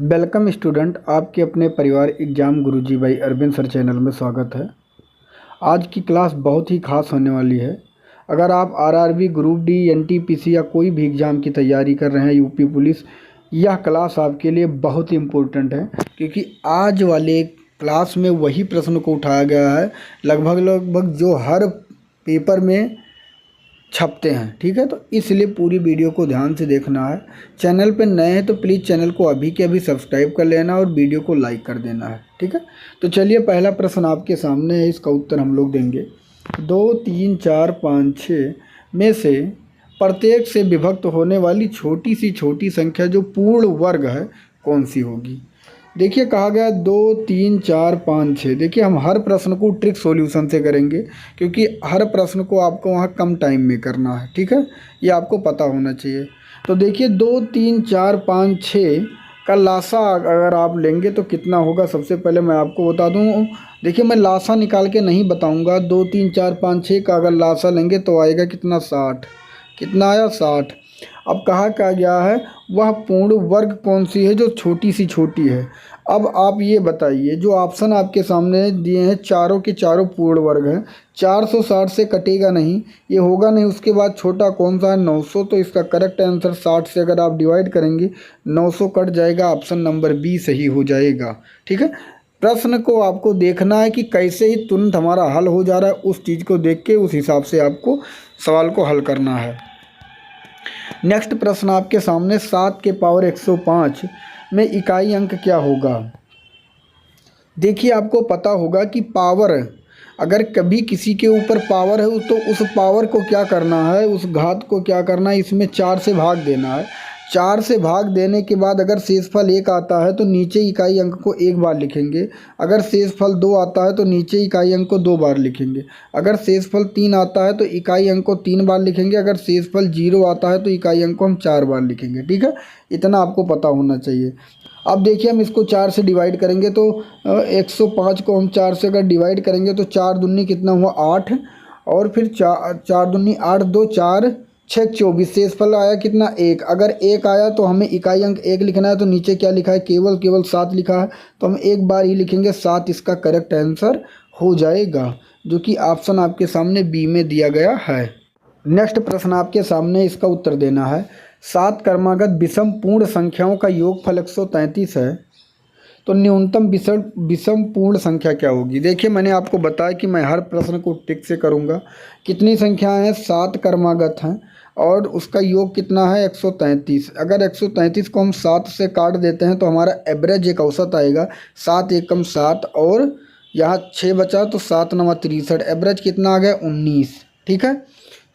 Welcome student, आपके अपने परिवार एग्जाम गुरुजी भाई अरविंद सर चैनल में स्वागत है। आज की क्लास बहुत ही खास होने वाली है। अगर आप आरआरबी, ग्रुप डी, एनटीपीसी या कोई भी एग्ज़ाम की तैयारी कर रहे हैं, यूपी पुलिस, यह क्लास आपके लिए बहुत ही इम्पोर्टेंट है क्योंकि आज वाले क्लास में वही प्रश्न को उठाया गया है लगभग जो हर पेपर में छपते हैं। ठीक है, तो इसलिए पूरी वीडियो को ध्यान से देखना है। चैनल पे नए हैं तो प्लीज़ चैनल को अभी के अभी सब्सक्राइब कर लेना और वीडियो को लाइक कर देना है। ठीक है, तो चलिए पहला प्रश्न आपके सामने है, इसका उत्तर हम लोग देंगे। 2, 3, 4, 5, 6 में से प्रत्येक से विभक्त होने वाली छोटी सी छोटी संख्या जो पूर्ण वर्ग है कौन सी होगी। देखिए कहा गया 2, 3, 4, 5, 6। देखिए हम हर प्रश्न को ट्रिक सॉल्यूशन से करेंगे क्योंकि हर प्रश्न को आपको वहाँ कम टाइम में करना है। ठीक है, ये आपको पता होना चाहिए। तो देखिए 2, 3, 4, 5, 6 का लासा अगर आप लेंगे तो कितना होगा, सबसे पहले मैं आपको बता दूँ। देखिए मैं लासा निकाल के नहीं बताऊँगा। 2, 3, 4, 5, 6 का अगर लासा लेंगे तो आएगा कितना, 60। कितना आया, 60। अब कहा क्या गया है, वह पूर्ण वर्ग कौन सी है जो छोटी सी छोटी है। अब आप ये बताइए, जो ऑप्शन आपके सामने दिए हैं चारों के चारों पूर्ण वर्ग हैं। 460 से कटेगा नहीं, ये होगा नहीं। उसके बाद छोटा कौन सा है, 900। तो इसका करेक्ट आंसर 60 से अगर आप डिवाइड करेंगे 900 कट जाएगा, ऑप्शन नंबर बी सही हो जाएगा। ठीक है, प्रश्न को आपको देखना है कि कैसे ही तुरंत हमारा हल हो जा रहा है, उस चीज़ को देख के उस हिसाब से आपको सवाल को हल करना है। नेक्स्ट प्रश्न आपके सामने, 7 के पावर 105 में इकाई अंक क्या होगा। देखिए आपको पता होगा कि पावर, अगर कभी किसी के ऊपर पावर है तो उस पावर को क्या करना है, उस घात को क्या करना है, इसमें 4 से भाग देना है। 4 से भाग देने के बाद अगर शेषफल 1 आता है तो नीचे इकाई अंक को 1 बार लिखेंगे। अगर शेषफल 2 आता है तो नीचे इकाई अंक को 2 बार लिखेंगे। अगर शेषफल 3 आता है तो इकाई अंक को 3 बार लिखेंगे। अगर शेषफल 0 आता है तो इकाई अंक को हम 4 बार लिखेंगे। ठीक है, इतना आपको पता होना चाहिए। अब देखिए हम इसको 4 से डिवाइड करेंगे तो 105 को हम 4 से अगर डिवाइड करेंगे तो 4 दूनी कितना हुआ, 8। और फिर 4 दूनी 8, 2 4 6 24। शेषफल आया कितना, 1। अगर 1 आया तो हमें इकाई अंक 1 लिखना है। तो नीचे क्या लिखा है, केवल 7 लिखा है, तो हम एक बार ही लिखेंगे 7। इसका करेक्ट आंसर हो जाएगा, जो कि ऑप्शन आपके सामने बी में दिया गया है। नेक्स्ट प्रश्न आपके सामने, इसका उत्तर देना है। 7 क्रमागत विषम पूर्ण संख्याओं का योगफल 133 है, तो न्यूनतम विषम पूर्ण संख्या क्या होगी। देखिए मैंने आपको बताया कि मैं हर प्रश्न को टिक से करूंगा। कितनी संख्याएं हैं, 7 क्रमागत हैं और उसका योग कितना है, 133। अगर 133 को हम 7 से काट देते हैं तो हमारा एवरेज एक औसत आएगा, 7 एकम 7 और यहाँ 6 बचा तो 7 9 63। एवरेज कितना आ गया, 19। ठीक है,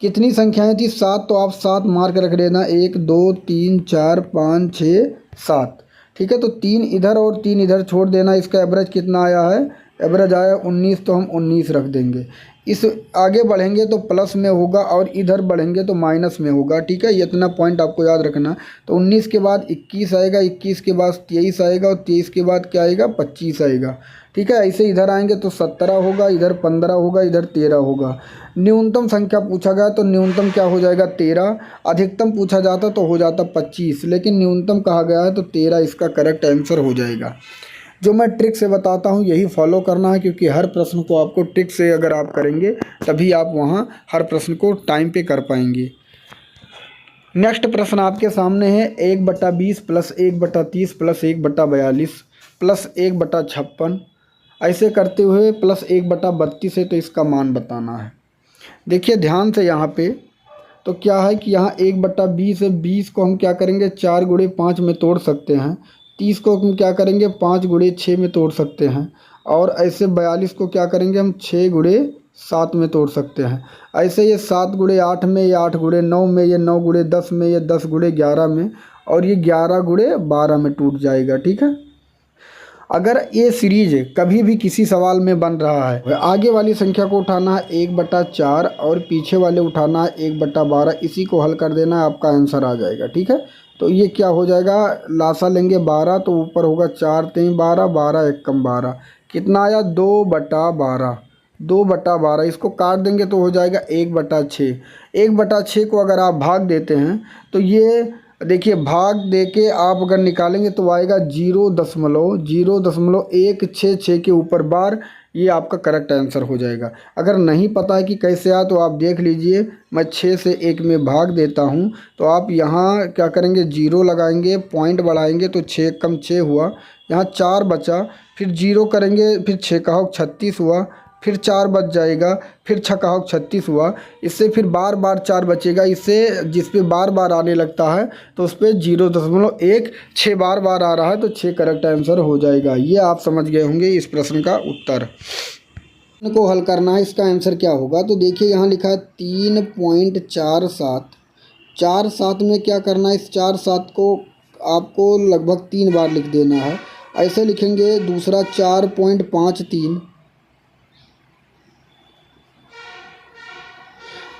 कितनी संख्याएं थी, 7, तो आप 7 मार्क रख देना। 1 2 3 4 5 6 7। ठीक है, तो 3 इधर और 3 इधर छोड़ देना। इसका एवरेज कितना आया है, एवरेज आया 19, तो हम 19 रख देंगे। इस आगे बढ़ेंगे तो प्लस में होगा और इधर बढ़ेंगे तो माइनस में होगा। ठीक है, ये इतना पॉइंट आपको याद रखना। तो 19 के बाद 21 आएगा, 21 के बाद 23 आएगा और 23 के बाद क्या आएगा, 25 आएगा। ठीक है, ऐसे इधर आएंगे तो 17 होगा, इधर 15 होगा, इधर 13 होगा। न्यूनतम संख्या पूछा गया तो न्यूनतम क्या हो जाएगा, 13। अधिकतम पूछा जाता तो हो जाता 25, लेकिन न्यूनतम कहा गया है तो 13 इसका करेक्ट आंसर हो जाएगा। जो मैं ट्रिक से बताता हूँ यही फॉलो करना है, क्योंकि हर प्रश्न को आपको ट्रिक से अगर आप करेंगे तभी आप वहाँ हर प्रश्न को टाइम पे कर पाएंगे। नेक्स्ट प्रश्न आपके सामने है, 1/20 प्लस 1/30 प्लस 1/42 प्लस 1/56, ऐसे करते हुए प्लस 1/32 है, तो इसका मान बताना है। देखिए ध्यान से यहाँ पे, तो क्या है कि यहाँ 1/20 है, 20 को हम क्या करेंगे, 4 गुणे 5 में तोड़ सकते हैं। 30 को हम क्या करेंगे, 5 गुणे 6 में तोड़ सकते हैं। और ऐसे 42 को क्या करेंगे, हम 6 गुणे 7 में तोड़ सकते हैं। ऐसे ये 7 गुणे 8 में, ये 8 गुणे 9 में, ये 9 गुणे 10 में, ये 10 गुणे 11 में, और ये 11 गुणे 12 में टूट जाएगा। ठीक है, अगर ये सीरीज कभी भी किसी सवाल में बन रहा है, आगे वाली संख्या को उठाना है 1/4 और पीछे वाले उठाना है 1/12, इसी को हल कर देना है, आपका आंसर आ जाएगा। ठीक है, तो ये क्या हो जाएगा, लासा लेंगे 12 तो ऊपर होगा 4 3 12, 12 एकम 12, कितना आया, 2/12। 2/12 इसको काट देंगे तो हो जाएगा 1/6। 1/6 को अगर आप भाग देते हैं तो ये देखिए भाग दे के आप अगर निकालेंगे तो आएगा 0.01666 के ऊपर बार, ये आपका करेक्ट आंसर हो जाएगा। अगर नहीं पता है कि कैसे आ तो आप देख लीजिए, मैं 6 से 1 में भाग देता हूँ तो आप यहाँ क्या करेंगे, 0 लगाएंगे, पॉइंट बढ़ाएंगे तो 6 कम 6 हुआ, यहाँ 4 बचा, फिर 0 करेंगे, फिर 6 का 36 हुआ, फिर 4 बच जाएगा, फिर 6 का 36 हुआ, इससे फिर बार बार 4 बचेगा, इससे जिस पे बार बार आने लगता है तो उस पर 0.16 बार बार आ रहा है तो 6 करेक्ट आंसर हो जाएगा। ये आप समझ गए होंगे इस प्रश्न का उत्तर। को हल करना है, इसका आंसर क्या होगा, तो देखिए यहाँ लिखा है 3.47, 4 7 में क्या करना है, इस 4 7 को आपको लगभग 3 बार लिख देना है। ऐसे लिखेंगे दूसरा 4.53,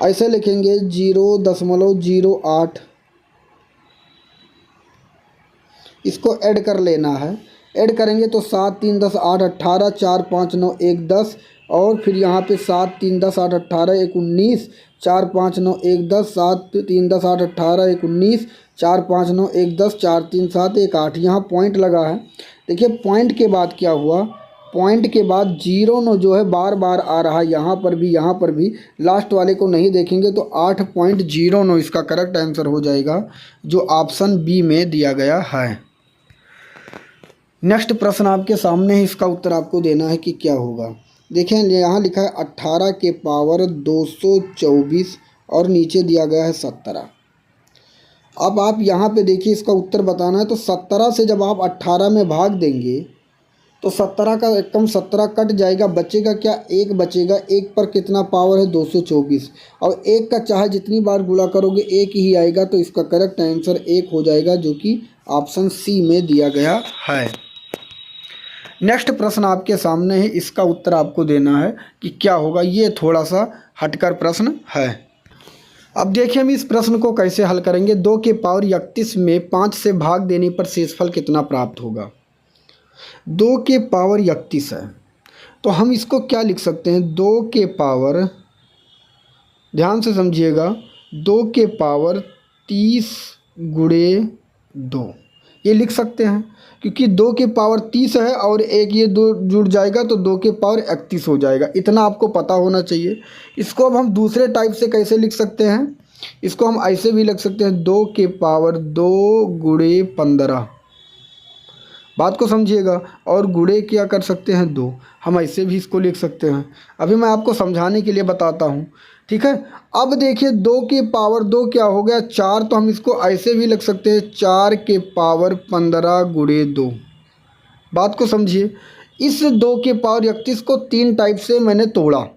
ऐसे लिखेंगे 0.08, इसको ऐड कर लेना है। ऐड करेंगे तो 7 3 10 8 18, 4 5 9 1 10, और फिर यहाँ पे 7 3 10 8 18 1 19, 4 5 9 1 10, 7 3 10 8 18 1 19, 4 5 9 1 10, 4 3 7 1 8, यहाँ पॉइंट लगा है। देखिए पॉइंट के बाद क्या हुआ, पॉइंट के बाद 0 जो है बार बार आ रहा है, यहाँ पर भी, लास्ट वाले को नहीं देखेंगे तो 8.09 इसका करेक्ट आंसर हो जाएगा, जो ऑप्शन बी में दिया गया है। नेक्स्ट प्रश्न आपके सामने है, इसका उत्तर आपको देना है कि क्या होगा। देखें यहाँ लिखा है 18 के पावर 224 और नीचे दिया गया है 17। अब आप यहाँ पे देखिए इसका उत्तर बताना है, तो 17 से जब आप 18 में भाग देंगे तो 17 का कम 17 कट जाएगा, बचेगा क्या, 1 बचेगा। 1 पर कितना पावर है, 224, और 1 का चाहे जितनी बार गुणा करोगे 1 ही आएगा, तो इसका करेक्ट आंसर 1 हो जाएगा, जो कि ऑप्शन सी में दिया गया है। नेक्स्ट प्रश्न आपके सामने है, इसका उत्तर आपको देना है कि क्या होगा। ये थोड़ा सा हटकर प्रश्न है। अब देखिए हम इस प्रश्न को कैसे हल करेंगे। 2 के पावर 31 में 5 से भाग देने पर शेषफल कितना प्राप्त होगा। 2 के पावर 31 है तो हम इसको क्या लिख सकते हैं, 2 के पावर, ध्यान से समझिएगा, 2 के पावर 30 गुणे 2 ये लिख सकते हैं, क्योंकि 2 के पावर 30 है और एक ये 2 जुड़ जाएगा तो 2 के पावर 31 हो जाएगा। इतना आपको पता होना चाहिए। इसको अब हम दूसरे टाइप से कैसे लिख सकते हैं, इसको हम ऐसे भी लिख सकते हैं, 2 के पावर 2 गुणे 15, बात को समझिएगा, और गुणे क्या कर सकते हैं 2, हम ऐसे भी इसको लिख सकते हैं। अभी मैं आपको समझाने के लिए बताता हूँ, ठीक है। अब देखिए 2 के पावर 2 क्या हो गया, 4, तो हम इसको ऐसे भी लिख सकते हैं, 4 के पावर 15 गुणे 2, बात को समझिए। इस 2 के पावर 31 को 3 टाइप से मैंने तोड़ा,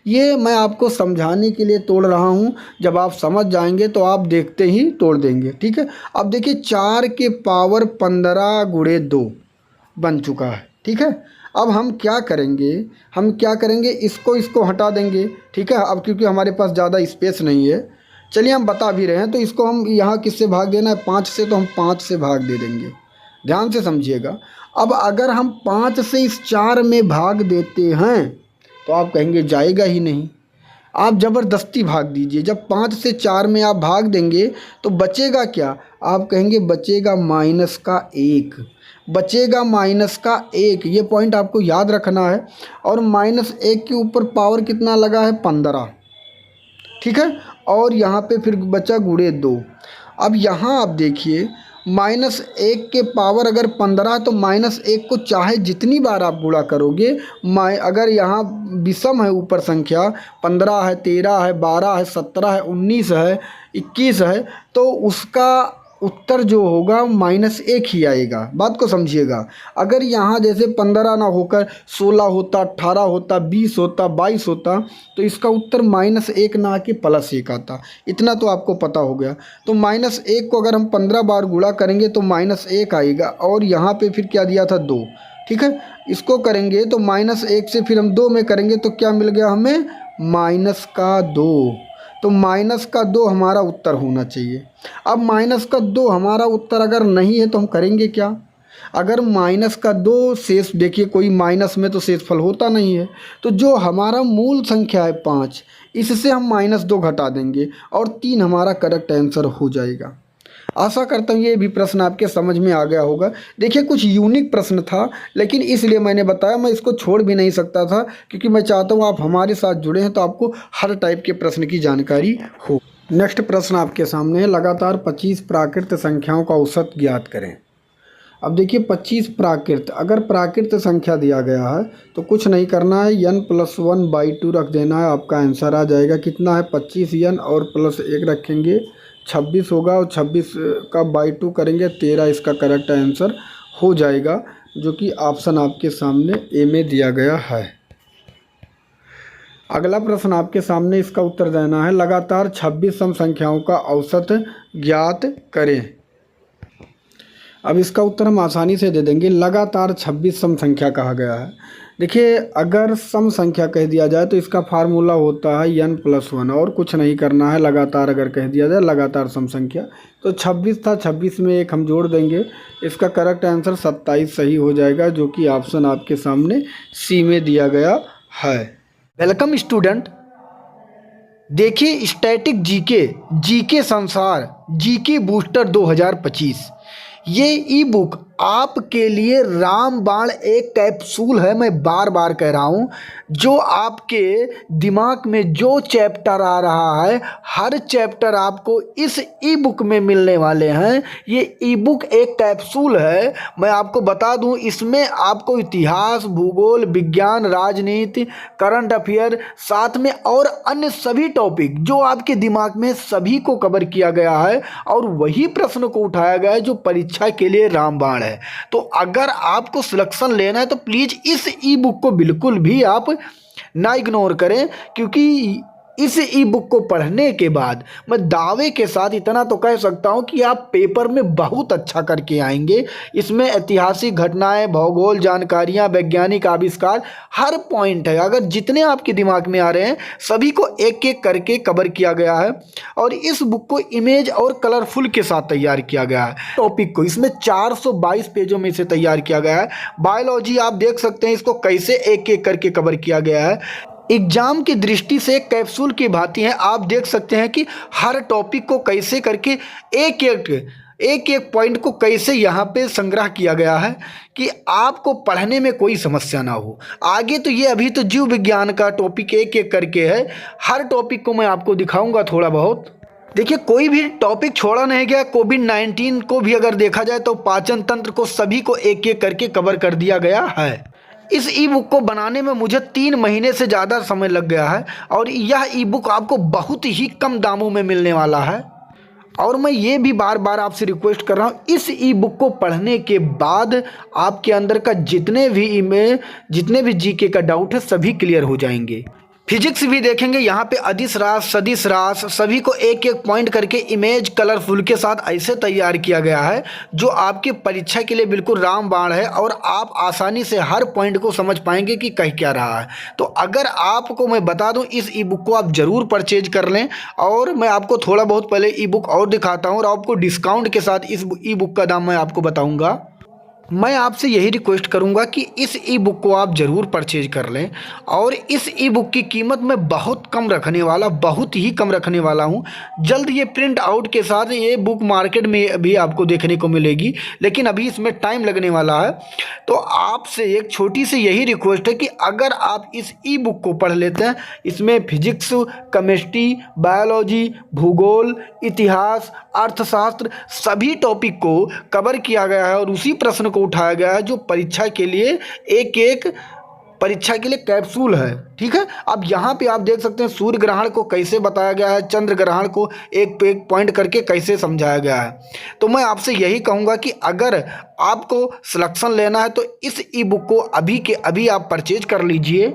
ये मैं आपको समझाने के लिए तोड़ रहा हूँ, जब आप समझ जाएंगे तो आप देखते ही तोड़ देंगे, ठीक है। अब देखिए 4 के पावर 15 गुणे 2 बन चुका है, ठीक है। अब हम क्या करेंगे, इसको हटा देंगे, ठीक है। अब क्योंकि हमारे पास ज़्यादा स्पेस नहीं है, चलिए हम बता भी रहे हैं, तो इसको हम यहाँ किससे भाग देना है, 5 से, तो हम 5 से भाग दे देंगे, ध्यान से समझिएगा। अब अगर हम 5 से इस 4 में भाग देते हैं तो आप कहेंगे जाएगा ही नहीं, आप ज़बरदस्ती भाग दीजिए। जब 5 से 4 में आप भाग देंगे तो बचेगा क्या, आप कहेंगे बचेगा -1, बचेगा -1। ये पॉइंट आपको याद रखना है। और -1 के ऊपर पावर कितना लगा है, 15, ठीक है। और यहाँ पे फिर बचा गुणे 2। अब यहाँ आप देखिए -1 के पावर अगर 15 तो -1 को चाहे जितनी बार आप गुणा करोगे, अगर यहाँ विषम है, ऊपर संख्या 15 है, 13 है, 12 है, 17 है, 19 है, 21 है, तो उसका उत्तर जो होगा -1 ही आएगा, बात को समझिएगा। अगर यहाँ जैसे 15 ना होकर 16 होता, 18 होता, 20 होता, 22 होता, तो इसका उत्तर -1 ना आके +1 आता। इतना तो आपको पता हो गया। तो -1 को अगर हम 15 बार गुणा करेंगे तो -1 आएगा, और यहाँ पे फिर क्या दिया था, 2, ठीक है। इसको करेंगे तो -1 से फिर हम 2 में करेंगे तो क्या मिल गया हमें, -2। तो -2 हमारा उत्तर होना चाहिए। अब -2 हमारा उत्तर अगर नहीं है तो हम करेंगे क्या, अगर -2 शेष, देखिए कोई माइनस में तो शेषफल होता नहीं है, तो जो हमारा मूल संख्या है 5, इससे हम -2 घटा देंगे और 3 हमारा करेक्ट आंसर हो जाएगा। आशा करता हूँ ये भी प्रश्न आपके समझ में आ गया होगा। देखिए कुछ यूनिक प्रश्न था, लेकिन इसलिए मैंने बताया, मैं इसको छोड़ भी नहीं सकता था क्योंकि मैं चाहता हूँ आप हमारे साथ जुड़े हैं तो आपको हर टाइप के प्रश्न की जानकारी हो। नेक्स्ट प्रश्न आपके सामने है, लगातार 25 प्राकृत संख्याओं का औसत ज्ञात करें। अब देखिए 25 प्राकृत, अगर प्राकृत संख्या दिया गया है तो कुछ नहीं करना है, n+1/2 रख देना है, आपका आंसर आ जाएगा। कितना है 25 n और +1 रखेंगे 26 होगा, और 26 का बाई 2 करेंगे 13, इसका करेक्ट आंसर हो जाएगा, जो कि ऑप्शन आपके सामने ए में दिया गया है। अगला प्रश्न आपके सामने, इसका उत्तर देना है, लगातार 26 सम संख्याओं का औसत ज्ञात करें। अब इसका उत्तर हम आसानी से दे देंगे, लगातार 26 सम संख्या कहा गया है। देखिए अगर सम संख्या कह दिया जाए तो इसका फार्मूला होता है n+1, और कुछ नहीं करना है। लगातार अगर कह दिया जाए लगातार सम संख्या, तो 26 था, 26 में एक हम जोड़ देंगे, इसका करेक्ट आंसर 27 सही हो जाएगा, जो कि ऑप्शन आपके सामने सी में दिया गया है। वेलकम स्टूडेंट, देखिए स्टैटिक जीके संसार जीके बूस्टर 2025, ये ई बुक आपके लिए रामबाण एक कैप्सूल है। मैं बार बार कह रहा हूँ, जो आपके दिमाग में जो चैप्टर आ रहा है, हर चैप्टर आपको इस ई बुक में मिलने वाले हैं। ये ई बुक एक कैप्सूल है। मैं आपको बता दूं, इसमें आपको इतिहास, भूगोल, विज्ञान, राजनीति, करंट अफेयर, साथ में और अन्य सभी टॉपिक जो आपके दिमाग में, सभी को कवर किया गया है, और वही प्रश्न को उठाया गया है जो परीक्षा के लिए रामबाण है। तो अगर आपको सिलेक्शन लेना है तो प्लीज इस ई बुक को बिल्कुल भी आप ना इग्नोर करें, क्योंकि इस ई बुक को पढ़ने के बाद मैं दावे के साथ इतना तो कह सकता हूं कि आप पेपर में बहुत अच्छा करके आएंगे। इसमें ऐतिहासिक घटनाएं, भूगोल जानकारियां, वैज्ञानिक आविष्कार, हर पॉइंट है। अगर जितने आपके दिमाग में आ रहे हैं सभी को एक एक करके कवर किया गया है, और इस बुक को इमेज और कलरफुल के साथ तैयार किया गया है। टॉपिक को इसमें 422 पेजों में से तैयार किया गया है। बायोलॉजी आप देख सकते हैं, इसको कैसे एक एक करके कवर किया गया है। एग्जाम की दृष्टि से कैप्सूल की भांति है। आप देख सकते हैं कि हर टॉपिक को कैसे करके एक एक पॉइंट को कैसे यहाँ पे संग्रह किया गया है कि आपको पढ़ने में कोई समस्या ना हो। आगे तो ये अभी तो जीव विज्ञान का टॉपिक एक एक करके है, हर टॉपिक को मैं आपको दिखाऊंगा थोड़ा बहुत। देखिए कोई भी टॉपिक छोड़ा नहीं गया। कोविड-19 को भी अगर देखा जाए तो पाचन तंत्र को, सभी को एक एक करके कवर कर दिया गया है। इस ई बुक को बनाने में मुझे 3 महीने से ज़्यादा समय लग गया है, और यह ई बुक आपको बहुत ही कम दामों में मिलने वाला है। और मैं ये भी बार बार आपसे रिक्वेस्ट कर रहा हूँ, इस ई बुक को पढ़ने के बाद आपके अंदर का जितने भी जीके का डाउट है सभी क्लियर हो जाएंगे। फिजिक्स भी देखेंगे, यहाँ पे अदिश रास, सदिश रास, सभी को एक एक पॉइंट करके इमेज कलरफुल के साथ ऐसे तैयार किया गया है जो आपकी परीक्षा के लिए बिल्कुल रामबाण है, और आप आसानी से हर पॉइंट को समझ पाएंगे कि कह क्या रहा है। तो अगर आपको मैं बता दूं, इस ई बुक को आप ज़रूर परचेज कर लें। और मैं आपको थोड़ा बहुत पहले ई बुक और दिखाता हूँ, और आपको डिस्काउंट के साथ इस ई बुक का दाम मैं आपको बताऊँगा। मैं आपसे यही रिक्वेस्ट करूंगा कि इस ई बुक को आप ज़रूर परचेज कर लें, और इस ई बुक की कीमत मैं बहुत ही कम रखने वाला हूं। जल्द ये प्रिंट आउट के साथ ये बुक मार्केट में भी आपको देखने को मिलेगी, लेकिन अभी इसमें टाइम लगने वाला है। तो आपसे एक छोटी सी यही रिक्वेस्ट है कि अगर आप इस ई बुक को पढ़ लेते हैं, इसमें फिजिक्स, केमिस्ट्री, बायोलॉजी, भूगोल, इतिहास, अर्थशास्त्र, सभी टॉपिक को कवर किया गया है, और उसी प्रश्न को उठाया गया है जो परीक्षा के लिए कैप्सूल है। ठीक है, अब यहाँ पे आप देख सकते हैं सूर्य ग्रहण को कैसे बताया गया है, चंद्र ग्रहण को एक पे एक पॉइंट करके कैसे समझाया गया है। तो मैं आपसे यही कहूँगा कि अगर आपको सिलेक्शन लेना है तो इस ई बुक को अभी के अभी आप परचेज कर लीजिए।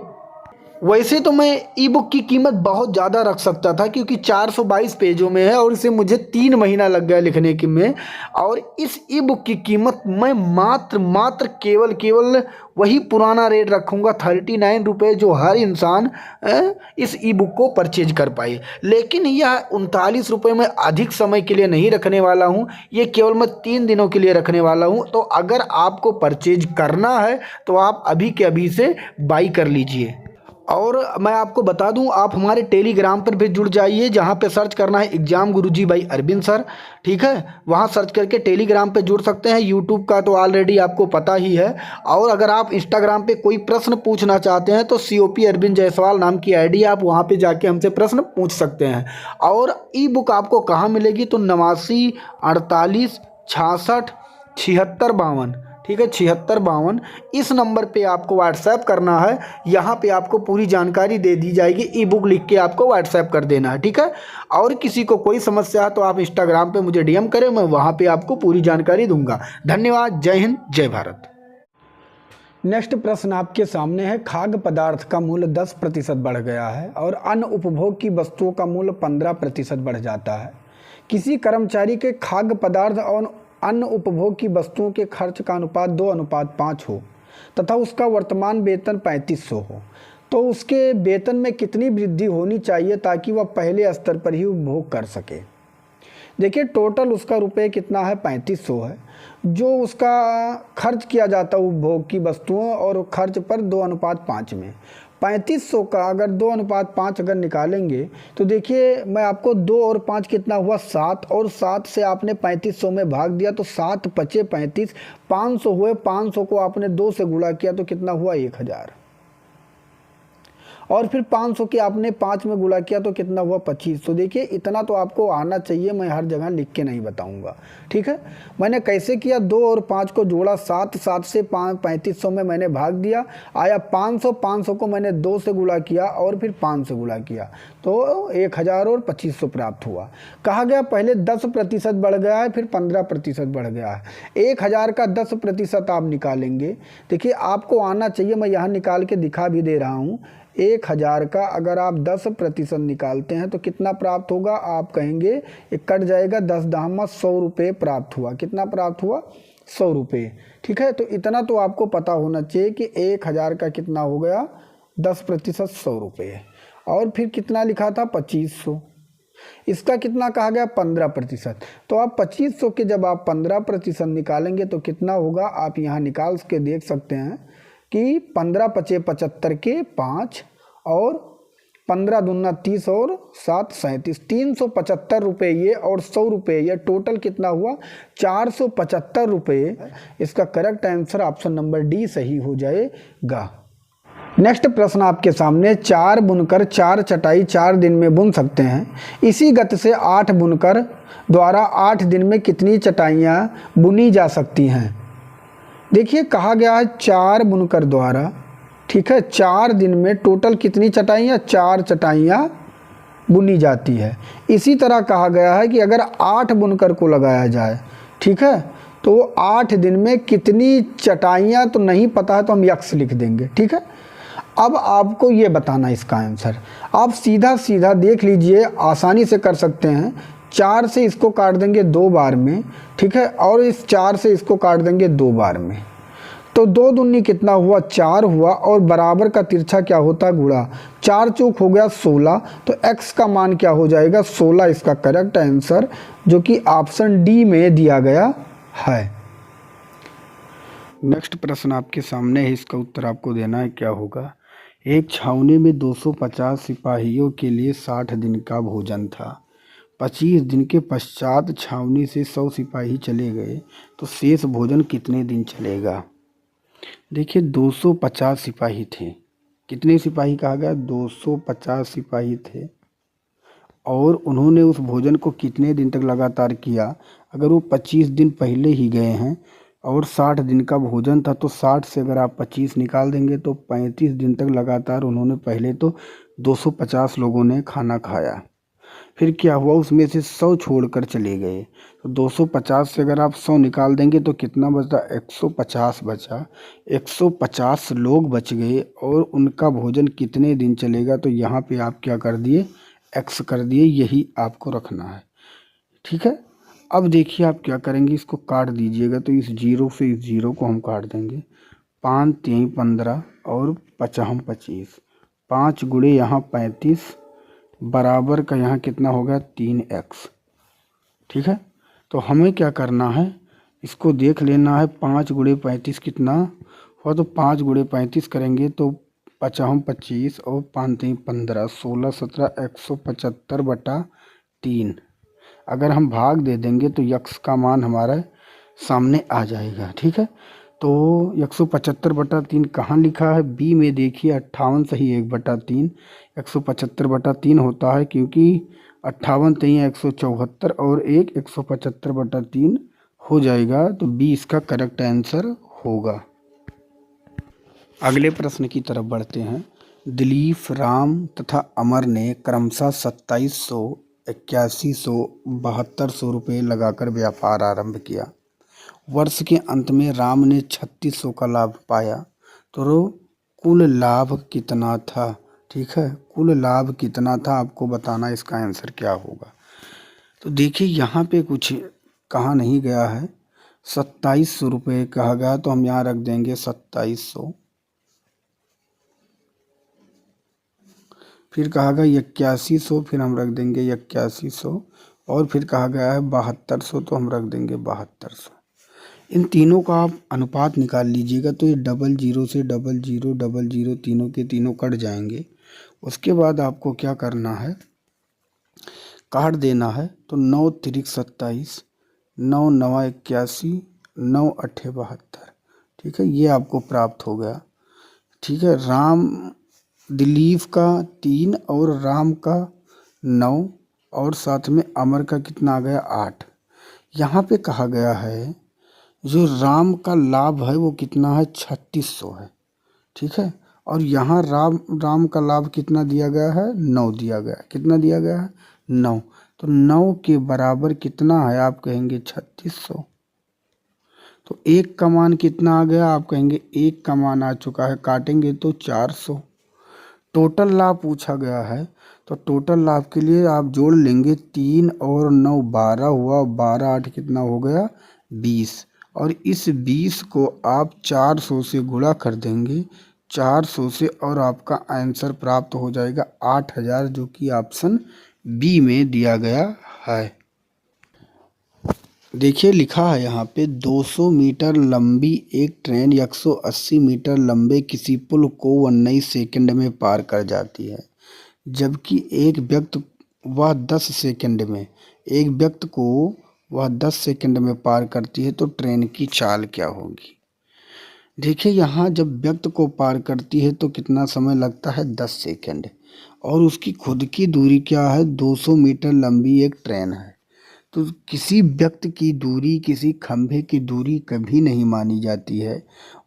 वैसे तो मैं ई बुक की कीमत बहुत ज़्यादा रख सकता था, क्योंकि 422 पेजों में है, और इसे मुझे 3 महीना लग गया लिखने की में। और इस ई बुक की कीमत मैं मात्र केवल वही पुराना रेट रखूँगा, 39 रुपये, जो हर इंसान इस ई बुक को परचेज कर पाए। लेकिन यह 39 रुपये में अधिक समय के लिए नहीं रखने वाला हूँ, ये केवल मैं 3 दिनों के लिए रखने वाला हूँ। तो अगर आपको परचेज करना है तो आप अभी के अभी से बाई कर लीजिए। और मैं आपको बता दूं, आप हमारे टेलीग्राम पर भी जुड़ जाइए, जहां पे सर्च करना है exam Guruji by Arvind sir. ठीक है, वहां सर्च करके टेलीग्राम पे जुड़ सकते हैं। यूट्यूब का तो ऑलरेडी आपको पता ही है। और अगर आप इंस्टाग्राम पे कोई प्रश्न पूछना चाहते हैं तो COP अरविंद जायसवाल नाम की ID, आप वहां पे जाके हमसे प्रश्न पूछ सकते हैं। और ई बुक आपको कहाँ मिलेगी? तो 89 48 66 76 52, ठीक है, 76 52, इस नंबर पे आपको व्हाट्सएप करना है। यहाँ पे आपको पूरी जानकारी दे दी जाएगी, ई बुक लिख के आपको व्हाट्सएप कर देना है। ठीक है, और किसी को कोई समस्या है तो आप इंस्टाग्राम पे मुझे DM करें, मैं वहाँ पे आपको पूरी जानकारी दूंगा। धन्यवाद। जय हिंद, जय भारत। नेक्स्ट प्रश्न आपके सामने है, खाद्य पदार्थ का मूल्य 10% बढ़ गया है और अन्य उपभोग की वस्तुओं का मूल्य 15% बढ़ जाता है। किसी कर्मचारी के खाद्य पदार्थ और अन्य उपभोग की वस्तुओं के खर्च का अनुपात 2:5 हो तथा उसका वर्तमान वेतन 3500 हो, तो उसके वेतन में कितनी वृद्धि होनी चाहिए ताकि वह पहले स्तर पर ही उपभोग कर सके? देखिए, टोटल उसका रुपये कितना है? 3500 है। जो उसका खर्च किया जाता है उपभोग की वस्तुओं और खर्च पर 2:5 में, 3500 का अगर 2:5 अगर निकालेंगे तो देखिए, मैं आपको 2 और 5 कितना हुआ? 7, और 7 से आपने 3500 में भाग दिया तो 7 पचे 35, 500 हुए। 500 को आपने 2 से गुणा किया तो कितना हुआ? 1000। और फिर 500 के आपने 5 में गुणा किया तो कितना हुआ? 25। तो देखिए, इतना तो आपको आना चाहिए, मैं हर जगह लिख के नहीं बताऊंगा। ठीक है, मैंने कैसे किया? 2 और 5 को जोड़ा, 7 से 3500 में मैंने भाग दिया, आया 500। 500 को मैंने 2 से गुणा किया और फिर 5 से गुणा किया तो 1000 और 2500 प्राप्त हुआ। कहा गया पहले 10% बढ़ गया है, फिर 15% बढ़ गया है। 1000 का 10% आप निकालेंगे, देखिए आपको आना चाहिए, मैं यहाँ निकाल के दिखा भी दे रहा हूँ। 1000 का अगर आप 10% निकालते हैं तो कितना प्राप्त होगा? आप कहेंगे ये कट जाएगा, 10 दाम 100 रुपये प्राप्त हुआ। कितना प्राप्त हुआ? 100 रुपये। ठीक है, तो इतना तो आपको पता होना चाहिए कि 1000 का कितना हो गया? 10% 100 रुपये। और फिर कितना लिखा था? 2500। इसका कितना कहा गया? 15%। तो आप 2500 के जब आप 15% निकालेंगे तो कितना होगा? आप यहाँ निकाल के देख सकते हैं कि 15 पचे 75 के 5 और 15 दूना 30 और 7 37, 375 रुपये ये और 100 रुपये ये, टोटल कितना हुआ? 475 रुपये। इसका correct answer option number D सही हो जाएगा। नेक्स्ट प्रश्न आपके सामने, 4 बुनकर 4 चटाई 4 दिन में बुन सकते हैं। इसी गति से 8 बुनकर द्वारा 8 दिन में कितनी चटाइयाँ बुनी जा सकती हैं? देखिए, कहा गया है 4 बुनकर द्वारा, ठीक है, 4 दिन में टोटल कितनी चटाइयाँ? 4 चटाइयाँ बुनी जाती है। इसी तरह कहा गया है कि अगर 8 बुनकर को लगाया जाए, ठीक है, तो 8 दिन में कितनी चटाइयाँ तो नहीं पता है, तो हम x लिख देंगे। ठीक है, अब आपको ये बताना इसका आंसर। आप सीधा सीधा देख लीजिए, आसानी से कर सकते हैं। 4 से इसको काट देंगे 2 बार में, ठीक है, और इस 4 से इसको काट देंगे 2 बार में, तो 2 दूनी कितना हुआ? 4 हुआ, और बराबर का तिरछा क्या होता है? गुणा। 4 चौक हो गया 16, तो x का मान क्या हो जाएगा? 16। इसका करेक्ट आंसर जो कि ऑप्शन D में दिया गया है। नेक्स्ट प्रश्न आपके सामने है, इसका उत्तर आपको देना है। क्या होगा? एक छावनी में 250 सिपाहियों के लिए 60 दिन का भोजन था। 25 दिन के पश्चात छावनी से 100 सिपाही चले गए, तो शेष भोजन कितने दिन चलेगा? देखिए, 250 सिपाही थे। कितने सिपाही कहा गया? 250 सिपाही थे, और उन्होंने उस भोजन को कितने दिन तक लगातार किया? अगर वो 25 दिन पहले ही गए हैं और 60 दिन का भोजन था, तो 60 से अगर आप 25 निकाल देंगे तो 35 दिन तक लगातार उन्होंने पहले तो 250 लोगों ने खाना खाया। फिर क्या हुआ? उसमें से 100 छोड़कर चले गए, तो 250 से अगर आप 100 निकाल देंगे तो कितना बचा? 150 बचा। 150 लोग बच गए, और उनका भोजन कितने दिन चलेगा? तो यहाँ पे आप क्या कर दिए? x कर दिए। यही आपको रखना है। ठीक है, अब देखिए आप क्या करेंगे, इसको काट दीजिएगा, तो इस 0 से इस 0 को हम काट देंगे। 5 3 15 और 50 25, 5 गुणे यहाँ 35, बराबर का यहाँ कितना हो गया? 3x। ठीक है, तो हमें क्या करना है? इसको देख लेना है। 5 गुणे 35 कितना हुआ? तो 5 गुणे 35 करेंगे तो पचाम 25 और 5 3 15, 16 17 175/3। अगर हम भाग दे देंगे तो यक्स का मान हमारा सामने आ जाएगा। ठीक है, तो 175/3 कहाँ लिखा है? बी में देखिए 58 सही 1/3, 175/3 होता है क्योंकि 58 3 174 और 175/3 हो जाएगा, तो बी इसका करेक्ट आंसर होगा। अगले प्रश्न की तरफ बढ़ते हैं। दिलीप, राम तथा अमर ने क्रमशः 2700, 8100, 7200 रुपये लगाकर व्यापार आरंभ किया। वर्ष के अंत में राम ने 3600 का लाभ पाया, तो कुल लाभ कितना था? ठीक है, कुल लाभ कितना था आपको बताना, इसका आंसर क्या होगा। तो देखिए यहाँ पे कुछ कहा नहीं गया है, 2700 रुपये कहा गया, तो हम यहाँ रख देंगे 2700। फिर कहा गया 8100, फिर हम रख देंगे 8100, और फिर कहा गया है 7200, तो हम रख देंगे 7200। इन तीनों का आप अनुपात निकाल लीजिएगा, तो ये 00 से 00 00 तीनों के तीनों कट जाएंगे। उसके बाद आपको क्या करना है, काट देना है। तो 9 3 27, 9 9 81, 9 8 72। ठीक है, ये आपको प्राप्त हो गया। ठीक है, दिलीप का 3 और राम का 9 और साथ में अमर का कितना आ गया 8। यहाँ पे कहा गया है जो राम का लाभ है वो कितना है 3600 है। ठीक है, और यहाँ राम का लाभ कितना दिया गया है 9 दिया गया है। कितना दिया गया है 9, तो 9 के बराबर कितना है आप कहेंगे 3600। तो 1 का मान कितना आ गया आप कहेंगे 1 का मान आ चुका है, काटेंगे तो 400। टोटल लाभ पूछा गया है, तो टोटल लाभ के लिए आप जोड़ लेंगे 3 और 9 12 हुआ, 12 8 कितना हो गया 20, और इस 20 को आप 400 से गुणा कर देंगे 400 से, और आपका आंसर प्राप्त हो जाएगा 8000, जो कि ऑप्शन बी में दिया गया है। देखिए लिखा है यहाँ पे 200 मीटर लंबी एक ट्रेन 180 मीटर लंबे किसी पुल को 19 सेकंड में पार कर जाती है, जबकि एक व्यक्ति वह 10 सेकंड में एक व्यक्ति को वह 10 सेकंड में पार करती है, तो ट्रेन की चाल क्या होगी। देखिए यहाँ जब व्यक्ति को पार करती है तो कितना समय लगता है 10 सेकंड, और उसकी खुद की दूरी क्या है 200 मीटर लंबी एक ट्रेन है। तो किसी व्यक्ति की दूरी किसी खंभे की दूरी कभी नहीं मानी जाती है,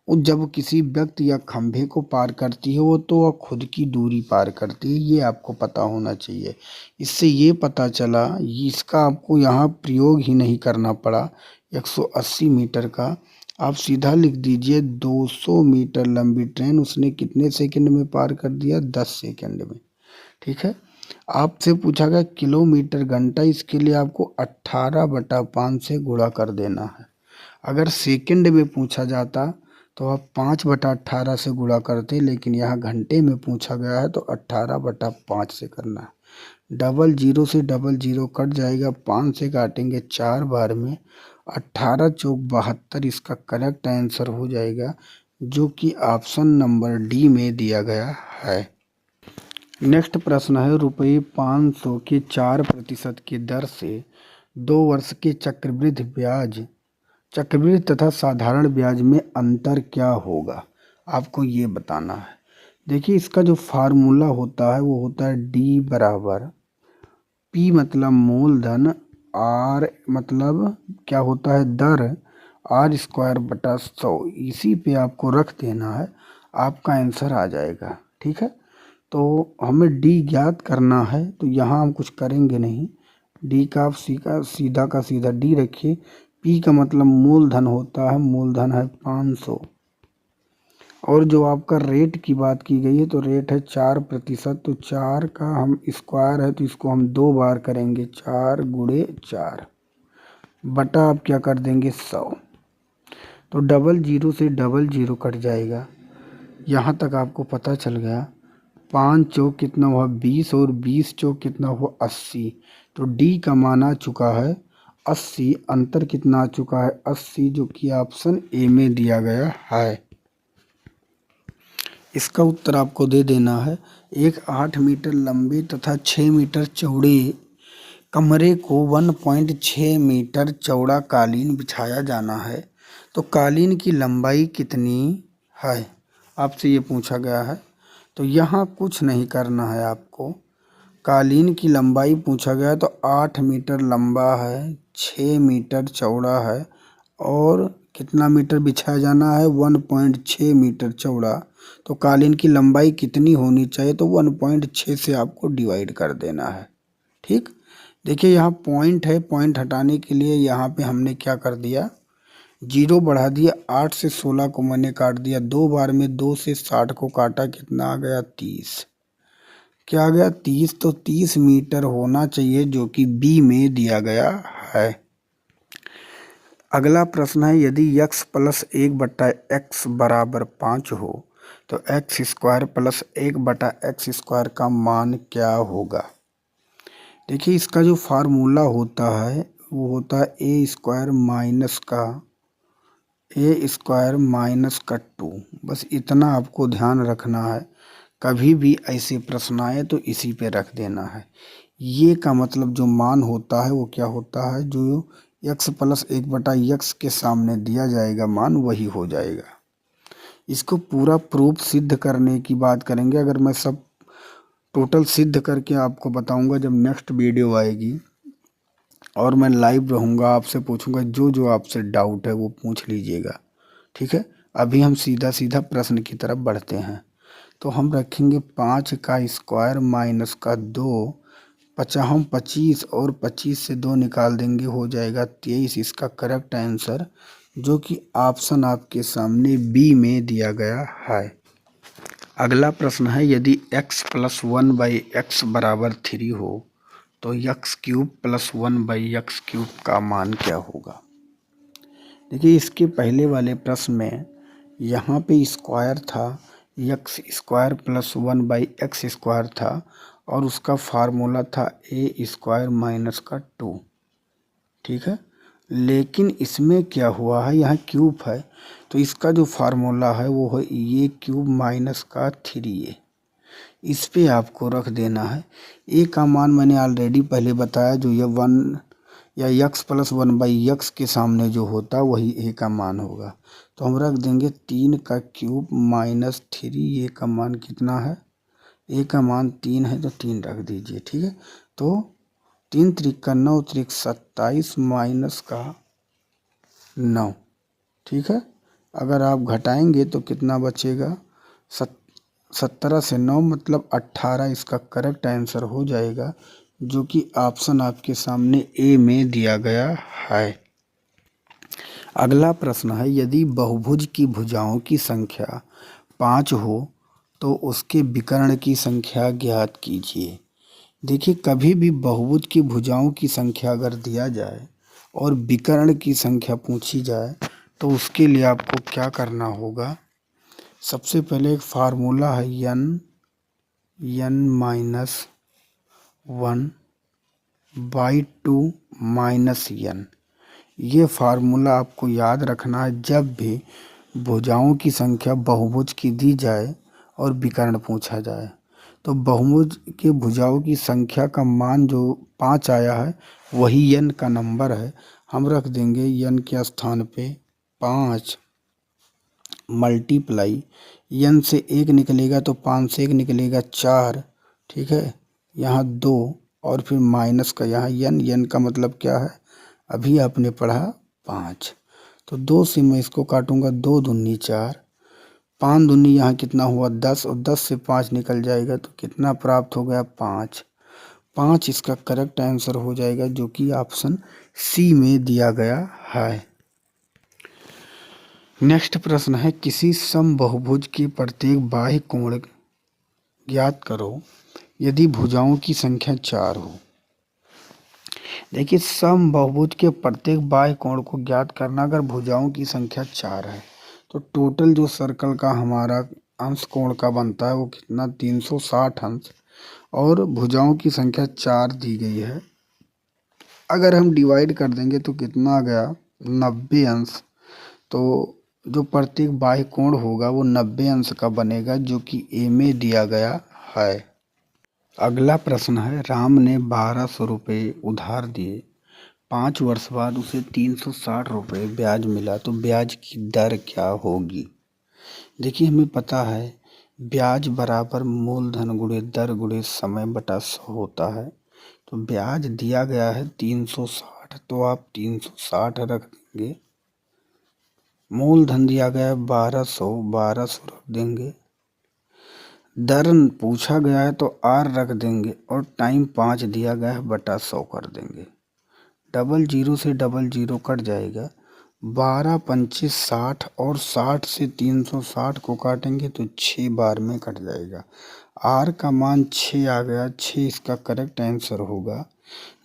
और जब किसी व्यक्ति या खंभे को पार करती है वो तो वह खुद की दूरी पार करती है, ये आपको पता होना चाहिए। इससे ये पता चला, इसका आपको यहाँ प्रयोग ही नहीं करना पड़ा 180 मीटर का, आप सीधा लिख दीजिए 200 मीटर लंबी ट्रेन उसने कितने सेकंड में पार कर दिया 10 सेकंड में। ठीक है, आपसे पूछा गया किलोमीटर घंटा, इसके लिए आपको 18/5 से गुणा कर देना है। अगर सेकंड में पूछा जाता तो आप 5/18 से गुणा करते, लेकिन यहाँ घंटे में पूछा गया है तो 18/5 से करना है। 00 से 00 कट जाएगा, 5 से काटेंगे 4 बार में, 18 चौक 72 इसका करेक्ट आंसर हो जाएगा, जो कि ऑप्शन नंबर डी में दिया गया है। नेक्स्ट प्रश्न है, ₹500 के 4% की दर से 2 वर्ष के चक्रवृद्धि तथा साधारण ब्याज में अंतर क्या होगा, आपको ये बताना है। देखिए इसका जो फार्मूला होता है वो होता है D बराबर P मतलब मूलधन, R मतलब क्या होता है दर, R²/100, इसी पे आपको रख देना है, आपका आंसर आ जाएगा। ठीक है, तो हमें डी ज्ञात करना है, तो यहाँ हम कुछ करेंगे नहीं, डी का आप सीधा का सीधा डी रखिए। पी का मतलब मूलधन होता है, मूलधन है 500, और जो आपका रेट की बात की गई है तो रेट है 4%, तो 4 का हम स्क्वायर है तो इसको हम 2 बार करेंगे, 4 × 4 बटा आप क्या कर देंगे 100, तो 00 से 00 कट जाएगा। यहाँ तक आपको पता चल गया। 5 चौक कितना हुआ 20, और 20 चौक कितना हुआ 80, तो डी का मान आ चुका है 80, अंतर कितना आ चुका है 80, जो कि ऑप्शन ए में दिया गया है। इसका उत्तर आपको दे देना है। एक 8 मीटर लंबे तथा 6 मीटर चौड़े कमरे को 1.6 मीटर चौड़ा कालीन बिछाया जाना है, तो कालीन की लंबाई कितनी है, आपसे ये पूछा गया है। तो यहाँ कुछ नहीं करना है आपको, कालीन की लंबाई पूछा गया है तो 8 मीटर लंबा है, 6 मीटर चौड़ा है और कितना मीटर बिछाया जाना है, 1.6 मीटर चौड़ा। तो कालीन की लंबाई कितनी होनी चाहिए, तो 1.6 से आपको डिवाइड कर देना है। ठीक, देखिए यहाँ पॉइंट है, पॉइंट हटाने के लिए यहाँ पे हमने क्या कर दिया, 0 बढ़ा दिया। 8 से 16 को मैंने काट दिया, 2 बार में 2 से 60 को काटा, कितना आ गया 30। क्या आ गया 30, तो 30 मीटर होना चाहिए जो कि बी में दिया गया है। अगला प्रश्न है, यदि x प्लस 1/x बराबर 5 हो तो एक्स स्क्वायर प्लस 1/x² का मान क्या होगा। देखिए इसका जो फार्मूला होता है वो होता है ए स्क्वायर माइनस का 2। बस इतना आपको ध्यान रखना है, कभी भी ऐसे प्रश्न आए तो इसी पे रख देना है। ये का मतलब जो मान होता है वो क्या होता है, जो x प्लस 1/x के सामने दिया जाएगा मान वही हो जाएगा। इसको पूरा प्रूफ सिद्ध करने की बात करेंगे, अगर मैं सब टोटल सिद्ध करके आपको बताऊंगा जब नेक्स्ट वीडियो आएगी और मैं लाइव रहूंगा, आपसे पूछूंगा, जो जो आपसे डाउट है वो पूछ लीजिएगा। ठीक है, अभी हम सीधा सीधा प्रश्न की तरफ बढ़ते हैं। तो हम रखेंगे 5 का स्क्वायर माइनस का 2, 25 और 25 से 2 निकाल देंगे, हो जाएगा 23 इसका करेक्ट आंसर, जो कि ऑप्शन आपके सामने बी में दिया गया है। अगला प्रश्न है, यदि x प्लस 1/x बराबर 3 हो तो x³ प्लस 1/x³ का मान क्या होगा। देखिए इसके पहले वाले प्रश्न में यहाँ पे स्क्वायर था, x² प्लस 1/x² था और उसका फार्मूला था a स्क्वायर माइनस का 2। ठीक है, लेकिन इसमें क्या हुआ है, यहाँ क्यूब है तो इसका जो फार्मूला है वो है ये क्यूब माइनस का 3a। इस पे आपको रख देना है। a का मान मैंने ऑलरेडी पहले बताया, जो ये 1 या x प्लस 1/x के सामने जो होता वही a का मान होगा। तो हम रख देंगे 3 का क्यूब माइनस 3, a का मान कितना है, a का मान 3 है तो 3 रख दीजिए। ठीक है, तो 3 त्रिक 9 त्रिक 27 माइनस का 9। ठीक है, अगर आप घटाएंगे तो कितना बचेगा, 17 से 9 मतलब 18 इसका करेक्ट आंसर हो जाएगा, जो कि ऑप्शन आपके सामने ए में दिया गया है। अगला प्रश्न है, यदि बहुभुज की भुजाओं की संख्या 5 हो तो उसके विकर्ण की संख्या ज्ञात कीजिए। देखिए कभी भी बहुभुज की भुजाओं की संख्या अगर दिया जाए और विकर्ण की संख्या पूछी जाए तो उसके लिए आपको क्या करना होगा, सबसे पहले एक फार्मूला है n-1/2 माइनस n। ये फार्मूला आपको याद रखना है जब भी भुजाओं की संख्या बहुभुज की दी जाए और विकर्ण पूछा जाए। तो बहुभुज के भुजाओं की संख्या का मान जो 5 आया है वही n का नंबर है, हम रख देंगे n के स्थान पे 5 मल्टीप्लाई n से 1 निकलेगा तो 5 से 1 निकलेगा 4। ठीक है, यहाँ 2 और फिर माइनस का यहाँ n का मतलब क्या है, अभी आपने पढ़ा 5। तो 2 से मैं इसको काटूंगा, 2 दूनी 4, 5 दूनी यहाँ कितना हुआ 10 और 10 से 5 निकल जाएगा तो कितना प्राप्त हो गया 5 इसका करेक्ट आंसर हो जाएगा, जो कि ऑप्शन सी में दिया गया है। नेक्स्ट प्रश्न है, किसी समबाहुभुज के प्रत्येक बाह्य कोण ज्ञात करो यदि भुजाओं की संख्या 4 हो। देखिए समबाहुभुज के प्रत्येक बाह्य कोण को ज्ञात करना, अगर भुजाओं की संख्या 4 है तो टोटल जो सर्कल का हमारा अंश कोण का बनता है वो कितना 360 अंश, और भुजाओं की संख्या 4 दी गई है। अगर हम डिवाइड कर देंगे तो कितना आ गया 90 अंश। तो जो प्रत्येक बाह्य कोण होगा वो 90 अंश का बनेगा, जो कि ए में दिया गया है। अगला प्रश्न है, राम ने 1200 रुपये उधार दिए, 5 वर्ष बाद उसे 360 रुपये ब्याज मिला, तो ब्याज की दर क्या होगी। देखिए, हमें पता है ब्याज बराबर मूलधन गुणे दर गुणे समय बटा 100 होता है। तो ब्याज दिया गया है 360, तो आप 360 रख देंगे। मूलधन दिया गया है 1200, 1200 रख देंगे। दर पूछा गया है तो आर रख देंगे, और टाइम 5 दिया गया है बटा 100 कर देंगे। डबल जीरो से डबल जीरो कट जाएगा, 12 पंचे 60, और 60 से 360 को काटेंगे तो 6 बार में कट जाएगा। आर का मान 6 आ गया, 6 इसका करेक्ट आंसर होगा,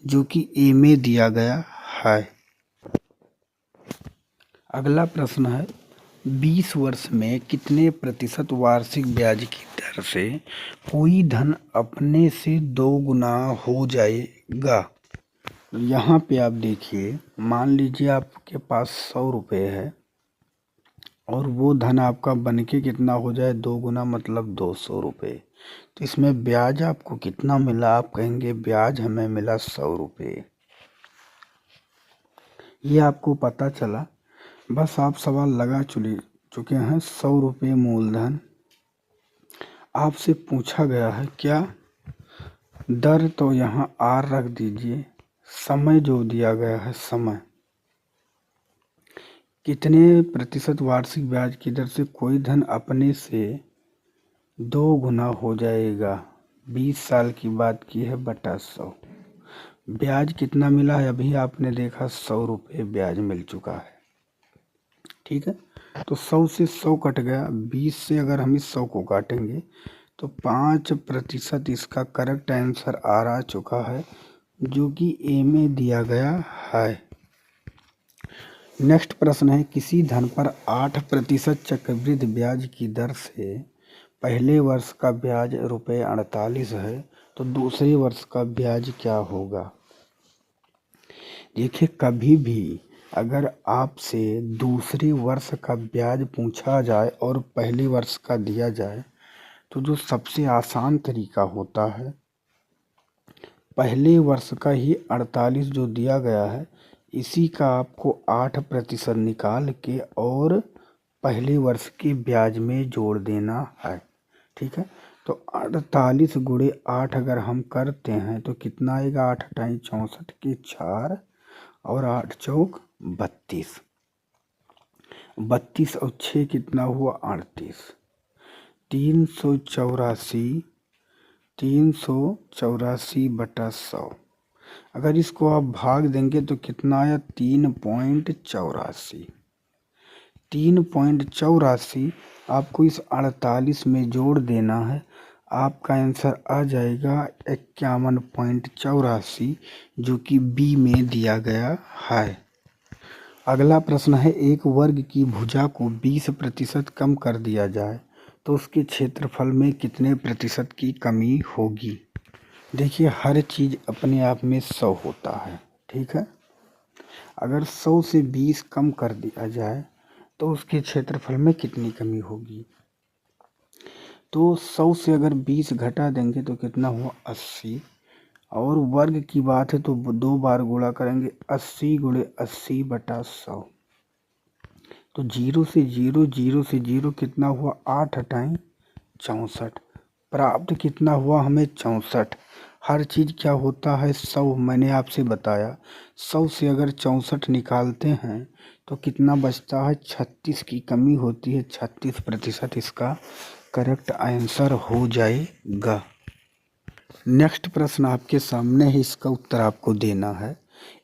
जो कि ए में दिया गया है। अगला प्रश्न है, 20 वर्ष में कितने प्रतिशत वार्षिक ब्याज की दर से कोई धन अपने से 2 गुना हो जाएगा। यहाँ पे आप देखिए, मान लीजिए आपके पास 100 रुपये है और वो धन आपका बन के कितना हो जाए, 2 गुना, मतलब 200 रुपये। तो इसमें ब्याज आपको कितना मिला, आप कहेंगे ब्याज हमें मिला 100 रुपये। ये आपको पता चला, बस आप सवाल लगा चुके हैं। 100 रुपये मूलधन, आपसे पूछा गया है क्या, दर तो यहाँ आर रख दीजिए, समय जो दिया गया है समय, कितने प्रतिशत वार्षिक ब्याज की दर से कोई धन अपने से 2 गुना हो जाएगा, 20 साल की बात की है, बटा 100। ब्याज कितना मिला है, अभी आपने देखा 100 रुपये ब्याज मिल चुका है। ठीक है, तो 100 से 100 कट गया, 20 से अगर हम इस 100 को काटेंगे तो 5% इसका करेक्ट आंसर आ चुका है, जो कि ए में दिया गया है। नेक्स्ट प्रश्न है, किसी धन पर 8% चक्रवृद्धि ब्याज की दर से पहले वर्ष का ब्याज ₹48 है, तो दूसरे वर्ष का ब्याज क्या होगा। देखिए, कभी भी अगर आपसे दूसरे वर्ष का ब्याज पूछा जाए और पहले वर्ष का दिया जाए, तो जो सबसे आसान तरीका होता है, पहले वर्ष का ही 48 जो दिया गया है, इसी का आपको 8% निकाल के और पहले वर्ष के ब्याज में जोड़ देना है। ठीक है, तो 48 गुणे 8 अगर हम करते हैं तो कितना आएगा, 8 टाइम 64 के 4 और 8 चौक 32, 32 और 6 कितना हुआ, 38, 384 बटा 100। अगर इसको आप भाग देंगे तो कितना आया, 3.84। 3.84 आपको इस 48 में जोड़ देना है, आपका आंसर आ जाएगा 51.84, जो कि बी में दिया गया है। अगला प्रश्न है, एक वर्ग की भुजा को 20% कम कर दिया जाए तो उसके क्षेत्रफल में कितने प्रतिशत की कमी होगी। देखिए, हर चीज़ अपने आप में 100 होता है। ठीक है, अगर 100 से 20 कम कर दिया जाए तो उसके क्षेत्रफल में कितनी कमी होगी। तो 100 से अगर 20 घटा देंगे तो कितना हुआ, 80, और वर्ग की बात है तो 2 बार गुणा करेंगे, 80 गुणे 80 बटा 100। तो 0 से 0, 0 से 0 कितना हुआ, 8 टाइम 64, प्राप्त कितना हुआ हमें, 64। हर चीज़ क्या होता है, 100, मैंने आपसे बताया। 100 से अगर 64 निकालते हैं तो कितना बचता है, 36 की कमी होती है, 36% इसका करेक्ट आंसर हो जाएगा। नेक्स्ट प्रश्न आपके सामने है, इसका उत्तर आपको देना है।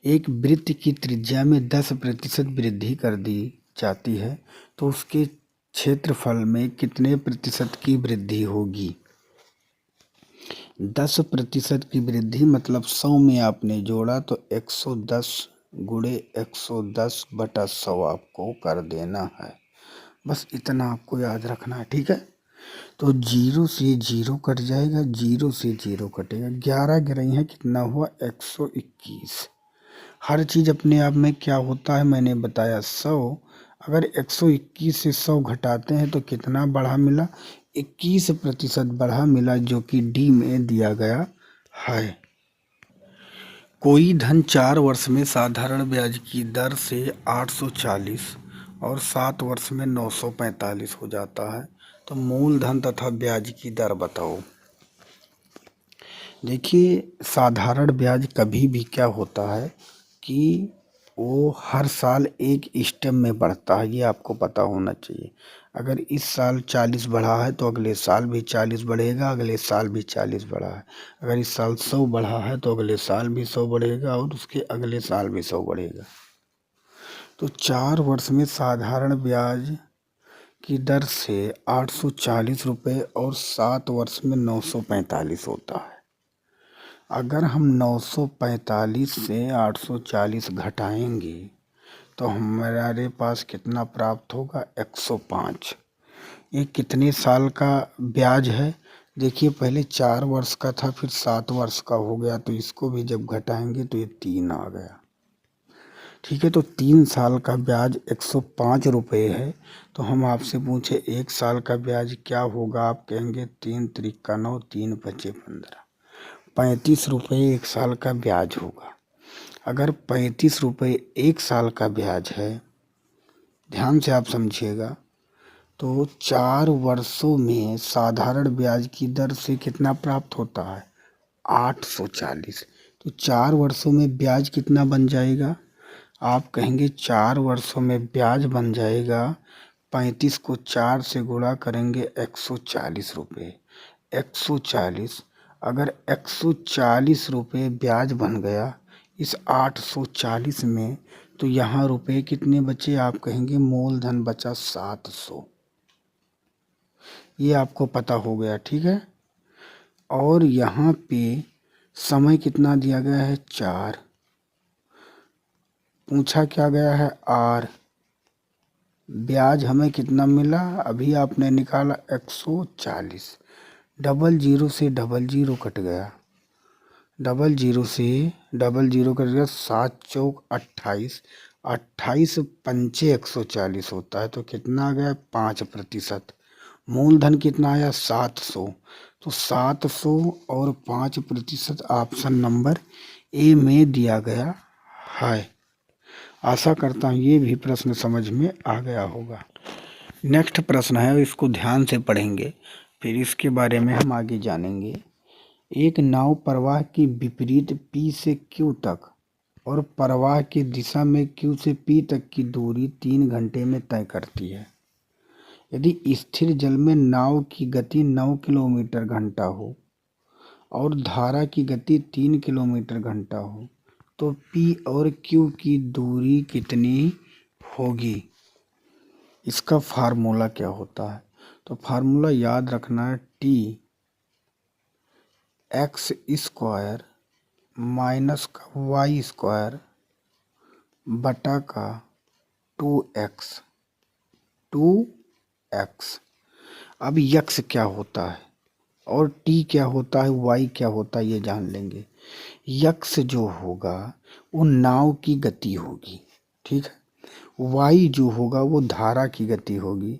एक वृत्त की त्रिज्या में 10% वृद्धि कर दी जाती है तो उसके क्षेत्रफल में कितने प्रतिशत की वृद्धि होगी। 10% की वृद्धि मतलब 100 में आपने जोड़ा तो 110 गुणे 110 बटा 100 आपको कर देना है। बस इतना आपको याद रखना है। ठीक है, तो 0 से 0 कट जाएगा, 0 से 0 कटेगा, 11 गिराई है, कितना हुआ, 121। हर चीज़ अपने आप में क्या होता है, मैंने बताया 100 अगर 121 से 100 घटाते हैं तो कितना बढ़ा मिला? 21% बढ़ा मिला, जो कि डी में दिया गया है। कोई धन 4 वर्ष में साधारण ब्याज की दर से 840 और 7 वर्ष में 945 हो जाता है, तो मूलधन तथा ब्याज की दर बताओ। देखिए, साधारण ब्याज कभी भी क्या होता है कि वो हर साल एक स्टेप में बढ़ता है, ये आपको पता होना चाहिए। अगर इस साल 40 बढ़ा है तो अगले साल भी 40 बढ़ेगा, अगले साल भी 40 बढ़ा है। अगर इस साल 100 बढ़ा है तो अगले साल भी 100 बढ़ेगा और उसके अगले साल भी 100 बढ़ेगा। तो 4 वर्ष में साधारण ब्याज की दर से 840 रुपये और 7 वर्ष में 945 होता है। अगर हम 945 से 840 घटाएंगे तो हमारे पास कितना प्राप्त होगा? 105। ये कितने साल का ब्याज है? देखिए, पहले 4 वर्ष का था, फिर 7 वर्ष का हो गया, तो इसको भी जब घटाएंगे तो ये 3 आ गया। ठीक है, तो 3 साल का ब्याज 105 रुपये है। तो हम आपसे पूछे 1 साल का ब्याज क्या होगा? आप कहेंगे 3 त्रिका 9, 3 पचे 15, 35 रुपये 1 साल का ब्याज होगा। अगर 35 रुपये 1 साल का ब्याज है, ध्यान से आप समझिएगा, तो 4 वर्षों में साधारण ब्याज की दर से कितना प्राप्त होता है? 840। तो 4 वर्षों में ब्याज कितना बन जाएगा? आप कहेंगे 4 वर्षों में ब्याज बन जाएगा, 35 को 4 से गुणा करेंगे 140 रुपये। 140, अगर 140 रुपये ब्याज बन गया इस 840 में, तो यहाँ रुपये कितने बचे? आप कहेंगे मूलधन बचा 700। ये आपको पता हो गया, ठीक है। और यहाँ पे समय कितना दिया गया है? 4। पूछा क्या गया है? आर। ब्याज हमें कितना मिला? अभी आपने निकाला 140। डबल जीरो से डबल जीरो कट गया, डबल जीरो से डबल जीरो कट गया, 7 चौक 28, 28 पंचे 140 होता है, तो कितना आ गया? 5%। मूलधन कितना आया? 700। तो 700 और 5% ऑप्शन नंबर ए में दिया गया है। आशा करता हूँ ये भी प्रश्न समझ में आ गया होगा। नेक्स्ट प्रश्न है, इसको ध्यान से पढ़ेंगे, फिर इसके बारे में हम आगे जानेंगे। एक नाव प्रवाह की विपरीत P से Q तक और प्रवाह की दिशा में Q से P तक की दूरी 3 घंटे में तय करती है। यदि स्थिर जल में नाव की गति 9 किलोमीटर घंटा हो और धारा की गति 3 किलोमीटर घंटा हो, तो P और Q की दूरी कितनी होगी? इसका फार्मूला क्या होता है? तो फार्मूला याद रखना है, T x स्क्वायर माइनस का वाई स्क्वायर बटा का 2x। अब यक्स क्या होता है और टी क्या होता है, वाई क्या होता है, ये जान लेंगे। यक्स जो होगा वो नाव की गति होगी, ठीक है। वाई जो होगा वो धारा की गति होगी,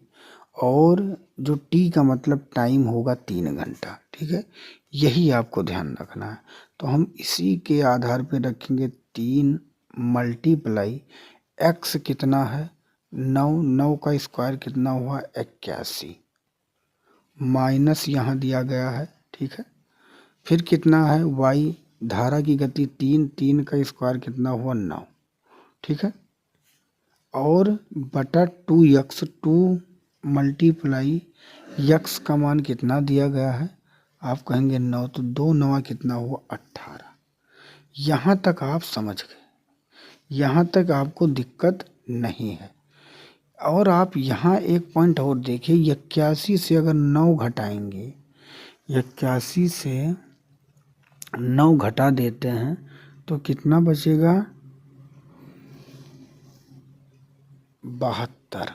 और जो टी का मतलब टाइम होगा 3 घंटा, ठीक है। यही आपको ध्यान रखना है। तो हम इसी के आधार पे रखेंगे 3 मल्टीप्लाई एक्स कितना है? 9, 9 का स्क्वायर कितना हुआ? 81, माइनस यहाँ दिया गया है, ठीक है। फिर कितना है? वाई, धारा की गति 3, 3 का स्क्वायर कितना हुआ? 9, ठीक है। और बटा 2x, 2 मल्टीप्लाई यक्स का मान कितना दिया गया है? आप कहेंगे 9, तो 2 9 कितना हुआ? 18। यहाँ तक आप समझ गए, यहाँ तक आपको दिक्कत नहीं है। और आप यहाँ एक पॉइंट और देखिए, 81 से अगर 9 घटाएंगे, 81 से 9 घटा देते हैं तो कितना बचेगा? 72।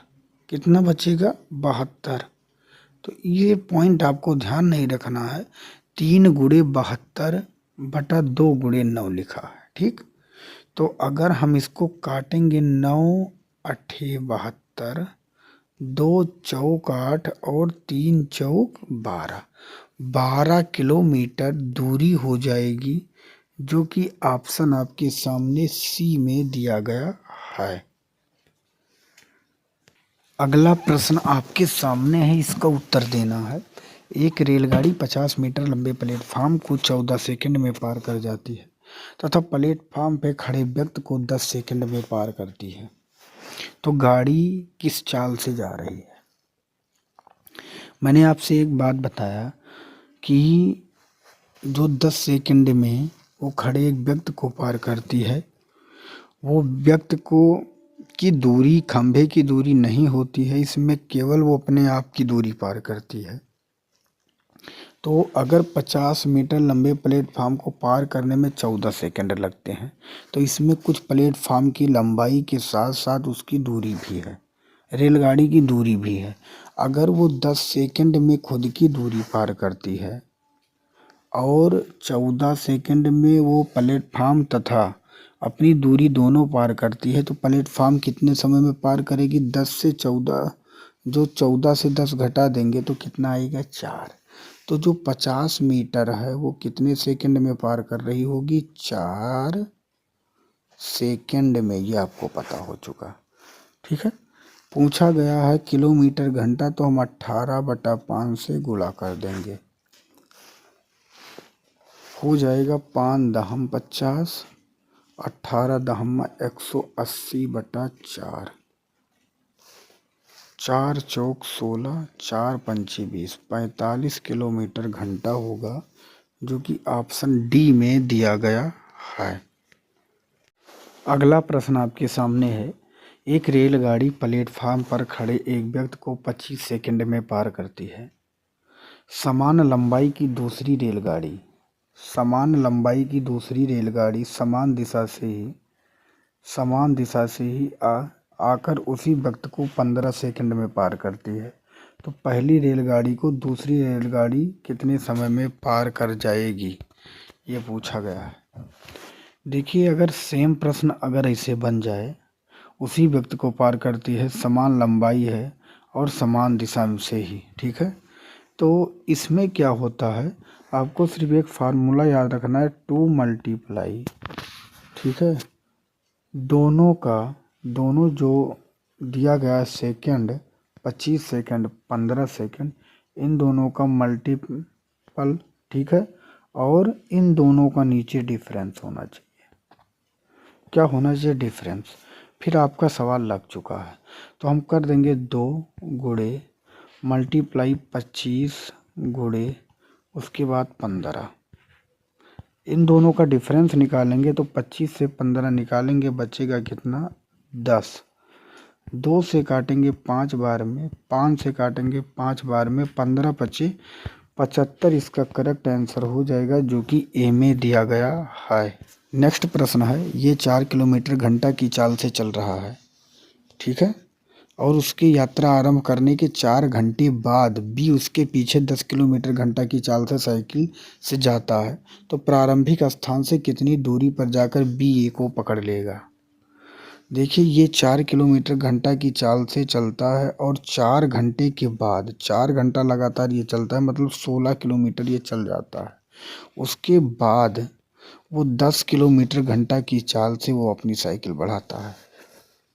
कितना बचेगा? 72। तो ये पॉइंट आपको ध्यान नहीं रखना है। 3 गुणे 72 बटा 2 गुणे 9 लिखा है, ठीक। तो अगर हम इसको काटेंगे 9 8 72 75, 2 चौक 8 और 3 चौक 12, 12 किलोमीटर दूरी हो जाएगी, जो कि ऑप्शन आपके सामने सी में दिया गया है। अगला प्रश्न आपके सामने है, इसका उत्तर देना है। एक रेलगाड़ी 50 मीटर लंबे प्लेटफार्म को 14 सेकंड में पार कर जाती है तथा प्लेटफार्म पे खड़े व्यक्ति को 10 सेकंड में पार करती है, तो गाड़ी किस चाल से जा रही है? मैंने आपसे एक बात बताया कि जो 10 सेकंड में वो खड़े एक व्यक्ति को पार करती है, वो व्यक्ति को की दूरी खंभे की दूरी नहीं होती है, इसमें केवल वो अपने आप की दूरी पार करती है। तो अगर 50 मीटर लंबे प्लेटफार्म को पार करने में 14 सेकंड लगते हैं, तो इसमें कुछ प्लेटफार्म की लंबाई के साथ साथ उसकी दूरी भी है, रेलगाड़ी की दूरी भी है। अगर वो 10 सेकंड में खुद की दूरी पार करती है और 14 सेकंड में वो प्लेटफार्म तथा अपनी दूरी दोनों पार करती है, तो प्लेटफार्म कितने समय में पार करेगी? 10 से 14, जो 14 से 10 घटा देंगे तो कितना आएगा? 4। तो जो 50 मीटर है वो कितने सेकंड में पार कर रही होगी? 4 सेकंड में। ये आपको पता हो चुका, ठीक है। पूछा गया है किलोमीटर घंटा, तो हम 18/5 से गुणा कर देंगे, हो जाएगा 5 दहम 50, 18 दहम 180/4, 4 चौक 16, 4 पंची 20, 45 किलोमीटर घंटा होगा, जो कि ऑप्शन डी में दिया गया है। अगला प्रश्न आपके सामने है। एक रेलगाड़ी प्लेटफार्म पर खड़े एक व्यक्ति को 25 सेकंड में पार करती है। समान लंबाई की दूसरी रेलगाड़ी समान दिशा से ही आकर उसी व्यक्ति को 15 सेकंड में पार करती है, तो पहली रेलगाड़ी को दूसरी रेलगाड़ी कितने समय में पार कर जाएगी, ये पूछा गया है। देखिए, अगर सेम प्रश्न अगर ऐसे बन जाए, उसी व्यक्ति को पार करती है, समान लंबाई है और समान दिशा से ही, ठीक है, तो इसमें क्या होता है, आपको सिर्फ एक फार्मूला याद रखना है, 2 मल्टीप्लाई, ठीक है, दोनों जो दिया गया सेकंड 25 सेकंड 15 सेकंड, इन दोनों का मल्टीपल, ठीक है, और इन दोनों का नीचे डिफरेंस होना चाहिए। क्या होना चाहिए? डिफरेंस। फिर आपका सवाल लग चुका है, तो हम कर देंगे 2 गुणे मल्टीप्लाई 25 गुणे उसके बाद 15, इन दोनों का डिफरेंस निकालेंगे तो 25 से 15 निकालेंगे, बचेगा कितना? 10। 2 से काटेंगे 5 बार में, 5 से काटेंगे 5 बार में, 15 बचे 75, इसका करेक्ट आंसर हो जाएगा, जो कि ए में दिया गया है। नेक्स्ट प्रश्न है, ये 4 किलोमीटर घंटा की चाल से चल रहा है, ठीक है, और उसकी यात्रा आरंभ करने के 4 घंटे बाद बी उसके पीछे 10 किलोमीटर घंटा की चाल से साइकिल से जाता है, तो प्रारंभिक स्थान से कितनी दूरी पर जाकर बी ए को पकड़ लेगा? देखिए, ये 4 किलोमीटर घंटा की चाल से चलता है और 4 घंटे के बाद, 4 घंटा लगातार ये चलता है, मतलब 16 किलोमीटर ये चल जाता है। उसके बाद वो 10 किलोमीटर घंटा की चाल से वो अपनी साइकिल बढ़ाता है,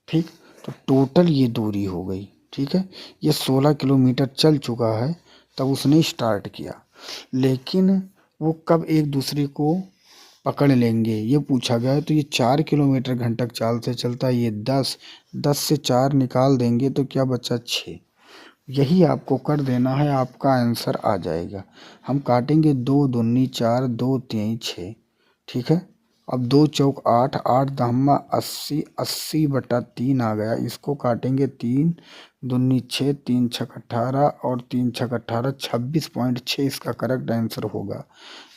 ठीक, तो टोटल ये दूरी हो गई, ठीक है। ये 16 किलोमीटर चल चुका है तब उसने स्टार्ट किया, लेकिन वो कब एक दूसरे को पकड़ लेंगे ये पूछा गया है। तो ये 4 किलोमीटर घंटा चाल से चलता है, ये 10 से 4 निकाल देंगे तो क्या बचा? 6। यही आपको कर देना है, आपका आंसर आ जाएगा। हम काटेंगे 2 दूनी 4, 2 3 6, ठीक है। अब 2 चौक 8, 8 दहम्मा 80, 80/3 आ गया, इसको काटेंगे 3 दूनी 6, 3 छक 18 और 3 छक 18, 26.6 इसका करेक्ट आंसर होगा,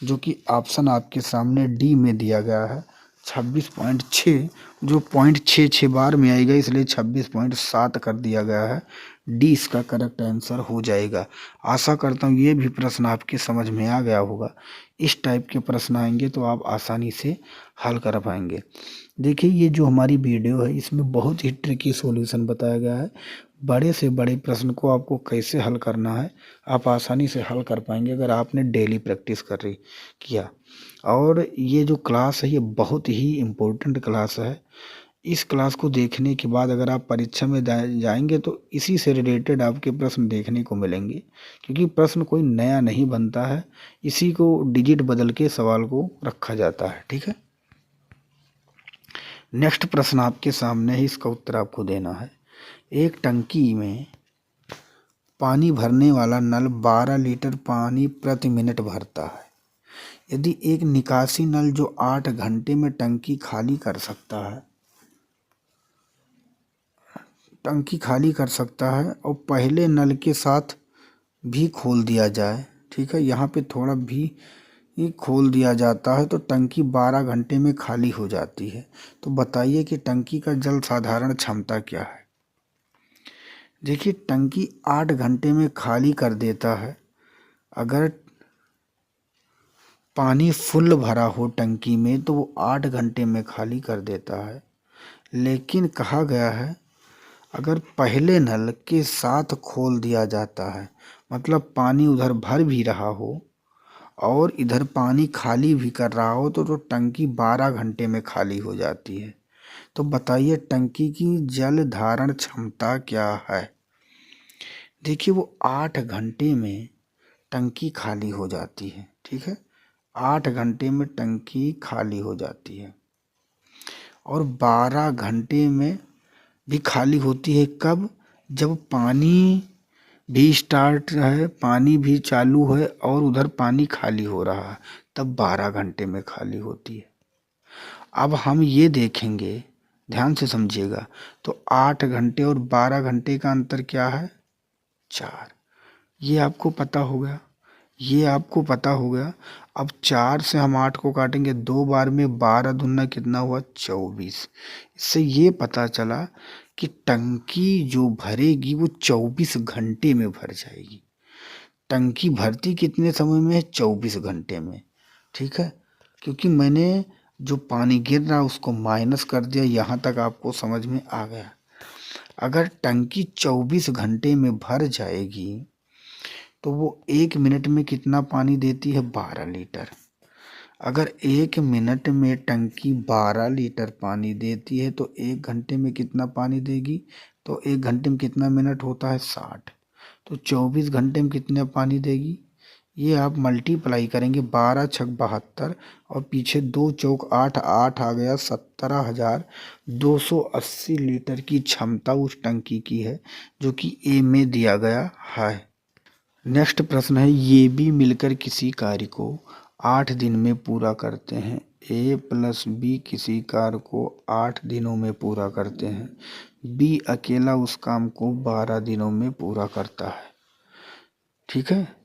जो कि ऑप्शन आपके सामने डी में दिया गया है। 26.6 जो 0.66 बार में आएगा, इसलिए 26.7 कर दिया गया है, डी इसका करेक्ट आंसर हो जाएगा। आशा करता हूँ ये भी प्रश्न आपके समझ में आ गया होगा। इस टाइप के प्रश्न आएंगे तो आप आसानी से हल कर पाएंगे। देखिए ये जो हमारी वीडियो है इसमें बहुत ही ट्रिकी सॉल्यूशन बताया गया है। बड़े से बड़े प्रश्न को आपको कैसे हल करना है आप आसानी से हल कर पाएंगे अगर आपने डेली प्रैक्टिस किया। और ये जो क्लास है ये बहुत ही इम्पोर्टेंट क्लास है। इस क्लास को देखने के बाद अगर आप परीक्षा में जाएंगे तो इसी से रिलेटेड आपके प्रश्न देखने को मिलेंगे, क्योंकि प्रश्न कोई नया नहीं बनता है, इसी को डिजिट बदल के सवाल को रखा जाता है। ठीक है, नेक्स्ट प्रश्न आपके सामने है, इसका उत्तर आपको देना है। एक टंकी में पानी भरने वाला नल 12 लीटर पानी प्रति मिनट भरता है। यदि एक निकासी नल जो 8 घंटे में टंकी खाली कर सकता है और पहले नल के साथ भी खोल दिया जाए, ठीक है, यहाँ पे थोड़ा भी खोल दिया जाता है तो टंकी 12 घंटे में खाली हो जाती है। तो बताइए कि टंकी का जल साधारण क्षमता क्या है। देखिए टंकी 8 घंटे में खाली कर देता है अगर पानी फुल भरा हो टंकी में तो वो 8 घंटे में खाली कर देता है। लेकिन कहा गया है अगर पहले नल के साथ खोल दिया जाता है, मतलब पानी उधर भर भी रहा हो और इधर पानी खाली भी कर रहा हो तो टंकी 12 घंटे में खाली हो जाती है। तो बताइए टंकी की जल धारण क्षमता क्या है। देखिए वो 8 घंटे में टंकी खाली हो जाती है, ठीक है, 8 घंटे में टंकी खाली हो जाती है और 12 घंटे में भी खाली होती है। कब? जब पानी भी स्टार्ट है, पानी भी चालू है और उधर पानी खाली हो रहा है, तब 12 घंटे में खाली होती है। अब हम ये देखेंगे, ध्यान से समझिएगा, तो 8 घंटे और 12 घंटे का अंतर क्या है? 4। ये आपको पता होगा। अब 4 से हम 8 को काटेंगे 2 बार में, 12 दूना कितना हुआ? 24। इससे ये पता चला कि टंकी जो भरेगी वो 24 घंटे में भर जाएगी। टंकी भरती कितने समय में है? 24 घंटे में। ठीक है, क्योंकि मैंने जो पानी गिर रहा उसको माइनस कर दिया, यहाँ तक आपको समझ में आ गया। अगर टंकी 24 घंटे में भर जाएगी तो वो 1 मिनट में कितना पानी देती है? 12 लीटर। अगर 1 मिनट में टंकी 12 लीटर पानी देती है तो 1 घंटे में कितना पानी देगी? तो 1 घंटे में कितना मिनट होता है? 60। तो 24 घंटे में कितना पानी देगी? ये आप मल्टीप्लाई करेंगे, 12 छक 72 और पीछे 2 चौक 8, 8 आ गया, 17,280 लीटर की क्षमता उस टंकी की है, जो कि ए में दिया गया है। नेक्स्ट प्रश्न है, ये भी मिलकर किसी कार्य को 8 दिन में पूरा करते हैं। ए प्लस बी किसी कार्य को 8 दिनों में पूरा करते हैं। बी अकेला उस काम को 12 दिनों में पूरा करता है। ठीक है,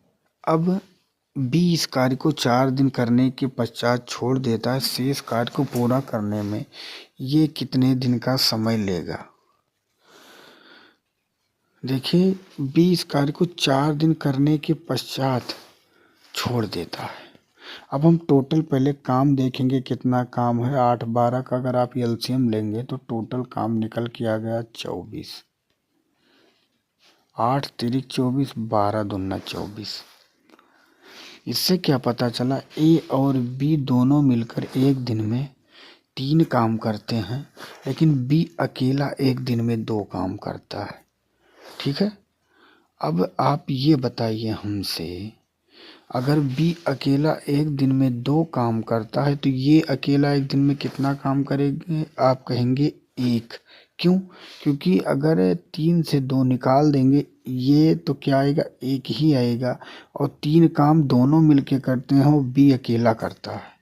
अब बी इस कार्य को 4 दिन करने के पश्चात छोड़ देता है। शेष कार्य को पूरा करने में ये कितने दिन का समय लेगा? देखिए बी इस कार्य को 4 दिन करने के पश्चात छोड़ देता है। अब हम टोटल पहले काम देखेंगे, कितना काम है। 8 12 का अगर आप एलसीएम लेंगे तो टोटल काम निकल के आ गया 24। 8 तिरिक 24, 12 दूना 24। इससे क्या पता चला? ए और बी दोनों मिलकर एक दिन में 3 काम करते हैं, लेकिन बी अकेला एक दिन में 2 काम करता है। ठीक है, अब आप ये बताइए हमसे, अगर बी अकेला एक दिन में 2 काम करता है तो ये अकेला एक दिन में कितना काम करेंगे? आप कहेंगे 1। क्यों? क्योंकि अगर 3 से 2 निकाल देंगे ये तो क्या आएगा? 1 ही आएगा। और 3 काम दोनों मिलके करते हैं और बी अकेला करता है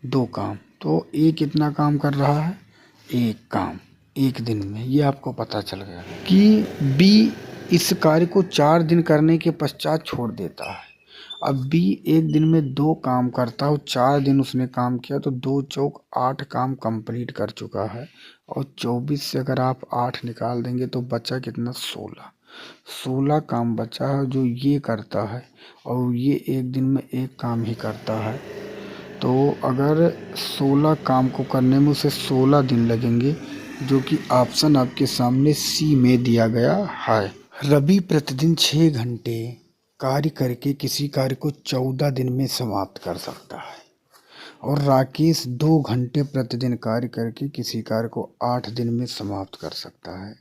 2 काम, तो ए कितना काम कर रहा है? 1 काम एक दिन में। ये आपको पता चल गया कि बी इस कार्य को 4 दिन करने के पश्चात छोड़ देता है। अब बी एक दिन में 2 काम करता है, 4 दिन उसने काम किया तो 2 चौक 8 काम कंप्लीट कर चुका है। और 24 से अगर आप 8 निकाल देंगे तो बचा कितना? 16 काम बचा है जो ये करता है, और ये एक दिन में 1 काम ही करता है। तो अगर 16 काम को करने में उसे 16 दिन लगेंगे, जो कि ऑप्शन आपके सामने सी में दिया गया है। रवि प्रतिदिन 6 घंटे कार्य करके किसी कार्य को 14 दिन में समाप्त कर सकता है और राकेश 2 घंटे प्रतिदिन कार्य करके किसी कार्य को 8 दिन में समाप्त कर सकता है।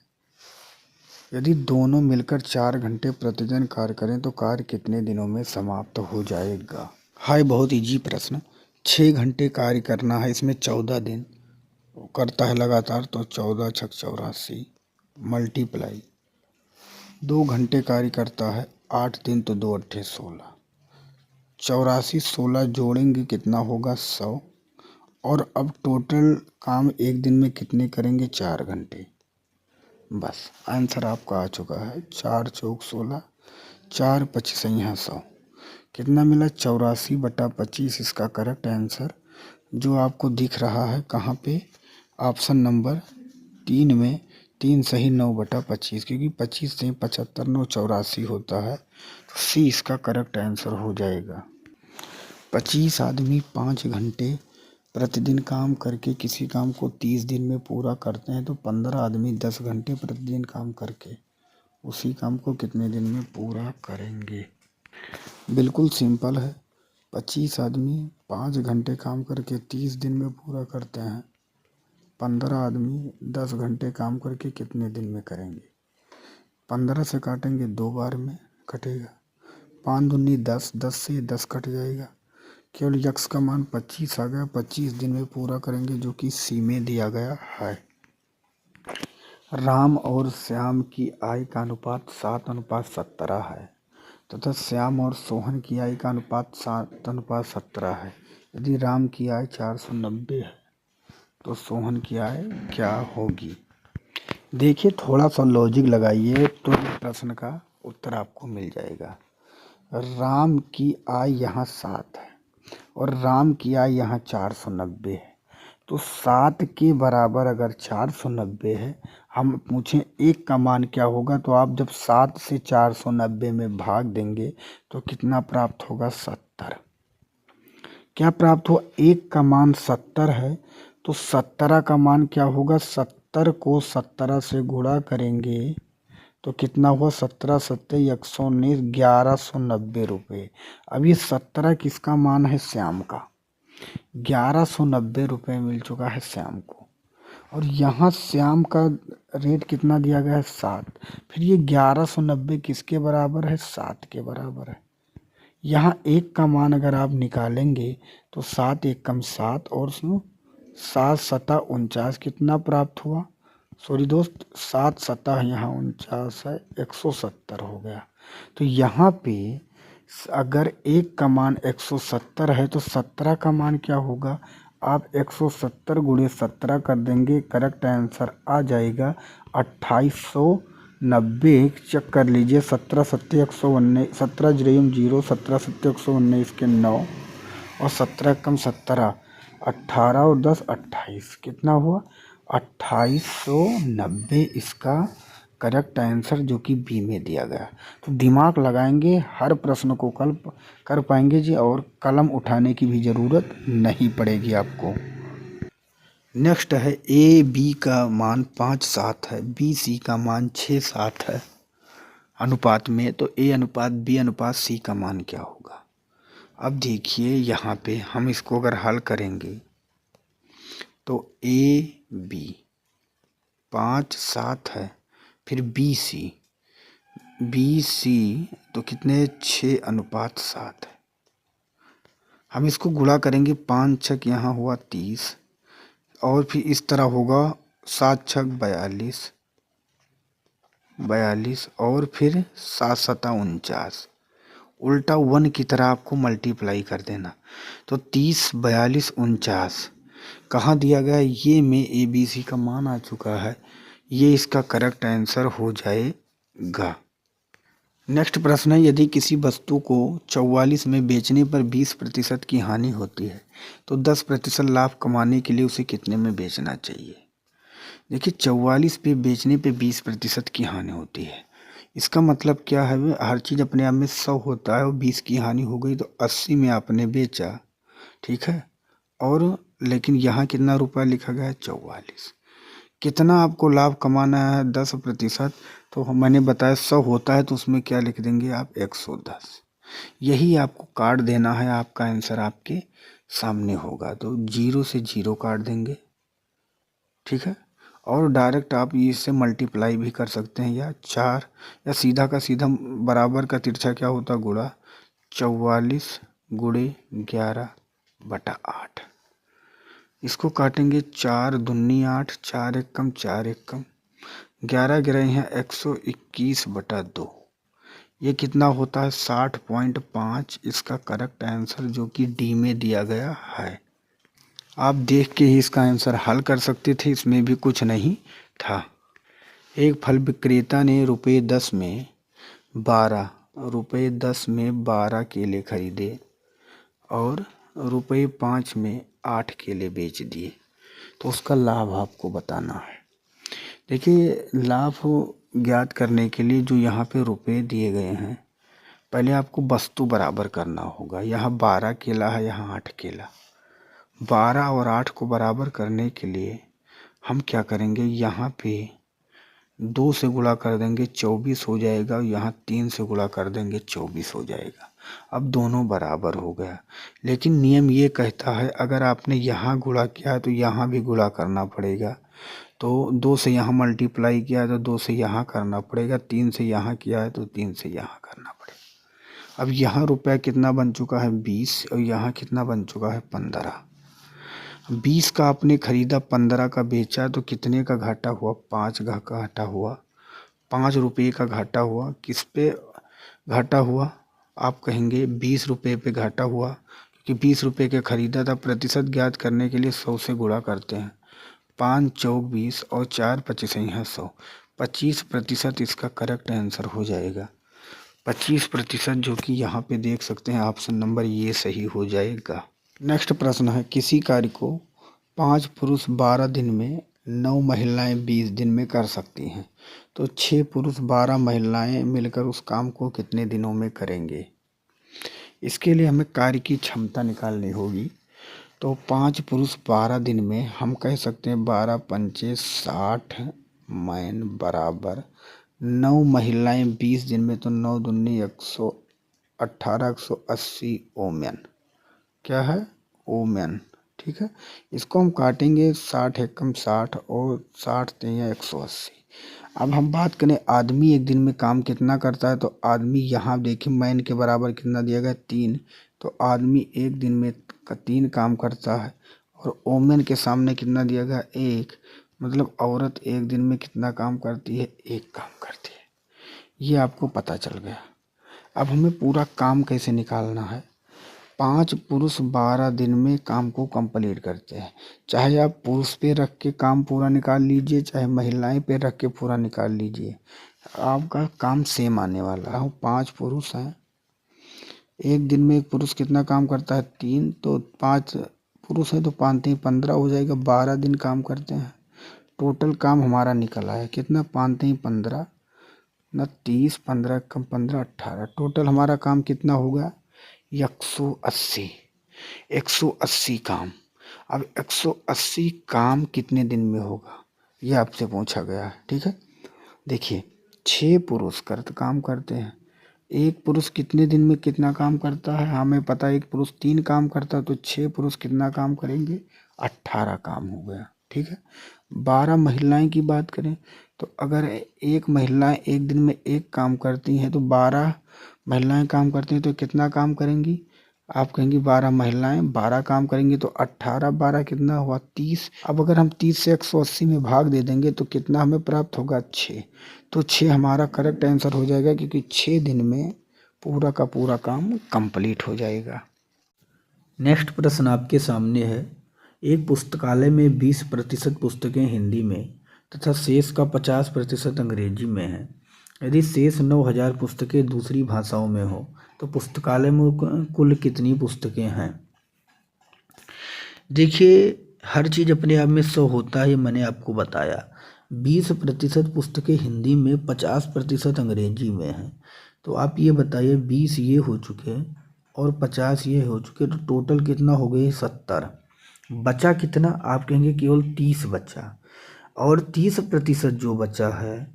यदि दोनों मिलकर 4 घंटे प्रतिदिन कार्य करें तो कार्य कितने दिनों में समाप्त हो जाएगा? हाय, बहुत इजी प्रश्न। 6 घंटे कार्य करना है, इसमें 14 दिन करता है लगातार, तो 14 छक 84 मल्टीप्लाई 2 घंटे कार्य करता है 8 दिन, तो 2 अट्ठे 16, 84 16 जोड़ेंगे कितना होगा 100। और अब टोटल काम एक दिन में कितने करेंगे? 4 घंटे। बस आंसर आपका आ चुका है। 4 चौक 16, 4 25 यहाँ 100, कितना मिला? 84/25 इसका करेक्ट आंसर जो आपको दिख रहा है कहाँ पे? ऑप्शन नंबर 3 में। 3 सही 9/25, क्योंकि 25 से 75 9 84 होता है, तो सी इसका करेक्ट आंसर हो जाएगा। 25 आदमी 5 घंटे प्रतिदिन काम करके किसी काम को 30 दिन में पूरा करते हैं, तो 15 आदमी 10 घंटे प्रतिदिन काम करके उसी काम को कितने दिन में पूरा करेंगे? बिल्कुल सिंपल है। 25 आदमी 5 घंटे काम करके 30 दिन में पूरा करते हैं, 15 आदमी 10 घंटे काम करके कितने दिन में करेंगे? 15 से काटेंगे 2 बार में कटेगा, 5 दूनी 10, 10 से 10 कट जाएगा, केवल यक्स का मान 25 आ गया। 25 दिन में पूरा करेंगे, जो कि सी में दिया गया है। राम और श्याम की आय का अनुपात 7:17 है तथा श्याम और सोहन की आय का अनुपात 7:17 है। यदि राम की आय 490 है तो सोहन की आय क्या होगी? देखिए, थोड़ा सा लॉजिक लगाइए तो प्रश्न का उत्तर आपको मिल जाएगा। राम की आय यहाँ 7 है और राम की आय यहाँ 490 है, तो 7 के बराबर अगर 490 है, हम पूछें एक का मान क्या होगा, तो आप जब 7 से 490 में भाग देंगे तो कितना प्राप्त होगा? 70। क्या प्राप्त हुआ? एक का मान 70 है, तो 17 का मान क्या होगा? 70 को 17 से गुणा करेंगे तो कितना हुआ? 17 सत्ते 119, 1190 रुपये। अब ये 17 किसका मान है? श्याम का। 1190 रुपये मिल चुका है श्याम को, और यहाँ श्याम का रेट कितना दिया गया है? 7। फिर ये 1190 किसके बराबर है? 7 के बराबर है। यहाँ एक का मान अगर आप निकालेंगे तो 7 एकम 7 और 7 सता 49, कितना प्राप्त हुआ? सॉरी दोस्त, 7 सता यहाँ 49 है, 170 हो गया। तो यहाँ पे अगर एक का मान 170 है तो 17 का मान क्या होगा? आप 170 गुणे 17 कर देंगे, करेक्ट आंसर आ जाएगा 2890। चेक कर लीजिए, 17 सत्ते 119, 17 0 17 सत्ते 119 के 9 और 17 कम 17, 18 और 10 28, कितना हुआ? 2890 इसका करेक्ट आंसर जो कि बी में दिया गया। तो दिमाग लगाएंगे, हर प्रश्न को कल कर पाएंगे जी, और कलम उठाने की भी ज़रूरत नहीं पड़ेगी आपको। नेक्स्ट है, ए बी का मान 5:7 है, बी सी का मान 6:7 है अनुपात में, तो ए अनुपात बी अनुपात सी का मान क्या होगा? अब देखिए, यहाँ पे हम इसको अगर हल करेंगे तो ए बी 5:7 है, फिर बी सी तो कितने? 6:7 है। हम इसको गुणा करेंगे, 5 छक यहाँ हुआ 30, और फिर इस तरह होगा 7 छक 42 और फिर 7 सता 49, उल्टा 1 की तरह आपको मल्टीप्लाई कर देना, तो 30 42 49 कहाँ दिया गया? ये में ए बी सी का मान आ चुका है, ये इसका करेक्ट आंसर हो जाएगा। नेक्स्ट प्रश्न है, यदि किसी वस्तु को 44 में बेचने पर 20% की हानि होती है तो 10% लाभ कमाने के लिए उसे कितने में बेचना चाहिए? देखिए, 44 पे बेचने पे 20% की हानि होती है, इसका मतलब क्या है? हर चीज़ अपने आप में 100 होता है और 20 की हानि हो गई, तो 80 में आपने बेचा ठीक है। और लेकिन यहाँ कितना रुपया लिखा गया है 44। कितना आपको लाभ कमाना है 10%, तो मैंने बताया 100 होता है तो उसमें क्या लिख देंगे आप 110। यही आपको काट देना है, आपका आंसर आपके सामने होगा। तो 0 से 0 काट देंगे, ठीक है। और डायरेक्ट आप इससे मल्टीप्लाई भी कर सकते हैं, या 4, या सीधा का सीधा बराबर का तिरछा क्या होता गुणा 44 गुणे 11/8। इसको काटेंगे 4 दूनी 8, 4 एकम 4 एकम 11 गिरे हैं 121/2। ये कितना होता है 60.5। इसका करेक्ट आंसर जो कि डी में दिया गया है। आप देख के ही इसका आंसर हल कर सकते थे, इसमें भी कुछ नहीं था। एक फल विक्रेता ने रुपये 10 में 12 केले खरीदे और रुपये 5 में 8 केले बेच दिए, तो उसका लाभ आपको बताना है। देखिए, लाभ ज्ञात करने के लिए जो यहाँ पे रुपए दिए गए हैं, पहले आपको वस्तु बराबर करना होगा। यहाँ 12 केला है, यहाँ 8 केला। 12 और 8 को बराबर करने के लिए हम क्या करेंगे, यहाँ पे 2 से गुणा कर देंगे 24 हो जाएगा, और यहाँ 3 से गुणा कर देंगे 24 हो जाएगा। अब दोनों बराबर हो गया। लेकिन नियम ये कहता है अगर आपने यहाँ गुणा किया है तो यहाँ भी गुणा करना पड़ेगा। तो 2 से यहाँ मल्टीप्लाई किया है तो 2 से यहाँ करना पड़ेगा, 3 से यहाँ किया है तो 3 से यहाँ करना पड़ेगा। अब यहाँ रुपया कितना बन चुका है 20, और यहाँ कितना बन चुका है 15। 20 का आपने खरीदा, 15 का बेचा, तो कितने का घाटा हुआ 5 का घाटा हुआ, 5 रुपये का घाटा हुआ। किस पे घाटा हुआ, आप कहेंगे 20 रुपये पे घाटा हुआ, क्योंकि 20 रुपये के खरीदा था। प्रतिशत ज्ञात करने के लिए 100 से गुणा करते हैं। 5 चौक 20 और 4 25 है 100। 25% इसका करेक्ट आंसर हो जाएगा। 25% जो कि यहाँ पे देख सकते हैं ऑप्शन नंबर ये सही हो जाएगा। नेक्स्ट प्रश्न है, किसी कार्य को 5 पुरुष 12 दिन में, 9 महिलाएं 20 दिन में कर सकती हैं, तो 6 पुरुष 12 महिलाएं मिलकर उस काम को कितने दिनों में करेंगे। इसके लिए हमें कार्य की क्षमता निकालनी होगी। तो 5 पुरुष 12 दिन में, हम कह सकते हैं 12 पंचे 60 मैन बराबर 9 महिलाएं 20 दिन में, तो 9 दूनी 118, 180 ओमेन। क्या है ओमेन, ठीक है। इसको हम काटेंगे 60 एकम 60 और 60 तिया 180। अब हम बात करें आदमी एक दिन में काम कितना करता है, तो आदमी यहाँ देखिए मैन के बराबर कितना दिया गया 3, तो आदमी एक दिन में 3 काम करता है। और ओमेन के सामने कितना दिया गया 1, मतलब औरत एक दिन में कितना काम करती है 1 काम करती है। ये आपको पता चल गया। अब हमें पूरा काम कैसे निकालना है। 5 पुरुष 12 दिन में काम को कंप्लीट करते हैं। चाहे आप पुरुष पे रख के काम पूरा निकाल लीजिए, चाहे महिलाएं पे रख के पूरा निकाल लीजिए, आपका काम सेम आने वाला है। 5 पुरुष हैं, एक दिन में एक पुरुष कितना काम करता है 3, तो 5 पुरुष है तो 5 3 15 हो जाएगा। 12 दिन काम करते हैं। टोटल काम हमारा निकला है कितना 5 3 15 न 30, 15 कम 15 18, टोटल हमारा काम कितना होगा 180। 180 काम। अब 180 काम कितने दिन में होगा ये आपसे पूछा गया है, ठीक है। देखिए 6 पुरुष काम करते हैं। एक पुरुष कितने दिन में कितना काम करता है, हमें पता है एक पुरुष 3 काम करता है, तो 6 पुरुष कितना काम करेंगे 18 काम हो गया, ठीक है। 12 महिलाएं की बात करें तो अगर एक महिलाएं एक दिन में 1 काम करती हैं, तो 12 महिलाएं काम करती हैं तो कितना काम करेंगी, आप कहेंगे 12 महिलाएं 12 काम करेंगी, तो 18 12 कितना हुआ 30। अब अगर हम 30 से 180 में भाग दे देंगे तो कितना हमें प्राप्त होगा 6। तो 6 हमारा करेक्ट आंसर हो जाएगा, क्योंकि 6 दिन में पूरा का पूरा काम कंप्लीट हो जाएगा। नेक्स्ट प्रश्न आपके सामने है, एक पुस्तकालय में 20% पुस्तकें हिंदी में तथा शेष का 50% अंग्रेजी में है। यदि शेष 9000 पुस्तकें दूसरी भाषाओं में हो तो पुस्तकालय में कुल कितनी पुस्तकें हैं। देखिए हर चीज़ अपने आप में 100 होता है, ये मैंने आपको बताया। 20% पुस्तकें हिंदी में, 50% अंग्रेजी में हैं। तो आप ये बताइए 20 ये हो चुके हैं, और 50 ये हो चुके, तो टोटल कितना हो गए 70। बचा कितना, आप कहेंगे केवल 30 बचा। और 30% जो बचा है,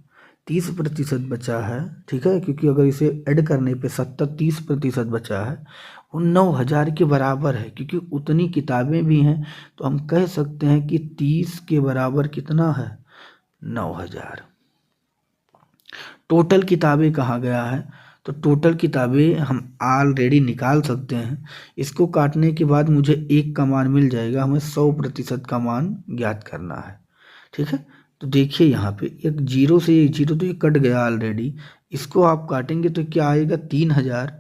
30% बचा है, ठीक है, क्योंकि अगर इसे ऐड करने पे 30% बचा है, वो 9000 के बराबर है। क्योंकि उतनी किताबें भी हैं, तो हम कह सकते हैं कि 30 के बराबर कितना है, 9000। टोटल किताबें कहाँ गया है, तो टोटल किताबें हम ऑलरेडी निकाल सकते हैं। इसको काटने के बाद मुझे 1 का मान मिल जाएगा, हमें 100% का मान ज्ञात करना है, ठीक है। तो देखिए यहाँ पे एक जीरो से एक जीरो, तो ये कट गया ऑलरेडी। इसको आप काटेंगे तो क्या आएगा, 3000।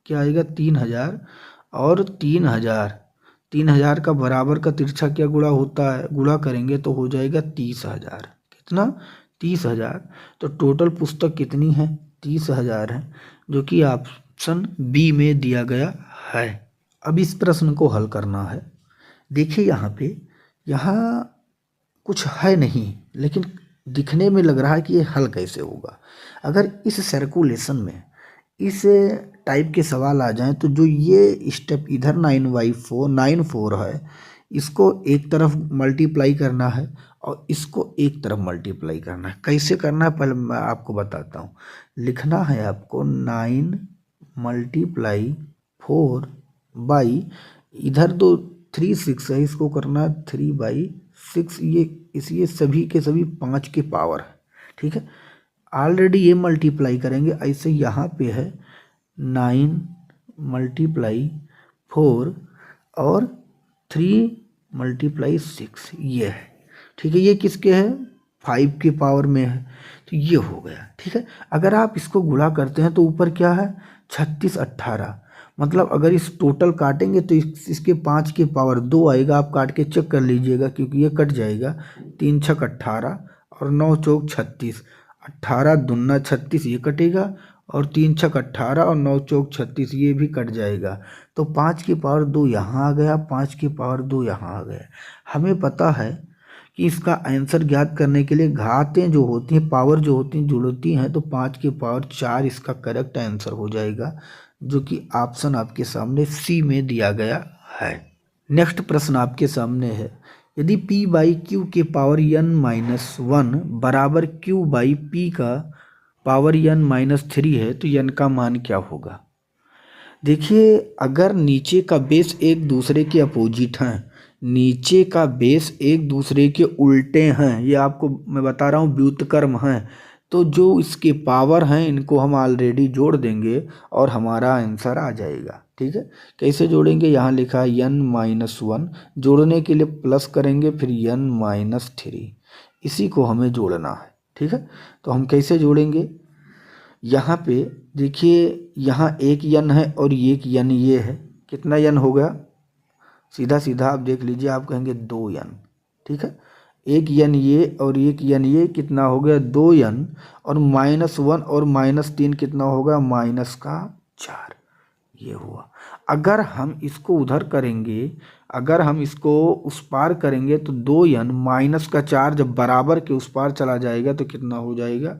क्या आएगा, 3000। और 3000 का बराबर का तिरछा क्या गुणा होता है, गुणा करेंगे तो हो जाएगा 30,000। कितना, 30,000। तो टोटल पुस्तक कितनी है, 30,000 है, जो कि ऑप्शन बी में दिया गया है। अब इस प्रश्न को हल करना है। देखिए यहाँ पे, यहाँ कुछ है नहीं, लेकिन दिखने में लग रहा है कि ये हल कैसे होगा। अगर इस सर्कुलेशन में इस टाइप के सवाल आ जाएं, तो जो ये स्टेप इधर 9/4 है, इसको एक तरफ मल्टीप्लाई करना है और इसको एक तरफ मल्टीप्लाई करना है। कैसे करना है पहले मैं आपको बताता हूँ। लिखना है आपको 9 × 4 इधर तो 3 6 है, इसको करना है 3/6। ये सभी के सभी 5 के पावर है, ठीक है। ऑलरेडी ये मल्टीप्लाई करेंगे, ऐसे यहाँ पे है 9 × 4 और 3 × 6, ये है, ठीक है। ये किसके है, 5 के पावर में है, तो ये हो गया, ठीक है। अगर आप इसको गुणा करते हैं तो ऊपर क्या है, 36 18, मतलब अगर इस टोटल काटेंगे तो इसके 5 के पावर 2 आएगा। आप काट के चेक कर लीजिएगा, क्योंकि ये कट जाएगा। 3 × 6 = 18 और 9 × 4 = 36, 18 दूना 36 ये कटेगा, और 3 × 6 = 18 और 9 × 4 = 36 ये भी कट जाएगा। तो 5 के पावर 2 यहाँ आ गया, 5 के पावर 2 यहाँ आ गया। हमें पता है कि इसका आंसर ज्ञात करने के लिए घातें जो होती हैं, पावर जो होती हैं, जुड़ती हैं, तो 5 के पावर 4 इसका करेक्ट आंसर हो जाएगा, जो कि ऑप्शन आपके सामने सी में दिया गया है। नेक्स्ट प्रश्न आपके सामने है, यदि p/q के पावर n-1 बराबर q/p का पावर n-3 है, तो n का मान क्या होगा। देखिए, अगर नीचे का बेस एक दूसरे के अपोजिट हैं, नीचे का बेस एक दूसरे के उल्टे हैं, ये आपको मैं बता रहा हूँ व्युत्क्रम हैं, तो जो इसके पावर हैं इनको हम ऑलरेडी जोड़ देंगे और हमारा आंसर आ जाएगा, ठीक है। कैसे जोड़ेंगे, यहाँ लिखा है n-1, जोड़ने के लिए प्लस करेंगे, फिर n-3, इसी को हमें जोड़ना है, ठीक है। तो हम कैसे जोड़ेंगे, यहाँ पे देखिए, यहाँ एक n है और एक n ये है, कितना n हो गया, सीधा सीधा आप देख लीजिए, आप कहेंगे 2n, ठीक है। एक n ये और एक n ये, कितना हो गया 2n, और -1 और -3 कितना होगा, -4, ये हुआ। अगर हम इसको उधर करेंगे, अगर हम इसको उस पार करेंगे, तो 2n -4 जब बराबर के उस पार चला जाएगा तो कितना हो जाएगा,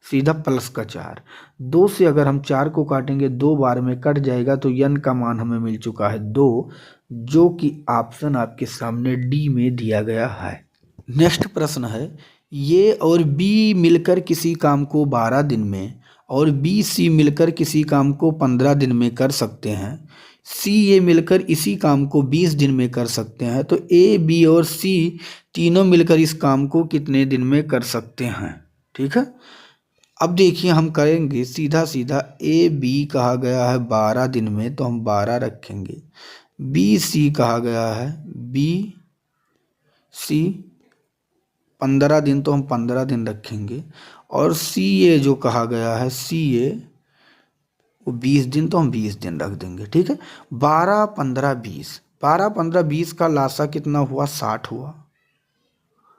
सीधा +4। 2 से अगर हम 4 को काटेंगे, 2 बार में कट जाएगा, तो n का मान हमें मिल चुका है 2, जो कि ऑप्शन आपके सामने डी में दिया गया है। नेक्स्ट प्रश्न है, ये और बी मिलकर किसी काम को 12 दिन में और बी सी मिलकर किसी काम को 15 दिन में कर सकते हैं, सी ए मिलकर इसी काम को 20 दिन में कर सकते हैं, तो ए बी और सी तीनों मिलकर इस काम को कितने दिन में कर सकते हैं, ठीक है। अब देखिए, हम करेंगे सीधा सीधा, ए बी कहा गया है 12 दिन में, तो हम 12 रखेंगे। बी सी कहा गया है, बी सी 15 दिन, तो हम 15 दिन रखेंगे। और सी ए जो कहा गया है, सी ए वो 20 दिन, तो हम 20 दिन रख देंगे, ठीक है। 12 15 20, 12 15 20 का लासा कितना हुआ, 60 हुआ,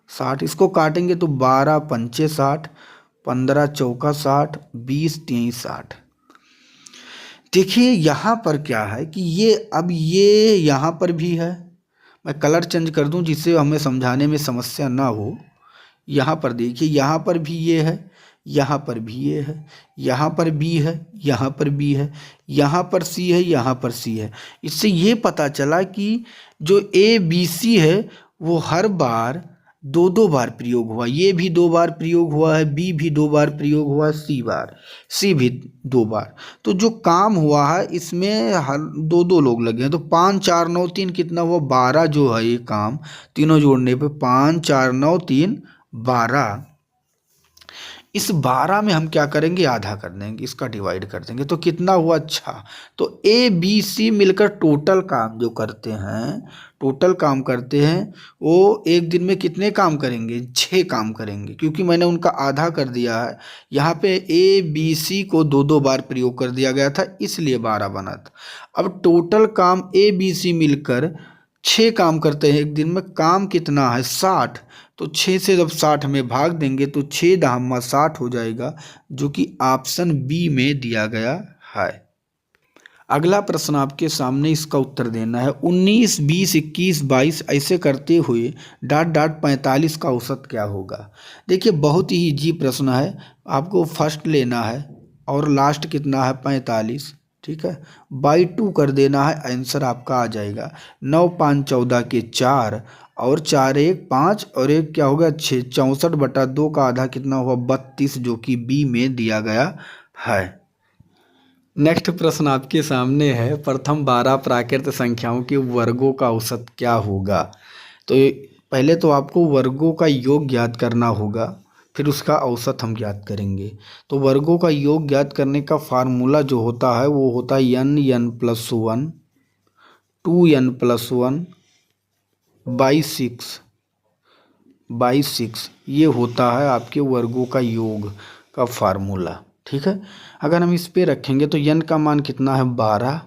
60। इसको काटेंगे तो 12 पंचे 60, 15 चौका 60, 20 3 60। देखिए यहाँ पर क्या है कि ये अब ये यहाँ पर भी है, मैं कलर चेंज कर दूं जिससे हमें समझाने में समस्या ना हो। यहाँ पर देखिए, यहाँ पर भी ये है, यहाँ पर भी ए है, यहाँ पर बी है, यहाँ पर बी है, यहाँ पर सी है, यहाँ पर सी है। इससे ये पता चला कि जो ए बी सी है वो हर बार दो दो बार प्रयोग हुआ। ये भी 2 बार प्रयोग हुआ है, बी भी 2 बार प्रयोग हुआ है, सी भी 2 बार। तो जो काम हुआ है इसमें हर दो दो लोग लगे हैं। तो 5 4 9 3 कितना हुआ, 12 जो है ये काम तीनों जोड़ने पे 5 4 9 3 12। इस 12 में हम क्या करेंगे, आधा कर देंगे, इसका डिवाइड कर देंगे तो कितना हुआ, अच्छा। तो ए बी सी मिलकर टोटल काम जो करते हैं, टोटल काम करते हैं वो एक दिन में कितने काम करेंगे, 6 काम करेंगे, क्योंकि मैंने उनका आधा कर दिया है। यहाँ पे ए बी सी को 2 बार प्रयोग कर दिया गया था इसलिए 12 बना था। अब टोटल काम ए बी सी मिलकर 6 काम करते हैं एक दिन में, काम कितना है 60। तो 6 से जब 60 में भाग देंगे तो 6 दामा 60 हो जाएगा, जो कि ऑप्शन बी में दिया गया है। अगला प्रश्न आपके सामने, इसका उत्तर देना है। 19 20 21 22 ऐसे करते हुए डाट डाट 45 का औसत क्या होगा। देखिए बहुत ही इजी प्रश्न है, आपको फर्स्ट लेना है और लास्ट कितना है 45, ठीक है, बाई 2 कर देना है, आंसर आपका आ जाएगा 9 5 14 के 4 और 4 1 5 और 1 क्या होगा 6, 64/2 का आधा कितना हुआ 32, जो कि बी में दिया गया है। नेक्स्ट प्रश्न आपके सामने है, प्रथम 12 प्राकृत संख्याओं के वर्गों का औसत क्या होगा। तो पहले तो आपको वर्गों का योग ज्ञात करना होगा, फिर उसका औसत हम ज्ञात करेंगे। तो वर्गों का योग ज्ञात करने का फार्मूला जो होता है वो होता है n+1 2n+1 बाई 6 ये होता है आपके वर्गों का योग का फार्मूला, ठीक है। अगर हम इस पे रखेंगे तो n का मान कितना है 12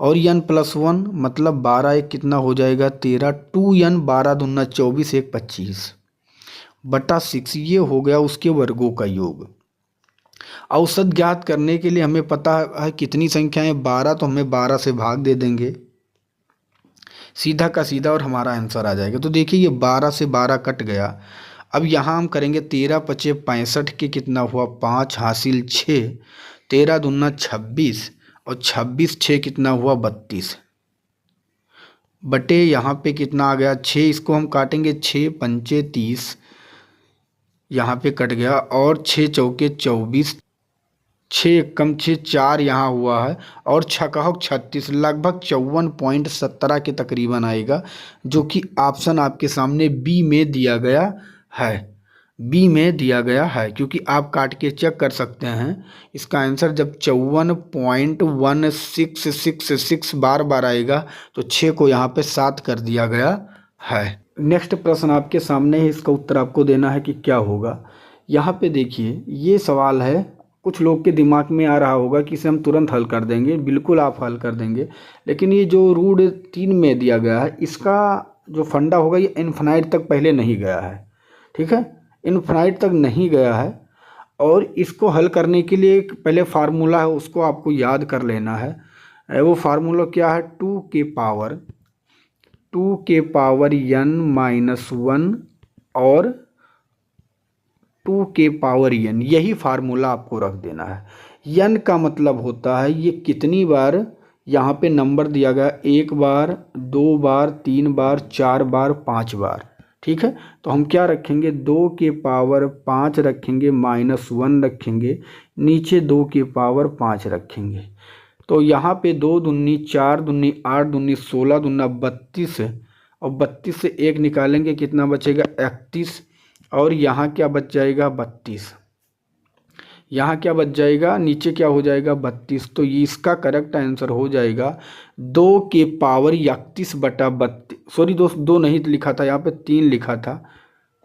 और n+1 मतलब 12 एक कितना हो जाएगा 13, 2n 12 दूना 24 1 25 बटा 6 ये हो गया उसके वर्गों का योग। औसत ज्ञात करने के लिए हमें पता है कितनी संख्याएं 12, तो हमें 12 से भाग दे देंगे सीधा का सीधा और हमारा आंसर आ जाएगा। तो देखिए ये 12 से 12 कट गया। अब यहाँ हम करेंगे 13 पचे 65 के कितना हुआ 5 हासिल 6, 13 दूना 26 और 26 6 कितना हुआ 32 बटे यहाँ पे कितना आ गया 6, इसको हम काटेंगे 6 पंचे 30, यहाँ पे कट गया और 6 चौके 24, 6 कम 6 4 यहाँ हुआ है और 6 36, लगभग 54.17 के तकरीबन आएगा, जो कि ऑप्शन आपके सामने बी में दिया गया है। बी में दिया गया है क्योंकि आप काट के चेक कर सकते हैं इसका आंसर जब 54.1666 बार बार आएगा तो 6 को यहाँ पे 7 कर दिया गया है। नेक्स्ट प्रश्न आपके सामने है, इसका उत्तर आपको देना है कि क्या होगा। यहाँ पे देखिए ये सवाल है, कुछ लोग के दिमाग में आ रहा होगा कि इसे हम तुरंत हल कर देंगे, बिल्कुल आप हल कर देंगे, लेकिन ये जो रूट 3 में दिया गया है इसका जो फंडा होगा ये इन्फिनाइट तक पहले नहीं गया है, ठीक है, इन्फिनाइट तक नहीं गया है। और इसको हल करने के लिए एक पहले फार्मूला है उसको आपको याद कर लेना है। वो फार्मूला क्या है 2 के पावर n-1 और 2 के पावर n, यही फार्मूला आपको रख देना है। n का मतलब होता है ये कितनी बार यहाँ पे नंबर दिया गया, 1 बार 2 बार 3 बार 4 बार 5 बार, ठीक है। तो हम क्या रखेंगे 2 के पावर 5 रखेंगे, -1 रखेंगे, नीचे 2 के पावर 5 रखेंगे। तो यहाँ पे 2 दूनी 4 दूनी 8 दूनी 16 दूना 32 और 32 से 1 निकालेंगे कितना बचेगा 31 और यहाँ क्या बच जाएगा 32, यहाँ क्या बच जाएगा नीचे क्या हो जाएगा 32। तो ये इसका करेक्ट आंसर हो जाएगा 2 के पावर 31/32, सॉरी दोस्त 2 नहीं लिखा था यहाँ पे 3 लिखा था,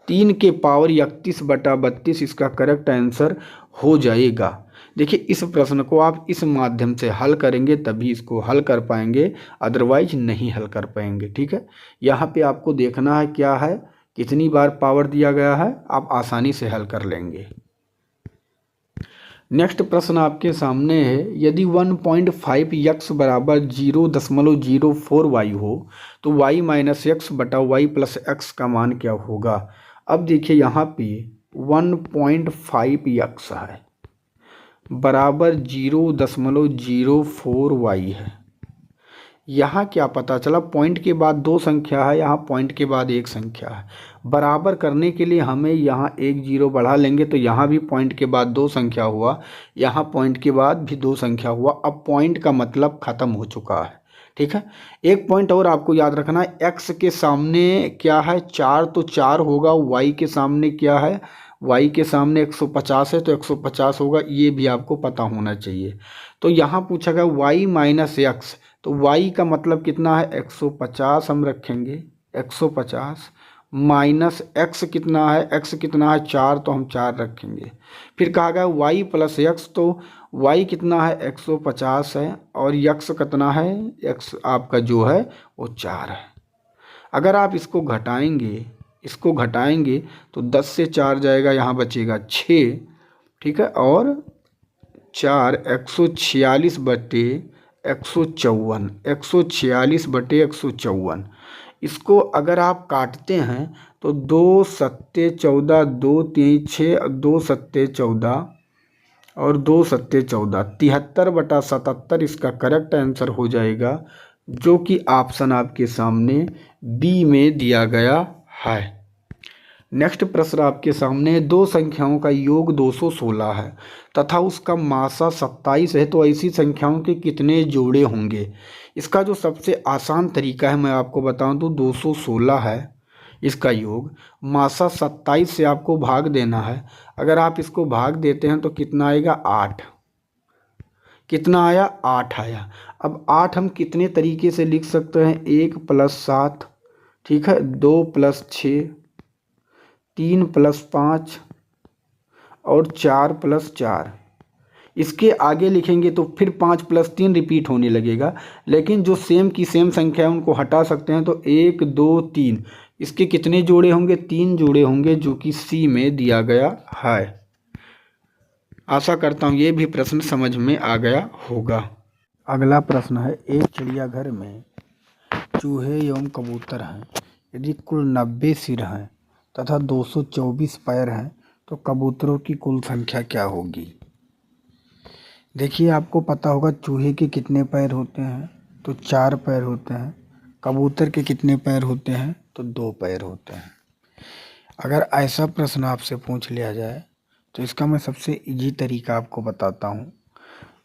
3 के पावर 31/32 इसका करेक्ट आंसर हो जाएगा। देखिए इस प्रश्न को आप इस माध्यम से हल करेंगे तभी इसको हल कर पाएंगे, अदरवाइज नहीं हल कर पाएंगे, ठीक है। यहाँ पे आपको देखना है क्या है कितनी बार पावर दिया गया है, आप आसानी से हल कर लेंगे। नेक्स्ट प्रश्न आपके सामने है, यदि 1.5 x बराबर 0.04 y हो तो y - x बटा y + x का मान क्या होगा। अब देखिए यहाँ पे 1.5x है बराबर 0.04y है। यहाँ क्या पता चला, पॉइंट के बाद दो संख्या है, यहाँ पॉइंट के बाद एक संख्या है। बराबर करने के लिए हमें यहाँ एक जीरो बढ़ा लेंगे तो यहाँ भी पॉइंट के बाद दो संख्या हुआ, यहाँ पॉइंट के बाद भी दो संख्या हुआ। अब पॉइंट का मतलब ख़त्म हो चुका है। ठीक है, एक पॉइंट और आपको याद रखना है, x के सामने क्या है 4 तो 4 होगा, y के सामने क्या है, y के सामने 150 है तो 150 होगा, ये भी आपको पता होना चाहिए। तो यहाँ पूछा गया y माइनस एक्स, तो y का मतलब कितना है 150 हम रखेंगे, 150 माइनस x कितना है, x कितना है 4 तो हम 4 रखेंगे। फिर कहा गया y प्लस एक्स, तो y कितना है 150 है और x कितना है, x आपका जो है वो 4 है। अगर आप इसको घटाएंगे तो 10 से 4 जाएगा, यहाँ बचेगा 6। ठीक है, और 4 146 बटे 154, 146 बटे 154। इसको अगर आप काटते हैं तो 2 सत्ते 14, 2 3 6, 2 सत्ते 14 और 2 सत्ते 14, 73 बटा 77 इसका करेक्ट आंसर हो जाएगा, जो कि ऑप्शन आपके सामने बी में दिया गया है। नेक्स्ट प्रश्न आपके सामने, दो संख्याओं का योग 216 है तथा उसका मासा 27 है, तो ऐसी संख्याओं के कितने जोड़े होंगे। इसका जो सबसे आसान तरीका है मैं आपको बताऊं तो 216 है इसका योग, मासा 27 से आपको भाग देना है। अगर आप इसको भाग देते हैं तो कितना आएगा 8, कितना आया 8 आया। अब 8 हम कितने तरीके से लिख सकते हैं, 1 + 7, ठीक है, 2 + 6, 3 + 5 और 4 + 4। इसके आगे लिखेंगे तो फिर 5 + 3 रिपीट होने लगेगा, लेकिन जो सेम की सेम संख्या है उनको हटा सकते हैं। तो 1 2 3, इसके कितने जोड़े होंगे, 3 जोड़े होंगे, जो कि सी में दिया गया है। आशा करता हूँ ये भी प्रश्न समझ में आ गया होगा। अगला प्रश्न है, एक चिड़ियाघर में चूहे एवं कबूतर हैं। यदि कुल 90 सिर हैं तथा 224 पैर हैं तो कबूतरों की कुल संख्या क्या होगी। देखिए, आपको पता होगा चूहे के कितने पैर होते हैं, तो 4 पैर होते हैं। कबूतर के कितने पैर होते हैं, तो 2 पैर होते हैं। अगर ऐसा प्रश्न आपसे पूछ लिया जाए तो इसका मैं सबसे इजी तरीका आपको बताता हूँ।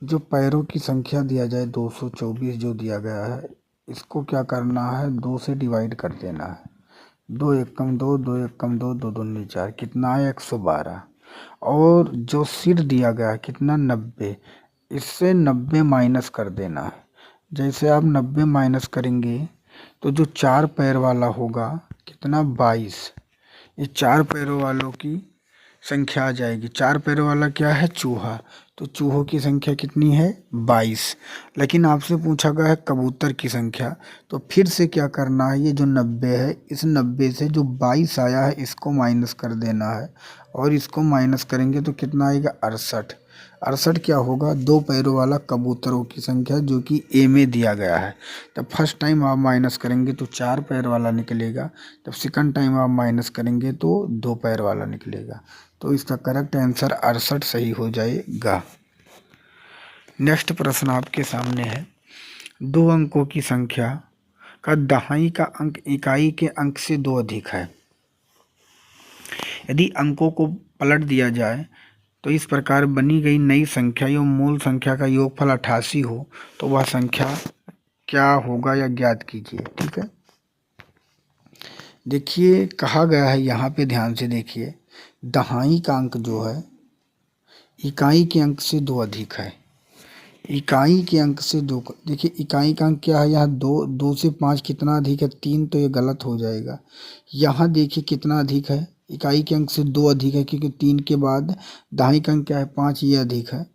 जो पैरों की संख्या दिया जाए 224 जो दिया गया है, इसको क्या करना है, 2 से डिवाइड कर देना है। 2 एकम 2, 2 एकम 2, 2 दूनी 4, कितना है 112। और जो सिर दिया गया है कितना 90, इससे 90 माइनस कर देना है। जैसे आप 90 माइनस करेंगे तो जो 4 पैर वाला होगा कितना 22, ये 4 पैरों वालों की संख्या आ जाएगी। 4 पैरों वाला क्या है, चूहा, तो चूहों की संख्या कितनी है 22। लेकिन आपसे पूछा गया है कबूतर की संख्या, तो फिर से क्या करना है, ये जो 90 है इस 90 से जो 22 आया है इसको माइनस कर देना है, और इसको माइनस करेंगे तो कितना आएगा 68। 68 क्या होगा, 2 पैरों वाला कबूतरों की संख्या, जो कि ए में दिया गया है। तब फर्स्ट टाइम आप माइनस करेंगे तो 4 पैर वाला निकलेगा, तब सेकंड टाइम आप माइनस करेंगे तो 2 पैर वाला निकलेगा। तो इसका करेक्ट आंसर 68 सही हो जाएगा। नेक्स्ट प्रश्न आपके सामने है, 2 अंकों की संख्या का दहाई का अंक इकाई के अंक से 2 अधिक है। यदि अंकों को पलट दिया जाए तो इस प्रकार बनी गई नई संख्या एवं मूल संख्या का योगफल 88 हो तो वह संख्या क्या होगा, या ज्ञात कीजिए। ठीक है, देखिए कहा गया है यहाँ पे ध्यान से देखिए, दहाई का अंक जो है इकाई के अंक से 2 अधिक है। इकाई के अंक से 2, देखिए इकाई का अंक क्या है, यहाँ 2, 2 से 5 कितना अधिक है 3, तो ये गलत हो जाएगा। यहाँ देखिए कितना अधिक है, इकाई के अंक से 2 अधिक है, क्योंकि 3 के बाद दहाई का अंक क्या है 5, ये अधिक है,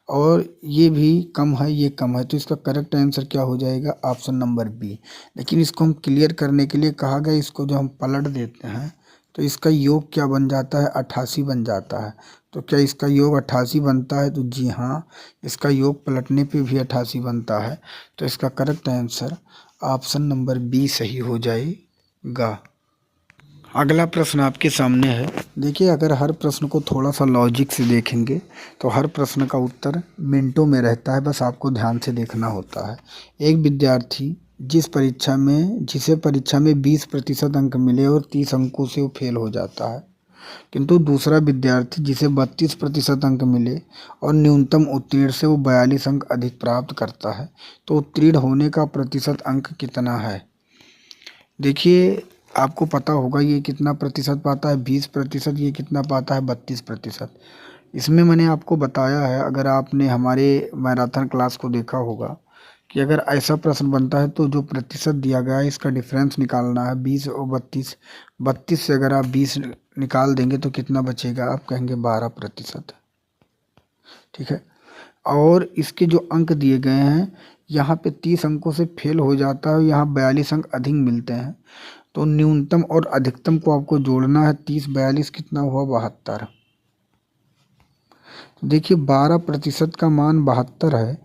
और ये भी कम है, ये कम है। तो इसका करेक्ट आंसर क्या हो जाएगा, ऑप्शन नंबर बी। लेकिन इसको हम क्लियर करने के लिए कहा गया, इसको जो हम पलट देते हैं तो इसका योग क्या बन जाता है, 88 बन जाता है। तो क्या इसका योग 88 बनता है, तो जी हाँ, इसका योग पलटने पे भी 88 बनता है। तो इसका correct answer option number B सही हो जाएगा। अगला प्रश्न आपके सामने है। देखिए, अगर हर प्रश्न को थोड़ा सा लॉजिक से देखेंगे तो हर प्रश्न का उत्तर मिनटों में रहता है, बस आपको ध्यान से देखना होता है। एक विद्यार्थी जिसे परीक्षा में 20% अंक मिले और 30 अंकों से वो फेल हो जाता है, किंतु दूसरा विद्यार्थी जिसे 32% अंक मिले और न्यूनतम उत्तीर्ण से वो 42 अंक अधिक प्राप्त करता है, तो उत्तीर्ण होने का प्रतिशत अंक कितना है? देखिए, आपको पता होगा ये कितना प्रतिशत पाता है, 20%, ये कितना पाता है, 32%। इसमें मैंने आपको बताया है, अगर आपने हमारे मैराथन क्लास को देखा होगा, कि अगर ऐसा प्रश्न बनता है तो जो प्रतिशत दिया गया है इसका डिफरेंस निकालना है, 20 और 32। 32 से अगर आप 20 निकाल देंगे तो कितना बचेगा? आप कहेंगे 12%। ठीक है। और इसके जो अंक दिए गए हैं, यहाँ पे 30 अंकों से फेल हो जाता है, यहाँ 42 अंक अधिक मिलते हैं, तो न्यूनतम और अधिकतम को आपको जोड़ना है। 30 42 कितना हुआ? 72। तो देखिए, 12% का मान 72 है।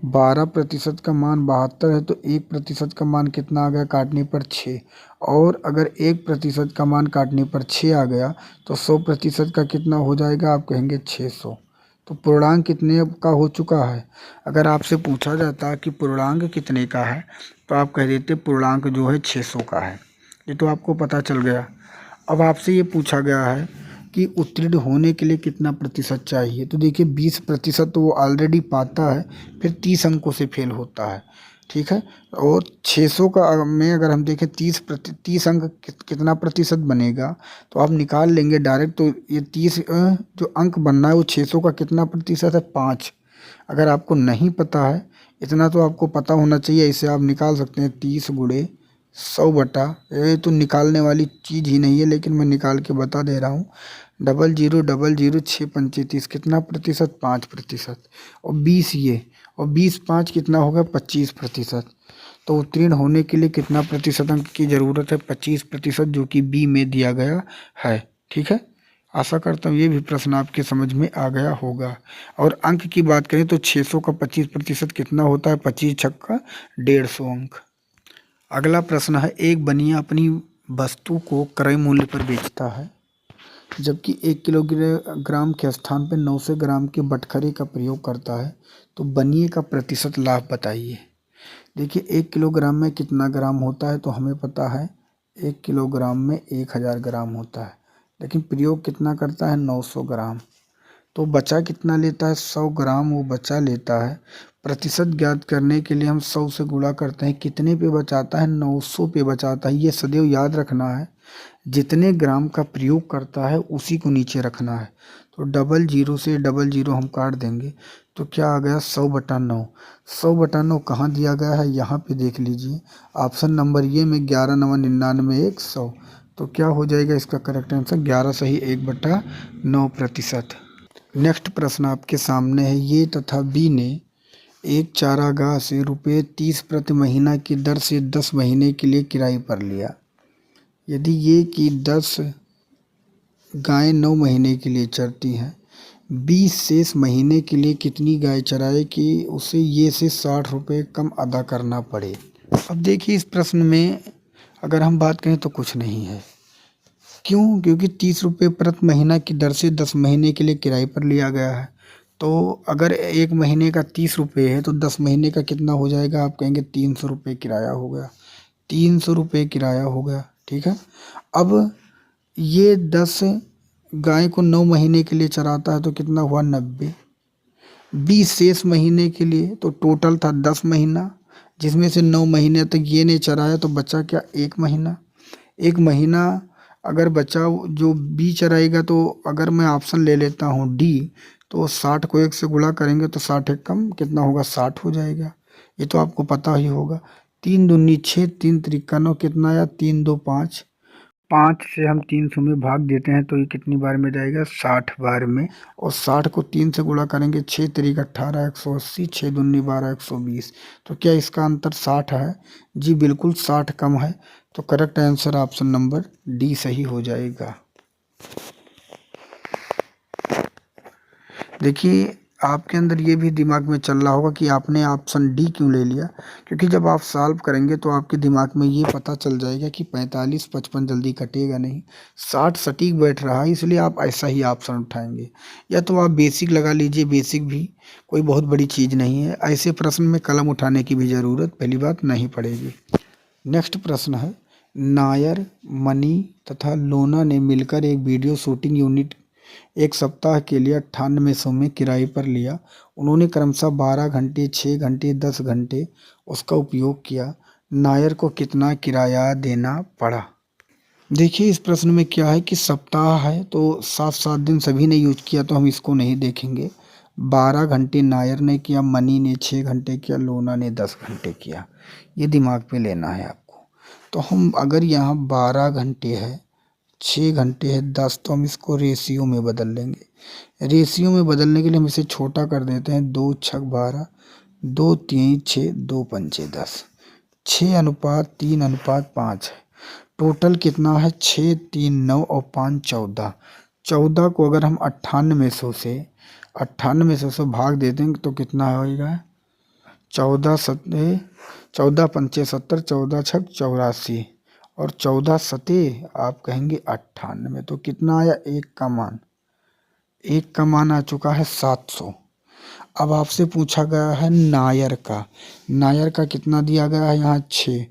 12% का मान 72 है, तो 1% का मान कितना आ गया काटने पर? 6। और अगर 1% का मान काटने पर 6 आ गया तो 100% का कितना हो जाएगा? आप कहेंगे 600। तो पूर्णांक कितने का हो चुका है? अगर आपसे पूछा जाता कि पूर्णांक कितने का है तो आप कह देते पूर्णांक जो है 600 का है। ये तो आपको पता चल गया। अब आपसे ये पूछा गया है कि उत्तीर्ण होने के लिए कितना प्रतिशत चाहिए, तो देखिए 20% तो वो ऑलरेडी पाता है, फिर 30 अंकों से फेल होता है। ठीक है। और 600 का में अगर हम देखें 30 अंक कितना प्रतिशत बनेगा, तो आप निकाल लेंगे डायरेक्ट। तो ये 30 जो अंक बनना है वो 600 का कितना प्रतिशत है? 5। अगर आपको नहीं पता है, इतना तो आपको पता होना चाहिए, इसे आप निकाल सकते हैं 30 गुणे 100 बटा, ये तो निकालने वाली चीज़ ही नहीं है, लेकिन मैं निकाल के बता दे रहा हूँ। 0000 6 पंचे 30, कितना प्रतिशत? 5%। और 20 ये, और 20 5 कितना होगा? 25%। तो उत्तीर्ण होने के लिए कितना प्रतिशत अंक की ज़रूरत है? 25%, जो कि बी में दिया गया है। ठीक है। आशा करता हूँ ये भी प्रश्न आपके समझ में आ गया होगा। और अंक की बात करें तो 600 का 25% कितना होता है? 25 छक्का 150 अंक। अगला प्रश्न है, एक बनिया अपनी वस्तु को क्रय मूल्य पर बेचता है, जबकि 1 किलोग्राम के स्थान पर 900 ग्राम के बटखरे का प्रयोग करता है, तो बनिए का प्रतिशत लाभ बताइए। देखिए, 1 किलोग्राम में कितना ग्राम होता है, तो हमें पता है 1 किलोग्राम में 1000 ग्राम होता है, लेकिन प्रयोग कितना करता है? 900 ग्राम। तो बचा कितना लेता है? 100 ग्राम वो बचा लेता है। प्रतिशत ज्ञात करने के लिए हम 100 से गुणा करते हैं, कितने पे बचाता है? 900 पे बचाता है। ये सदैव याद रखना है, जितने ग्राम का प्रयोग करता है उसी को नीचे रखना है। तो 00 से 00 हम काट देंगे, तो क्या आ गया? 100/9। 100/9 कहाँ दिया गया है? यहाँ पे देख लीजिए, ऑप्शन नंबर ये में 11 9 99 1 100। तो क्या हो जाएगा इसका करेक्ट आंसर? 11 सही 1/9%। नेक्स्ट प्रश्न आपके सामने है, ये तथा बी ने एक चारागाह से रुपये 30 प्रति महीना की दर से 10 महीने के लिए किराए पर लिया। यदि ये कि 10 गायें 9 महीने के लिए चरती हैं, 20 शेष महीने के लिए कितनी गाय चराए कि उसे ये से 60 रुपये कम अदा करना पड़े। अब देखिए, इस प्रश्न में अगर हम बात करें तो कुछ नहीं है। क्यों? क्योंकि 30 रुपये प्रति महीना की दर से 10 महीने के लिए किराए पर लिया गया है। तो अगर 1 महीने का 30 रुपये है तो 10 महीने का कितना हो जाएगा? आप कहेंगे 300 रुपये किराया हो गया। 300 रुपये किराया हो गया। ठीक है। अब ये 10 गाय को 9 महीने के लिए चराता है, तो कितना हुआ? 90। 20 शेष महीने के लिए, तो टोटल था 10 महीना, जिसमें से 9 महीने तक ये नहीं चराया, तो बचा क्या? 1 महीना। 1 महीना अगर बचा जो बी चराएगा, तो अगर मैं ऑप्शन ले लेता हूँ डी, तो 60 को 1 से गुणा करेंगे तो 60 एक कम कितना होगा? 60 हो जाएगा। ये तो आपको पता ही होगा। 3 दूनी 6, 3 त्रिका 9, कितना आया? 3 2 5। 5 से हम 300 में भाग देते हैं तो ये कितनी बार में जाएगा? 60 बार में। और 60 को 3 से गुणा करेंगे, 6 तरीक 18 180, 6 दूनी 12 120। तो क्या इसका अंतर 60 है? जी बिल्कुल, 60 कम है। तो correct answer option number D सही हो जाएगा। देखिए, आपके अंदर ये भी दिमाग में चल रहा होगा कि आपने ऑप्शन डी क्यों ले लिया, क्योंकि जब आप सॉल्व करेंगे तो आपके दिमाग में ये पता चल जाएगा कि 45 55 जल्दी कटेगा नहीं, 60 सटीक बैठ रहा है, इसलिए आप ऐसा ही ऑप्शन उठाएंगे। या तो आप बेसिक लगा लीजिए, बेसिक भी कोई बहुत बड़ी चीज़ नहीं है, ऐसे प्रश्न में कलम उठाने की भी ज़रूरत पहली बात नहीं पड़ेगी। नेक्स्ट प्रश्न है, नायर, मनी तथा लोना ने मिलकर एक वीडियो शूटिंग यूनिट एक सप्ताह के लिए 9800 में किराए पर लिया। उन्होंने क्रमशः 12 घंटे, 6 घंटे, 10 घंटे उसका उपयोग किया। नायर को कितना किराया देना पड़ा? देखिए इस प्रश्न में क्या है कि सप्ताह है तो 7-7 दिन सभी ने यूज किया, तो हम इसको नहीं देखेंगे। 12 घंटे नायर ने किया, मनी ने 6 घंटे किया, लोना ने 10 घंटे किया, ये दिमाग पे लेना है आपको। तो हम अगर यहाँ 12 घंटे है, 6 घंटे है, 10, तो हम इसको रेशियो में बदल लेंगे। रेशियो में बदलने के लिए हम इसे छोटा कर देते हैं। 2 छक 12, 2 3 6, 2 पंचे 10, 6:3:5 है। टोटल कितना है? 6 3 9 और 5 14। 14 को अगर हम 9800 से भाग दे देंगे तो कितना होएगा? 14 पंचे 70, 14 छक 84 और 14 सते आप कहेंगे 98। तो कितना आया? एक का मान आ चुका है 700। अब आपसे पूछा गया है नायर का। नायर का कितना दिया गया है? यहाँ 6।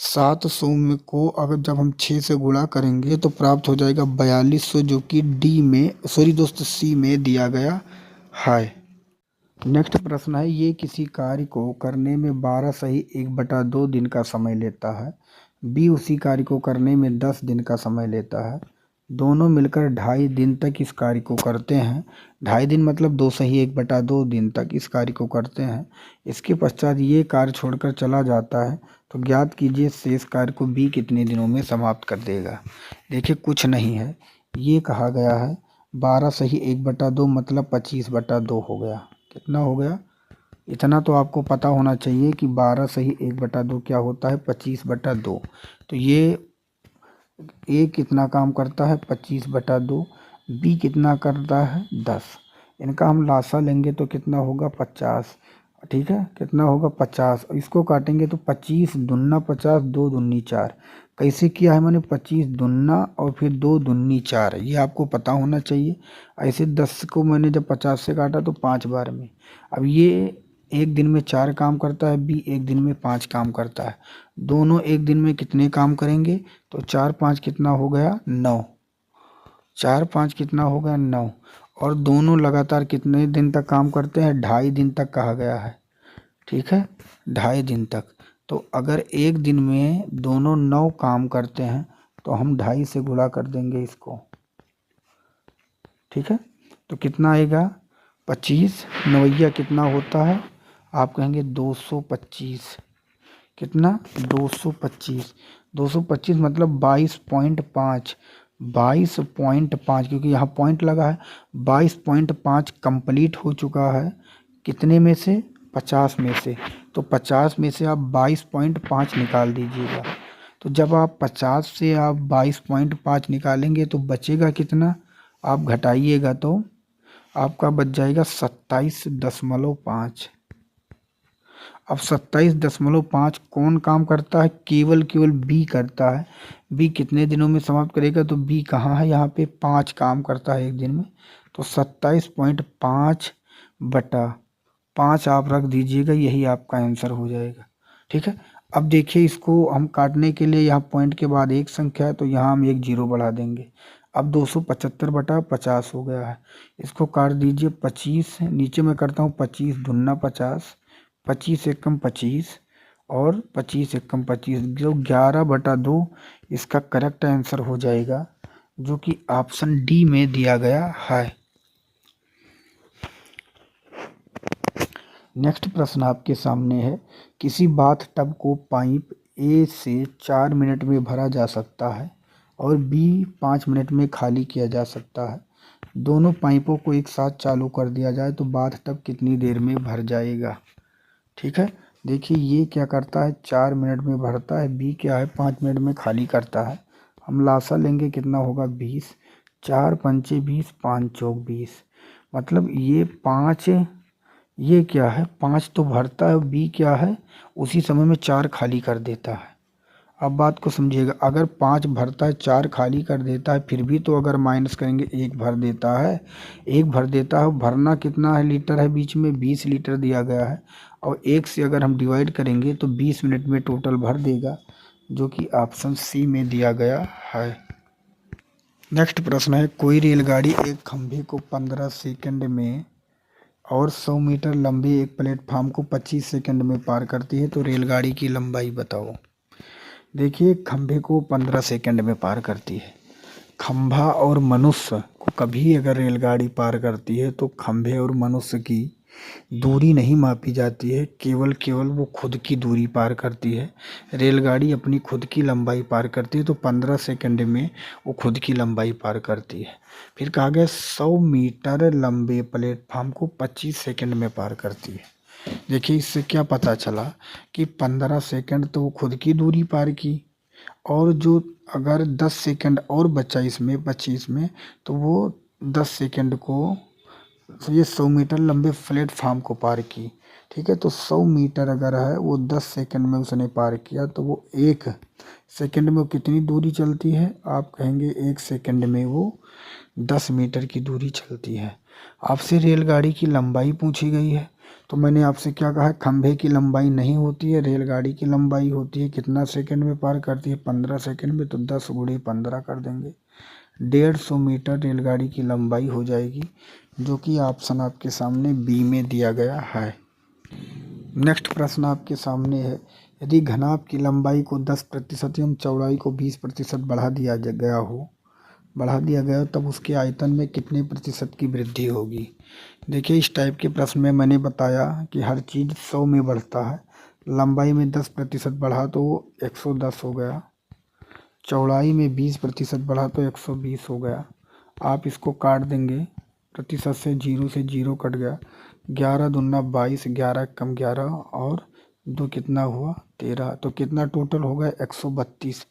700 में को अगर जब हम 6 से गुणा करेंगे तो प्राप्त हो जाएगा 4200, जो कि डी में सॉरी दोस्त सी में दिया गया है। नेक्स्ट प्रश्न है, ये किसी कार्य को करने में 12 सही 1/2 दिन का समय लेता है। बी उसी कार्य को करने में 10 दिन का समय लेता है। दोनों मिलकर 2.5 दिन तक इस कार्य को करते हैं। 2.5 दिन मतलब 2 सही 1/2 दिन तक इस कार्य को करते हैं। इसके पश्चात ये कार्य छोड़कर चला जाता है, तो ज्ञात कीजिए शेष कार्य को बी कितने दिनों में समाप्त कर देगा। देखिए कुछ नहीं है, ये कहा गया है 12 सही 1/2 मतलब 25/2 हो गया। कितना हो गया? इतना तो आपको पता होना चाहिए कि 12 सही 1/2 क्या होता है? 25/2। तो ये ए कितना काम करता है? 25/2। बी कितना करता है? 10। इनका हम लासा लेंगे तो कितना होगा? 50। ठीक है, कितना होगा? 50। इसको काटेंगे तो 25 दूना 50, 2 दूनी 4। कैसे किया है मैंने? 25 दूना और फिर 2 दूनी 4, ये आपको पता होना चाहिए। ऐसे 10 को मैंने जब 50 से काटा तो 5 बार में। अब ये एक दिन में 4 काम करता है, बी एक दिन में 5 काम करता है। दोनों एक दिन में कितने काम करेंगे? तो 4 5 कितना हो गया? 9। 4 5 कितना हो गया? 9। और दोनों लगातार कितने दिन तक काम करते हैं? 2.5 दिन तक कहा गया है। ठीक है, 2.5 दिन तक। तो अगर एक दिन में दोनों 9 काम करते हैं तो हम 2.5 से गुणा कर देंगे इसको। ठीक है, तो कितना आएगा? 25। नवैया कितना होता है? आप कहेंगे 225। कितना? 225। 225 मतलब 22.5। 22.5 क्योंकि यहाँ पॉइंट लगा है। 22.5 कंप्लीट हो चुका है। कितने में से? 50 में से। तो 50 में से आप 22.5 निकाल दीजिएगा। तो जब आप 50 से आप 22.5 निकालेंगे तो बचेगा कितना? आप घटाइएगा तो आपका बच जाएगा 27.5। अब 27.5 कौन काम करता है? केवल बी करता है। बी कितने दिनों में समाप्त करेगा? तो बी कहाँ है? यहाँ पे 5 काम करता है एक दिन में। तो 27.5/5 आप रख दीजिएगा, यही आपका आंसर हो जाएगा। ठीक है, अब देखिए इसको हम काटने के लिए यहाँ पॉइंट के बाद एक संख्या है तो यहाँ हम एक जीरो बढ़ा देंगे। अब 275/50 हो गया है। इसको काट दीजिए 25, नीचे मैं करता हूँ 25 दूना 50, 25 एकम 25 और 25 एकम 25, जो 11/2 इसका करेक्ट आंसर हो जाएगा, जो कि ऑप्शन डी में दिया गया है। नेक्स्ट प्रश्न आपके सामने है, किसी बाथ टब को पाइप ए से 4 मिनट में भरा जा सकता है और बी 5 मिनट में खाली किया जा सकता है। दोनों पाइपों को एक साथ चालू कर दिया जाए तो बाथ टब कितनी देर में भर जाएगा? ठीक है, देखिए ये क्या करता है? 4 मिनट में भरता है। बी क्या है? 5 मिनट में खाली करता है। हम लासा लेंगे, कितना होगा? 20। 4 पंचे 20, 5 चौक 20, मतलब ये 5 ये क्या है, 5 तो भरता है, बी क्या है, उसी समय में 4 खाली कर देता है। अब बात को समझिएगा, अगर 5 भरता है 4 खाली कर देता है, फिर भी तो अगर माइनस करेंगे 1 भर देता है, 1 भर देता है। भरना कितना है लीटर है, बीच में 20 लीटर दिया गया है, और 1 से अगर हम डिवाइड करेंगे तो 20 मिनट में टोटल भर देगा, जो कि ऑप्शन सी में दिया गया है। नेक्स्ट प्रश्न है, कोई रेलगाड़ी एक खंभे को 15 सेकंड में और 100 मीटर लंबे एक प्लेटफार्म को 25 सेकंड में पार करती है, तो रेलगाड़ी की लंबाई बताओ। देखिए, खंभे को 15 सेकंड में पार करती है। खंभा और मनुष्य को कभी अगर रेलगाड़ी पार करती है तो खंभे और मनुष्य की दूरी नहीं मापी जाती है, केवल वो खुद की दूरी पार करती है। रेलगाड़ी अपनी खुद की लंबाई पार करती है, तो 15 सेकंड में वो खुद की लंबाई पार करती है। फिर कहा गया 100 मीटर लंबे प्लेटफार्म को 25 सेकंड में पार करती है। देखिए, इससे क्या पता चला कि 15 सेकंड तो वो खुद की दूरी पार की, और जो अगर 10 सेकंड और बचा इसमें 25 में, तो वो 10 सेकंड को, तो ये 100 मीटर लंबे प्लेटफार्म को पार की। ठीक है, तो 100 मीटर अगर है वो 10 सेकंड में उसने पार किया, तो वो 1 सेकंड में वो कितनी दूरी चलती है, आप कहेंगे 1 सेकंड में वो 10 मीटर की दूरी चलती है। आपसे रेलगाड़ी की लंबाई पूछी गई है, तो मैंने आपसे क्या कहा है, खंभे की लंबाई नहीं होती है, रेलगाड़ी की लंबाई होती है। कितना सेकंड में पार करती है, 15 सेकंड में, तो 10 गुणे 15 कर देंगे, 150 मीटर रेलगाड़ी की लंबाई हो जाएगी, जो कि ऑप्शन आपके सामने बी में दिया गया है। नेक्स्ट प्रश्न आपके सामने है, यदि घनाभ की लंबाई को 10% एवं चौड़ाई को 20% बढ़ा दिया गया तब उसके आयतन में कितने प्रतिशत की वृद्धि होगी। देखिए, इस टाइप के प्रश्न में मैंने बताया कि हर चीज़ 100 में बढ़ता है। लंबाई में 10% बढ़ा तो 110 हो गया, चौड़ाई में 20% बढ़ा तो 120 हो गया। आप इसको काट देंगे, प्रतिशत से 0 कट गया, 11 दूना 22, 11 कम 11 और 2 कितना हुआ 13, तो कितना टोटल हो गया 132।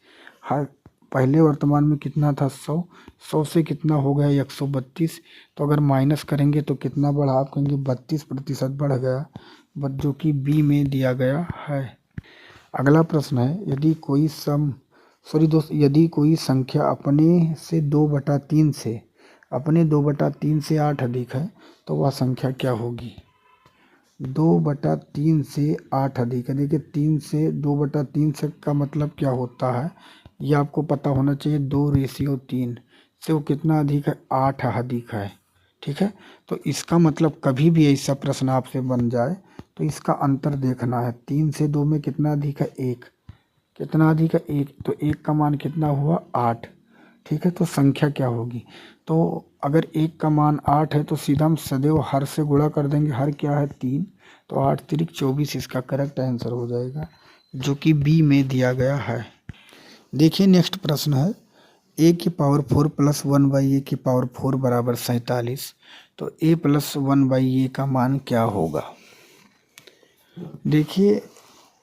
हर पहले वर्तमान में कितना था 100 से कितना हो गया 132, तो अगर माइनस करेंगे तो कितना बढ़ा, आप कहेंगे 32% बढ़ गया, जो कि बी में दिया गया है। अगला प्रश्न है, यदि कोई संख्या अपने 2/3 से 8 अधिक है, तो वह संख्या क्या होगी। 2/3 से 8 अधिक है। देखिए, 3 से 2/3 से का मतलब क्या होता है, ये आपको पता होना चाहिए। 2:3 से वो कितना अधिक है, 8 अधिक है। ठीक है, तो इसका मतलब कभी भी ऐसा प्रश्न आपसे बन जाए तो इसका अंतर देखना है। 3 से 2 में कितना अधिक है, 1। कितना अधिक है, 1, तो 1 का मान कितना हुआ 8। ठीक है, तो संख्या क्या होगी, तो अगर 1 का मान 8 है तो सीधा हम सदैव हर से गुणा कर देंगे। हर क्या है 3, तो 8 तिरिक 24 इसका करेक्ट आंसर हो जाएगा, जो कि बी में दिया गया है। देखिए, नेक्स्ट प्रश्न है, a⁴ प्लस 1/a⁴ बराबर 47, तो a प्लस 1/a का मान क्या होगा। देखिए,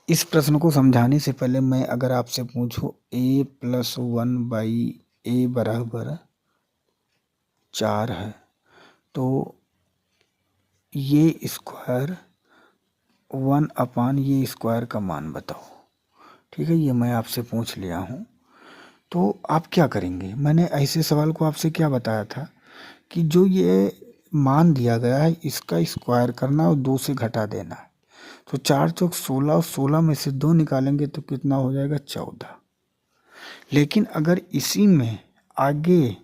इस प्रश्न को समझाने से पहले मैं अगर आपसे पूछूं a प्लस 1/a बराबर 4 है, तो ये स्क्वायर 1/ये स्क्वायर का मान बताओ। ठीक है, ये मैं आपसे पूछ लिया हूँ, तो आप क्या करेंगे। मैंने ऐसे सवाल को आपसे क्या बताया था कि जो ये मान दिया गया है इसका स्क्वायर करना और 2 से घटा देना। तो 4 चौक 16 और 16 में से 2 निकालेंगे तो कितना हो जाएगा 14। लेकिन अगर इसी में आगे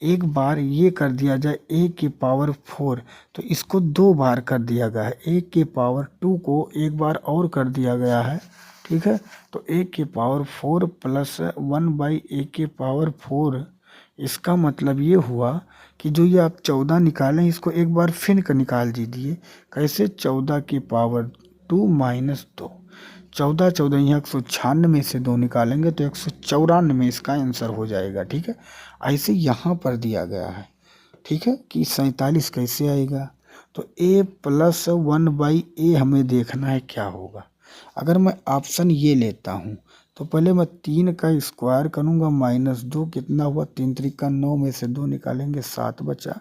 एक बार ये कर दिया जाए a⁴, तो इसको 2 बार कर दिया गया है। a⁴ को एक बार और कर दिया गया है। ठीक है, तो a⁴ प्लस 1/a⁴, इसका मतलब ये हुआ कि जो ये आप 14 निकालें इसको एक बार फिर का निकाल दीजिए। कैसे, 14 की पावर 2 माइनस 2, 14 14 यहाँ 196 से 2 निकालेंगे तो 194 इसका आंसर हो जाएगा। ठीक है, ऐसे यहाँ पर दिया गया है। ठीक है, कि 47 कैसे आएगा, तो a प्लस 1/a हमें देखना है क्या होगा। अगर मैं ऑप्शन ये लेता हूँ तो पहले मैं 3 का स्क्वायर करूँगा, -2 कितना हुआ, 3 3 का 9 में से 2 निकालेंगे 7 बचा,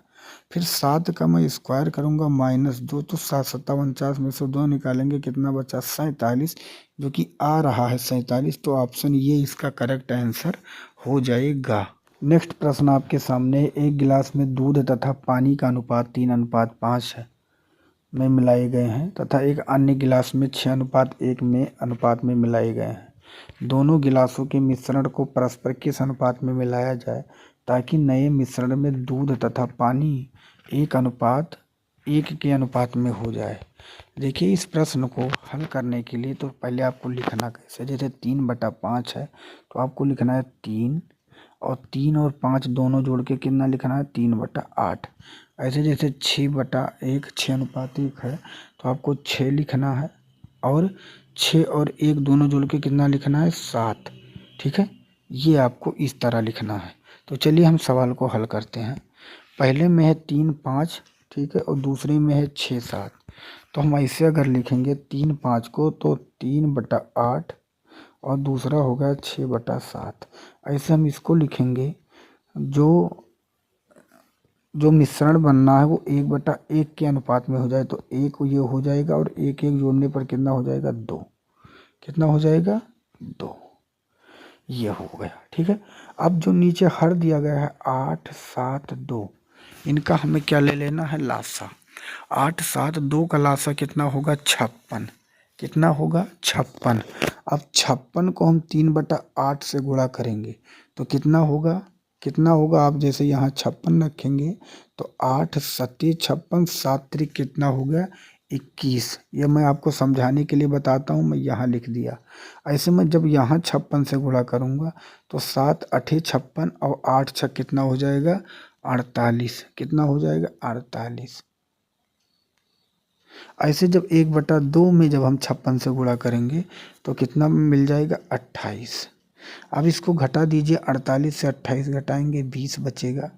फिर 7 का मैं स्क्वायर करूँगा -2, तो 7 7 49 में से 2 निकालेंगे, कितना बचा 47, जो कि आ रहा है 47। तो ऑप्शन ये इसका करेक्ट आंसर हो जाएगा। नेक्स्ट प्रश्न आपके सामने, एक गिलास में दूध तथा पानी का अनुपात 3:5 है में मिलाए गए हैं तथा एक अन्य गिलास में 6:1 में अनुपात में मिलाए गए हैं। दोनों गिलासों के मिश्रण को परस्पर किस अनुपात में मिलाया जाए ताकि नए मिश्रण में दूध तथा पानी 1:1 के अनुपात में हो जाए। देखिए, इस प्रश्न को हल करने के लिए तो पहले आपको लिखना कैसे, जैसे 3/5 है तो आपको लिखना है 3, और 3 और 5 दोनों जोड़ के कितना लिखना है 3/8। ऐसे जैसे 6/1 6:1 है तो आपको 6 लिखना है, और 6 और 1 दोनों जोड़ के कितना लिखना है 7। ठीक है, ये आपको इस तरह लिखना है। तो चलिए हम सवाल को हल करते हैं। पहले में है 3 5, ठीक है, और दूसरे में है 6 7। तो हम ऐसे अगर लिखेंगे 3 5 को तो 3/8, और दूसरा होगा 6/7। ऐसे हम इसको लिखेंगे। जो जो मिश्रण बनना है वो 1/1 के अनुपात में हो जाए तो 1 ये हो जाएगा, और 1 1 जोड़ने पर कितना हो जाएगा 2। कितना हो जाएगा 2, ये हो गया। ठीक है, अब जो नीचे हर दिया गया है 8 7 2, इनका हमें क्या ले लेना है लासा। 8 7 2 का लासा कितना होगा 56। कितना होगा 56। अब 56 को हम 3/8 से गुणा करेंगे तो कितना होगा, कितना होगा, आप जैसे यहाँ 56 रखेंगे तो 8 सत्ती 56, 7 त्रिक कितना हो गया 21। ये मैं आपको समझाने के लिए बताता हूँ, मैं यहाँ लिख दिया। ऐसे में जब यहाँ 56 से गुणा करूँगा तो 7 8 56 और 8 6 कितना हो जाएगा 48। कितना हो जाएगा 48। ऐसे जब 1/2 में जब हम 56 से गुणा करेंगे तो कितना मिल जाएगा 28। अब इसको घटा दीजिए, 48 से 28 घटाएंगे 20 बचेगा,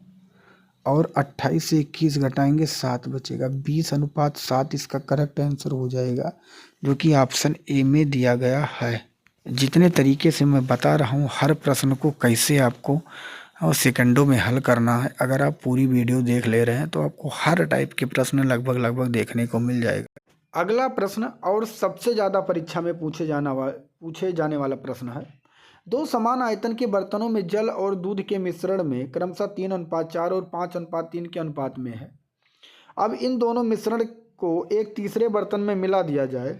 और 28 से 21 घटाएंगे 7 बचेगा। 20:7 इसका करेक्ट आंसर हो जाएगा, जो कि ऑप्शन ए में दिया गया है। जितने तरीके से मैं बता रहा हूँ हर प्रश्न को कैसे आपको और सेकंडों में हल करना है, अगर आप पूरी वीडियो देख ले रहे हैं तो आपको हर टाइप के प्रश्न लगभग देखने को मिल जाएगा। अगला प्रश्न और सबसे ज़्यादा परीक्षा में पूछे जाने वाला प्रश्न है। दो समान आयतन के बर्तनों में जल और दूध के मिश्रण में क्रमशः 3:4 और 5:3 के अनुपात में है। अब इन दोनों मिश्रण को एक तीसरे बर्तन में मिला दिया जाए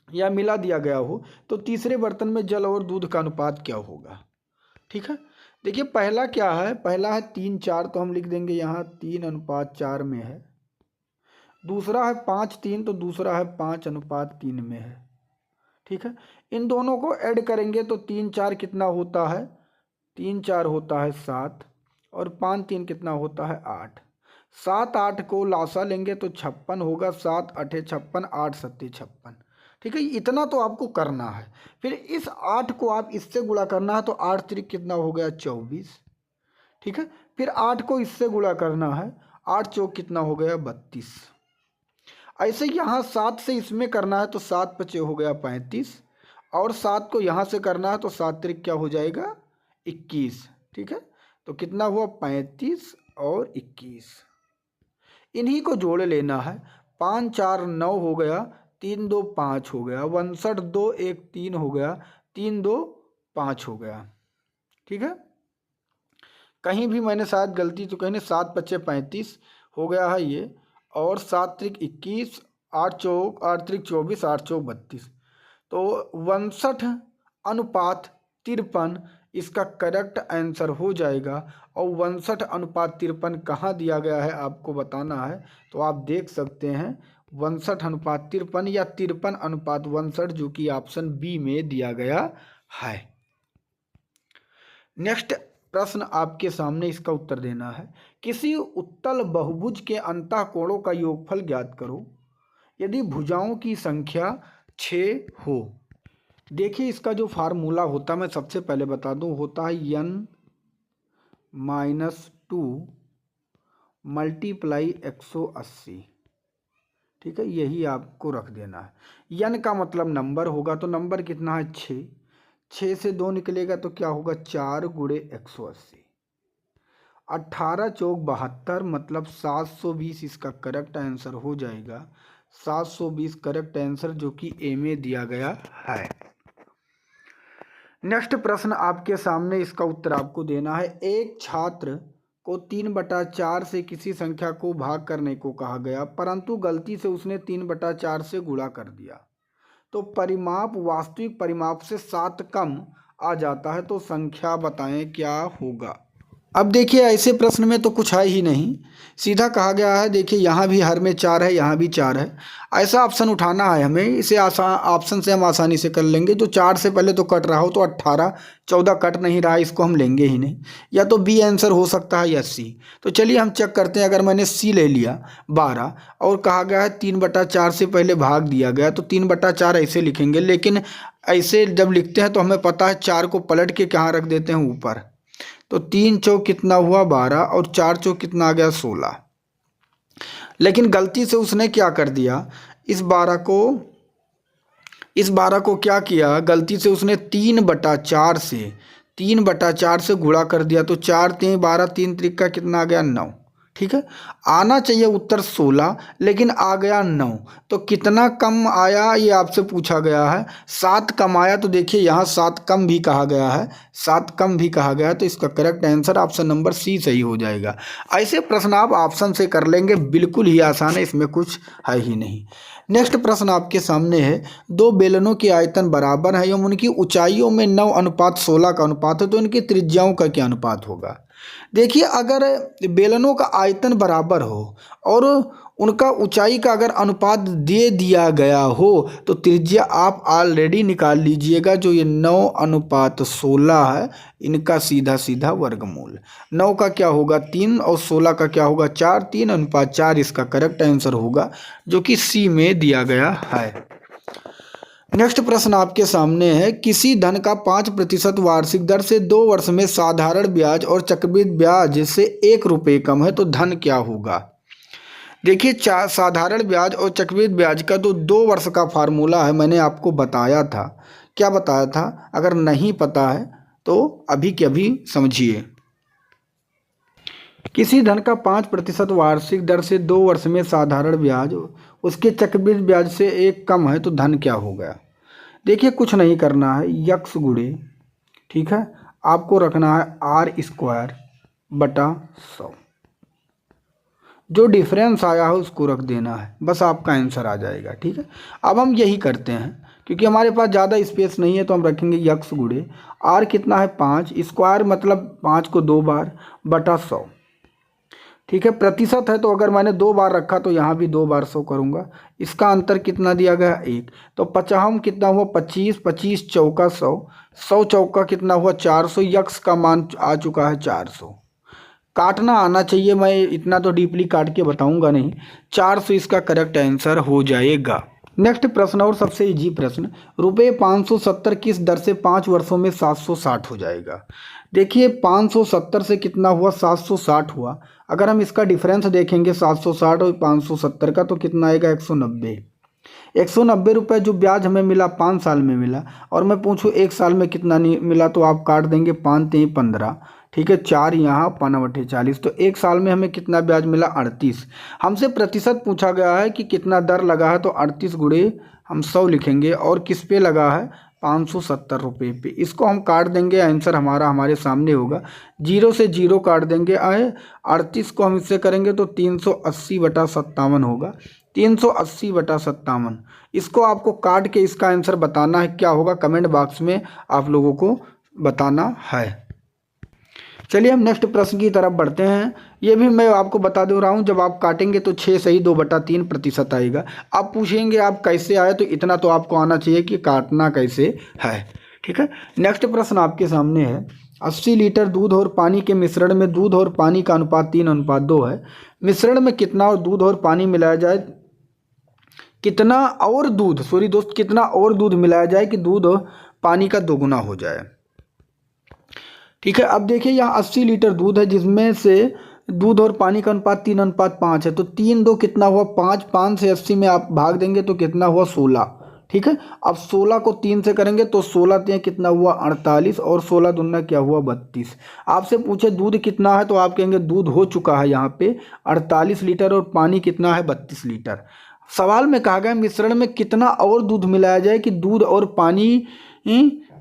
या मिला दिया गया हो तो तीसरे बर्तन में जल और दूध का अनुपात क्या होगा। ठीक है, देखिए पहला क्या है, पहला है 3 4, तो हम लिख देंगे यहाँ 3:4 में है। दूसरा है 5 3, तो दूसरा है 5:3 में है। ठीक है, इन दोनों को ऐड करेंगे तो 3 4 कितना होता है, 3 4 होता है 7, और 5 3 कितना होता है 8। 7 8 को लासा लेंगे तो 56 होगा, 7 8 56, 8 7 56। ठीक है, इतना तो आपको करना है। फिर इस 8 को आप इससे गुणा करना है तो 8 त्रिक कितना हो गया 24। ठीक है, फिर 8 को इससे गुणा करना है, 8 चौक कितना हो गया 32। ऐसे यहाँ 7 से इसमें करना है तो 7 पचे हो गया 35, और 7 को यहाँ से करना है तो 7 त्रिक क्या हो जाएगा 21। ठीक है, तो कितना हुआ 35 और 21, इन्हीं को जोड़ लेना है। 5 4 9 हो गया, 3 2 5 हो गया, 59 2 1 3 हो गया, 3 2 5 हो गया। ठीक है, कहीं भी मैंने शायद गलती तो कहीं 7 पच्चे 35 हो गया है ये, और 7 त्रिक 21, 8 चौक 8 त्रिक 24, 8 चौक 32, तो 62:53 इसका करेक्ट आंसर हो जाएगा। और 62:53 कहाँ दिया गया है आपको बताना है, तो आप देख सकते हैं 62:53 या 53:62, जो कि ऑप्शन बी में दिया गया है। नेक्स्ट प्रश्न आपके सामने, इसका उत्तर देना है। किसी उत्तल बहुभुज के अंतःकोणों का योगफल ज्ञात करो यदि भुजाओं की संख्या 6 हो। देखिए, इसका जो फार्मूला होता है मैं सबसे पहले बता दूं, होता है n-2 मल्टीप्लाई 180। ठीक है, यही आपको रख देना है। n का मतलब नंबर होगा, तो नंबर कितना है 6 से 2 निकलेगा तो क्या होगा 4 × 180। 18 चौक 72 मतलब 720 इसका करेक्ट आंसर हो जाएगा। 720 करेक्ट आंसर जो कि ए में दिया गया है। नेक्स्ट प्रश्न आपके सामने, इसका उत्तर आपको देना है। एक छात्र को 3/4 से किसी संख्या को भाग करने को कहा गया, परंतु गलती से उसने 3/4 से गुणा कर दिया, तो परिमाप वास्तविक परिमाप से 7 कम आ जाता है, तो संख्या बताएं क्या होगा। अब देखिए ऐसे प्रश्न में तो कुछ है ही नहीं, सीधा कहा गया है। देखिए यहाँ भी हर में 4 है, यहाँ भी 4 है, ऐसा ऑप्शन उठाना है हमें। इसे ऑप्शन से हम आसानी से कर लेंगे। जो 4 से पहले तो कट रहा हो तो 18, 14 कट नहीं रहा, इसको हम लेंगे ही नहीं। या तो बी आंसर हो सकता है या सी। तो चलिए हम चेक करते हैं। अगर मैंने सी ले लिया 12 और कहा गया है 3/4 से पहले भाग दिया गया, तो 3/4 ऐसे लिखेंगे। लेकिन ऐसे जब लिखते हैं तो हमें पता है 4 को पलट के कहाँ रख देते हैं, ऊपर। तो 3 चौक कितना हुआ 12 और 4 चौक कितना आ गया 16। लेकिन गलती से उसने क्या कर दिया, इस 12 को क्या किया, गलती से उसने 3/4 से गुणा कर दिया। तो 4 3 12, 3 त्रिक कितना आ गया 9। ठीक है, आना चाहिए उत्तर 16, लेकिन आ गया 9। तो कितना कम आया ये आपसे पूछा गया है। 7 कम आया। तो देखिए यहाँ 7 कम भी कहा गया है, 7 कम भी कहा गया है, तो इसका correct answer option number C सही हो जाएगा। ऐसे प्रश्न आप ऑप्शन से कर लेंगे, बिल्कुल ही आसान है, इसमें कुछ है ही नहीं। नेक्स्ट प्रश्न आपके सामने है। 2 बेलनों के आयतन बराबर है एवं उनकी ऊंचाइयों में 9:16 का अनुपात है, तो इनकी त्रिज्याओं का क्या अनुपात होगा। देखिए अगर बेलनों का आयतन बराबर हो और उनका ऊंचाई का अगर अनुपात दे दिया गया हो, तो त्रिज्या आप ऑलरेडी निकाल लीजिएगा। जो ये 9:16 है, इनका सीधा सीधा वर्गमूल। 9 का क्या होगा 3 और 16 का क्या होगा 4, 3:4 इसका करेक्ट आंसर होगा, जो कि सी में दिया गया है। नेक्स्ट प्रश्न आपके सामने है। किसी धन का 5% वार्षिक दर से 2 वर्ष में साधारण ब्याज और चक्रवृद्धि ब्याज से 1 रुपये कम है, तो धन क्या होगा। देखिए साधारण ब्याज और चक्रवृद्धि ब्याज का तो 2 वर्ष का फार्मूला है, मैंने आपको बताया था। क्या बताया था, अगर नहीं पता है तो अभी के अभी समझिए। किसी धन का 5% वार्षिक दर से 2 वर्ष में साधारण ब्याज उसके चक्रवृद्धि ब्याज से 1 कम है, तो धन क्या होगा। देखिए कुछ नहीं करना है, यक्स गुणे, ठीक है, आपको रखना है r²/100। जो डिफरेंस आया है उसको रख देना है, बस आपका आंसर आ जाएगा। ठीक है, अब हम यही करते हैं, क्योंकि हमारे पास ज़्यादा स्पेस नहीं है, तो हम रखेंगे यक्स गुणे r कितना है 5, स्क्वायर मतलब 5 को 2 बार बटा 100। ठीक है, प्रतिशत है तो अगर मैंने 2 बार रखा तो यहाँ भी 2 बार 100 करूँगा। इसका अंतर कितना दिया गया 1। तो 50 कितना हुआ 25, 25 चौका 100, 100 चौका कितना हुआ 400। यक्स का मान आ चुका है 400। काटना आना चाहिए, मैं इतना तो डीपली काट के बताऊंगा नहीं। 400 इसका करेक्ट आंसर हो जाएगा। नेक्स्ट प्रश्न और सबसे इजी प्रश्न, रुपये 570 किस दर से 5 वर्षों में 760 हो जाएगा। देखिए 570 से कितना हुआ 760 हुआ। अगर हम इसका डिफरेंस देखेंगे 760 और 570 का, तो कितना आएगा 190। 190 रुपये जो ब्याज हमें मिला 5 साल में मिला, और मैं पूछूं 1 साल में कितना नहीं मिला, तो आप काट देंगे 5 3 15। ठीक है, 4 यहाँ 5/40, तो 1 साल में हमें कितना ब्याज मिला 38। हमसे प्रतिशत पूछा गया है कि कितना दर लगा है, तो 38 गुणे हम 100 लिखेंगे, और किस पे लगा है 570 रुपये पे। इसको हम काट देंगे, आंसर हमारा हमारे सामने होगा। 0 से 0 काट देंगे, 38 को हम इससे करेंगे तो 380/57 होगा। 380/57, इसको आपको काट के इसका आंसर बताना है क्या होगा, कमेंट बॉक्स में आप लोगों को बताना है। चलिए हम नेक्स्ट प्रश्न की तरफ बढ़ते हैं। ये भी मैं आपको बता दे रहा हूँ, जब आप काटेंगे तो 6 सही 2/3% आएगा। आप पूछेंगे आप कैसे आए, तो इतना तो आपको आना चाहिए कि काटना कैसे है। ठीक है, नेक्स्ट प्रश्न आपके सामने है। 80 लीटर दूध और पानी के मिश्रण में दूध और पानी का अनुपात 3:2 है। मिश्रण में कितना और दूध और पानी मिलाया जाए, कितना और दूध कितना और दूध मिलाया जाए कि दूध और पानी का दोगुना हो जाए। ठीक है, अब देखिए यहाँ 80 लीटर दूध है, जिसमें से दूध और पानी का अनुपात 3:5 है। तो 3 2 कितना हुआ 5, 5 से 80 में आप भाग देंगे तो कितना हुआ 16। ठीक है। अब 16 को 3 से करेंगे तो 16 3 कितना हुआ 48 और 16 दूना क्या हुआ 32। आपसे पूछे दूध कितना है तो आप कहेंगे दूध हो चुका है यहाँ पे 48 लीटर और पानी कितना है 32 लीटर। सवाल में कहा गया मिश्रण में कितना और दूध मिलाया जाए कि दूध और पानी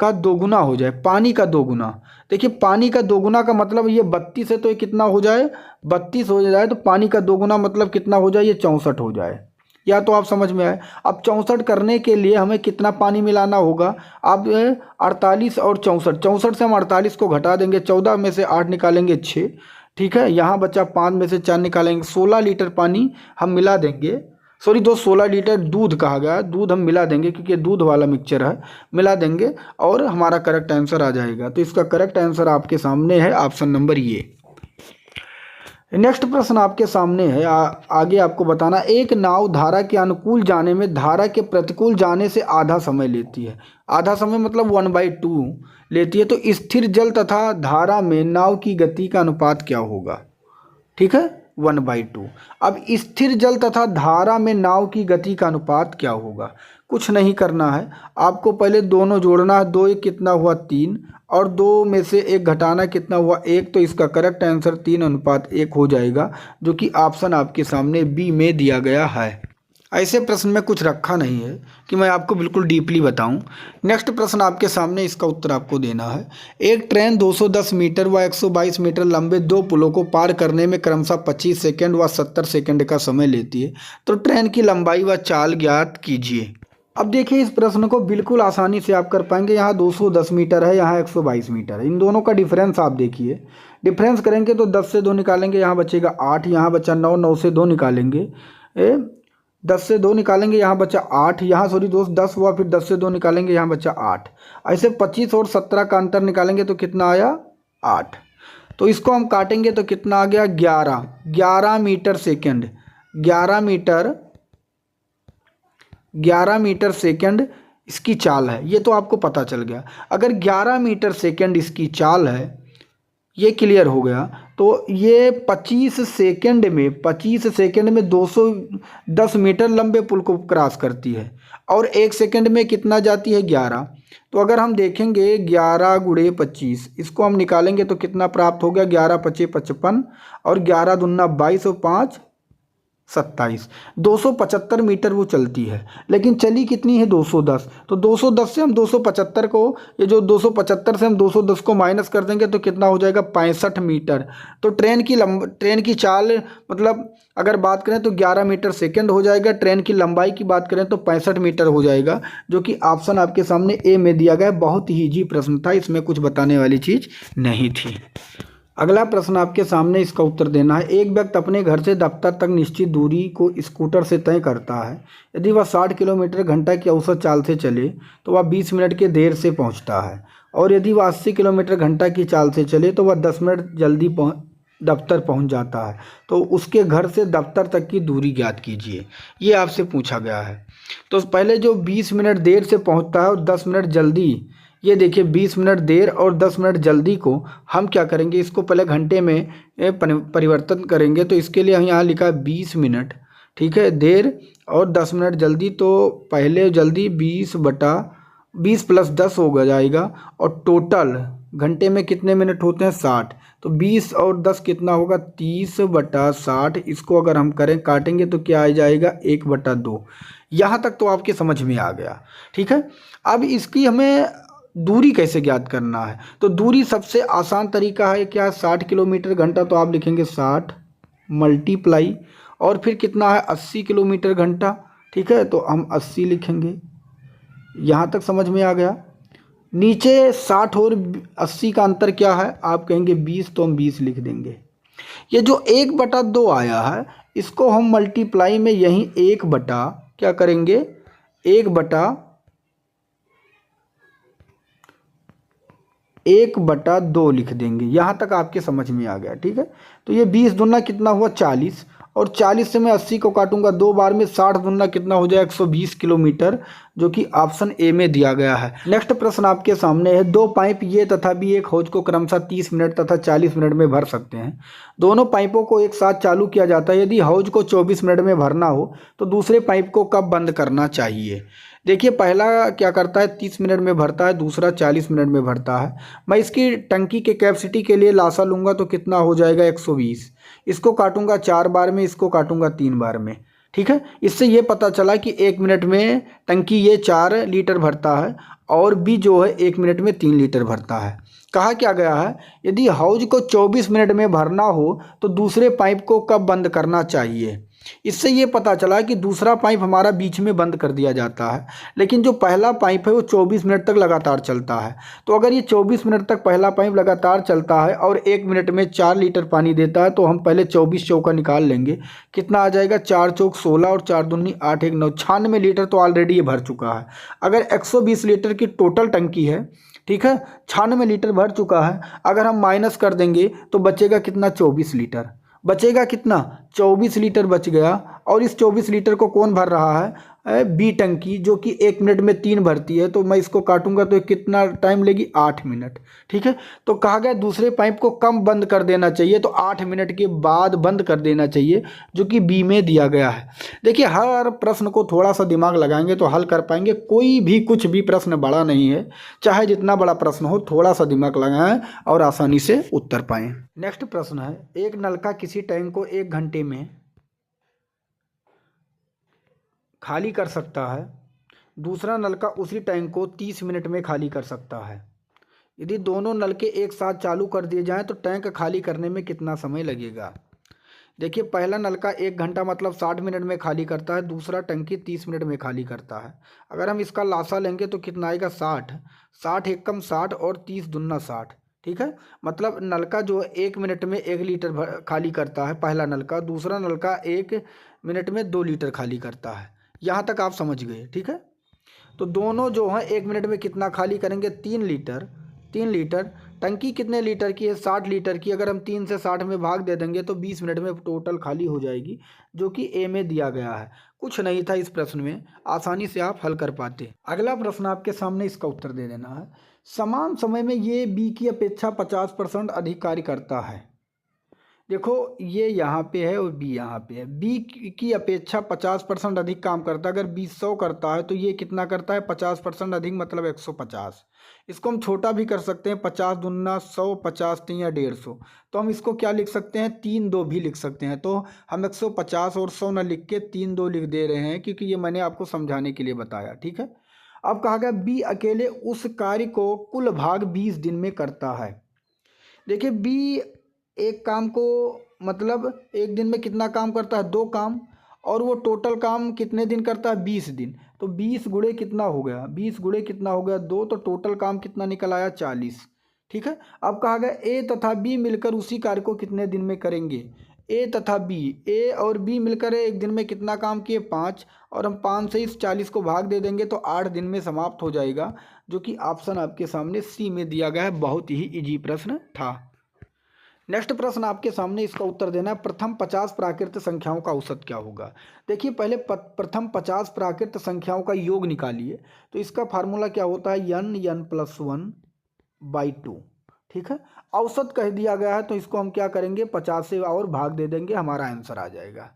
का दोगुना हो जाए, पानी का दोगुना। देखिए पानी का दोगुना का मतलब ये 32 है तो ये कितना हो जाए 32 हो जाए, तो पानी का दोगुना मतलब कितना हो जाए ये 64 हो जाए। या तो आप समझ में आए। अब 64 करने के लिए हमें कितना पानी मिलाना होगा, अब 48 और 64, 64 से हम 48 को घटा देंगे, 14 में से 8 निकालेंगे 6, ठीक है। यहाँ बचा 5 में से 4 निकालेंगे, 16 लीटर पानी हम मिला देंगे, सॉरी 16 लीटर दूध कहा गया, दूध हम मिला देंगे क्योंकि दूध वाला मिक्सचर है, मिला देंगे और हमारा करेक्ट आंसर आ जाएगा। तो इसका करेक्ट आंसर आपके सामने है ऑप्शन नंबर ये। नेक्स्ट प्रश्न आपके सामने है, आगे आपको बताना, एक नाव धारा के अनुकूल जाने में धारा के प्रतिकूल जाने से आधा समय लेती है। आधा समय मतलब 1/2 लेती है। तो स्थिर जल तथा धारा में नाव की गति का अनुपात क्या होगा, ठीक है 1/2। अब स्थिर जल तथा धारा में नाव की गति का अनुपात क्या होगा, कुछ नहीं करना है, आपको पहले दोनों जोड़ना है, 2 1 कितना हुआ 3 और 2 में से 1 घटाना कितना हुआ 1, तो इसका करेक्ट आंसर 3:1 हो जाएगा, जो कि ऑप्शन आपके सामने बी में दिया गया है। ऐसे प्रश्न में कुछ रखा नहीं है कि मैं आपको बिल्कुल डीपली बताऊं। नेक्स्ट प्रश्न आपके सामने, इसका उत्तर आपको देना है। एक ट्रेन 210 मीटर व 122 मीटर लंबे 2 पुलों को पार करने में क्रमशः 25 सेकंड व 70 सेकंड का समय लेती है, तो ट्रेन की लंबाई व चाल ज्ञात कीजिए। अब देखिए इस प्रश्न को बिल्कुल आसानी से आप कर पाएंगे। यहाँ 210 मीटर है, यहाँ 122 मीटर है, इन दोनों का डिफरेंस आप देखिए। डिफरेंस करेंगे तो 10 से 2 निकालेंगे, यहाँ बचेगा 8, यहाँ बचा 9, 9 से 2 निकालेंगे 10 से 2 निकालेंगे, यहाँ बचा 8, यहाँ सॉरी दोस्त 10 हुआ, फिर 10 से 2 निकालेंगे, यहाँ बचा 8। ऐसे 25 और 17 का अंतर निकालेंगे तो कितना आया 8। तो इसको हम काटेंगे तो कितना आ गया 11 मीटर सेकेंड, 11 मीटर सेकेंड इसकी चाल है। ये तो आपको पता चल गया। अगर 11 मीटर सेकेंड इसकी चाल है, ये क्लियर हो गया, तो ये 25 सेकेंड में 210 मीटर लंबे पुल को क्रॉस करती है और 1 सेकेंड में कितना जाती है 11। तो अगर हम देखेंगे 11 गुणे 25, इसको हम निकालेंगे तो कितना प्राप्त हो गया 11 पचे 55 और 11 दूना 22 और 5 27, 275 मीटर वो चलती है, लेकिन चली कितनी है 210। तो 210 से हम 275 को, ये जो 275 से हम 210 को माइनस कर देंगे तो कितना हो जाएगा 65 मीटर। तो ट्रेन की चाल मतलब अगर बात करें तो 11 मीटर सेकेंड हो जाएगा, ट्रेन की लंबाई की बात करें तो 65 मीटर हो जाएगा, जो कि ऑप्शन आपके सामने ए में दिया गया। बहुत ही इजी प्रश्न था, इसमें कुछ बताने वाली चीज़ नहीं थी। अगला प्रश्न आपके सामने, इसका उत्तर देना है। एक व्यक्ति अपने घर से दफ्तर तक निश्चित दूरी को स्कूटर से तय करता है। यदि वह 60 किलोमीटर घंटा की औसत चाल से चले तो वह 20 मिनट के देर से पहुंचता है, और यदि वह 80 किलोमीटर घंटा की चाल से चले तो वह 10 मिनट जल्दी दफ्तर पहुंच जाता है। तो उसके घर से दफ्तर तक की दूरी ज्ञात कीजिए, ये आपसे पूछा गया है। तो पहले जो 20 मिनट देर से पहुँचता है और 10 मिनट जल्दी, ये देखिए 20 मिनट देर और 10 मिनट जल्दी को हम क्या करेंगे, इसको पहले घंटे में परिवर्तन करेंगे। तो इसके लिए हम यहाँ लिखा है 20 मिनट, ठीक है, देर और 10 मिनट जल्दी। तो पहले जल्दी 20 प्लस 10 हो जाएगा, और टोटल घंटे में कितने मिनट होते हैं 60। तो 20 और 10 कितना होगा 30/60। इसको अगर हम करें काटेंगे तो क्या आ जाएगा 1/2। यहाँ तक तो आपके समझ में आ गया, ठीक है। अब इसकी हमें दूरी कैसे ज्ञात करना है, तो दूरी सबसे आसान तरीका है क्या, 60 किलोमीटर घंटा, तो आप लिखेंगे 60 मल्टीप्लाई और फिर कितना है 80 किलोमीटर घंटा, ठीक है। तो हम 80 लिखेंगे, यहाँ तक समझ में आ गया। नीचे 60 और 80 का अंतर क्या है, आप कहेंगे 20, तो हम 20 लिख देंगे। ये जो 1/2 आया है, इसको हम मल्टीप्लाई में यहीं 1 क्या करेंगे 1/2 लिख देंगे। यहाँ तक आपके समझ में आ गया, ठीक है। तो ये 20 दूना कितना हुआ 40, और 40 से मैं 80 को काटूंगा 2 बार में, 60 दूना कितना हो जाए 120 किलोमीटर, जो कि ऑप्शन ए में दिया गया है। नेक्स्ट प्रश्न आपके सामने है। 2 पाइप ये तथा बी एक हौज को क्रमशः 30 मिनट तथा 40 मिनट में भर सकते हैं। दोनों पाइपों को एक साथ चालू किया जाता है। यदि हौज को 24 मिनट में भरना हो तो दूसरे पाइप को कब बंद करना चाहिए। देखिए पहला क्या करता है 30 मिनट में भरता है, दूसरा 40 मिनट में भरता है। मैं इसकी टंकी के कैपेसिटी के लिए लासा लूँगा तो कितना हो जाएगा 120। इसको काटूंगा 4 बार में, इसको काटूंगा 3 बार में। ठीक है, इससे ये पता चला कि 1 मिनट में टंकी ये 4 लीटर भरता है और बी जो है 1 मिनट में 3 लीटर भरता है। कहा क्या गया है, यदि हौज को 24 मिनट में भरना हो तो दूसरे पाइप को कब बंद करना चाहिए। इससे ये पता चला कि दूसरा पाइप हमारा बीच में बंद कर दिया जाता है, लेकिन जो पहला पाइप है वो 24 मिनट तक लगातार चलता है। तो अगर ये 24 मिनट तक पहला पाइप लगातार चलता है और 1 मिनट में 4 लीटर पानी देता है, तो हम पहले 24 चौका निकाल लेंगे। कितना आ जाएगा, 4 चौक 16 और 4 दूनी 8 1 9, 96 लीटर तो ऑलरेडी ये भर चुका है। अगर 120 लीटर की टोटल टंकी है, ठीक है, 96 लीटर भर चुका है। अगर हम माइनस कर देंगे तो बचेगा कितना, 24 लीटर। बचेगा कितना, 24 लीटर बच गया। और इस 24 लीटर को कौन भर रहा है, बी टंकी, जो कि 1 मिनट में 3 भरती है। तो मैं इसको काटूंगा तो कितना टाइम लेगी, 8 मिनट। ठीक है, तो कहा गया दूसरे पाइप को कम बंद कर देना चाहिए, तो 8 मिनट के बाद बंद कर देना चाहिए, जो कि बी में दिया गया है। देखिए हर प्रश्न को थोड़ा सा दिमाग लगाएंगे तो हल कर पाएंगे। कोई भी कुछ भी प्रश्न बड़ा नहीं है, चाहे जितना बड़ा प्रश्न हो, थोड़ा सा दिमाग लगाएं और आसानी से उत्तर पाएं। नेक्स्ट प्रश्न है, एक नलका किसी टैंक को 1 घंटे में खाली कर सकता है, दूसरा नलका उसी टैंक को 30 मिनट में खाली कर सकता है। यदि दोनों नलके एक साथ चालू कर दिए जाएं तो टैंक खाली करने में कितना समय लगेगा। देखिए पहला नलका 1 घंटा मतलब 60 मिनट में खाली करता है, दूसरा टंकी 30 मिनट में खाली करता है। अगर हम इसका लासा लेंगे तो कितना आएगा, 60। 60 एकम 60 और 30 दूना 60। ठीक है, मतलब नलका जो है 1 मिनट में 1 लीटर खाली करता है पहला नलका, दूसरा नलका 1 मिनट में 2 लीटर खाली करता है। यहाँ तक आप समझ गए। ठीक है, तो दोनों जो हैं 1 मिनट में कितना खाली करेंगे, 3 लीटर। 3 लीटर, टंकी कितने लीटर की है, 60 लीटर की। अगर हम 3 से 60 में भाग दे देंगे तो 20 मिनट में टोटल खाली हो जाएगी, जो कि ए में दिया गया है। कुछ नहीं था इस प्रश्न में, आसानी से आप हल कर पाते। अगला प्रश्न आपके सामने, इसका उत्तर दे देना है। समान समय में ये बी की अपेक्षा 50% अधिक कार्य करता है। देखो ये यहाँ पे है और बी यहाँ पे है। बी की अपेक्षा 50% अधिक काम करता है। अगर बी 100 करता है तो ये कितना करता है, 50% अधिक, मतलब 150। इसको हम छोटा भी कर सकते हैं, 50 दूना 100, 50 3 या 150। तो हम इसको क्या लिख सकते हैं, 3 2 भी लिख सकते हैं। तो हम 150 और 100 ना लिख के 3 2 लिख दे रहे हैं, क्योंकि ये मैंने आपको समझाने के लिए बताया। ठीक है, अब कहा गया बी अकेले उस कार्य को कुल भाग 20 दिन में करता है। देखिए बी एक काम को मतलब एक दिन में कितना काम करता है, 2 काम, और वो टोटल काम कितने दिन करता है, 20 दिन। तो 20 गुणे कितना हो गया, 20 गुणे कितना हो गया, 2, तो टोटल काम कितना निकल आया, 40। ठीक है, अब कहा गया ए तथा बी मिलकर उसी कार्य को कितने दिन में करेंगे। ए तथा बी, ए और बी मिलकर एक दिन में कितना काम किए, 5, और हम 5 से इस 40 को भाग दे देंगे तो 8 दिन में समाप्त हो जाएगा, जो कि ऑप्शन आपके सामने सी में दिया गया है। बहुत ही इजी प्रश्न था। नेक्स्ट प्रश्न आपके सामने, इसका उत्तर देना है। प्रथम 50 प्राकृत संख्याओं का औसत क्या होगा। देखिए पहले प्रथम 50 प्राकृत संख्याओं का योग निकालिए। तो इसका फार्मूला क्या होता है, n+1/2। ठीक है, औसत कह दिया गया है तो इसको हम क्या करेंगे, 50 से और भाग दे देंगे, हमारा आंसर आ जाएगा।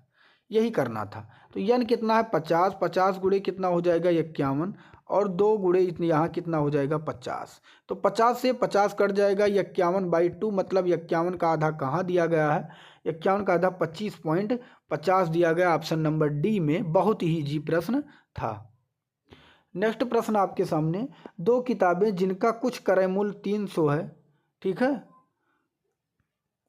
यही करना था। तो n कितना है, 50, 50 गुणे कितना हो जाएगा, 51, और 2 गुणे इतने यहाँ कितना हो जाएगा, 50। तो 50 से 50 कट जाएगा, 51/2, मतलब 51 का आधा कहाँ दिया गया है, 51 का आधा 25.50 दिया गया, ऑप्शन नंबर डी में। बहुत ही इजी प्रश्न था। नेक्स्ट प्रश्न आपके सामने, 2 किताबें जिनका कुछ क्रय मूल्य 300 है, ठीक है,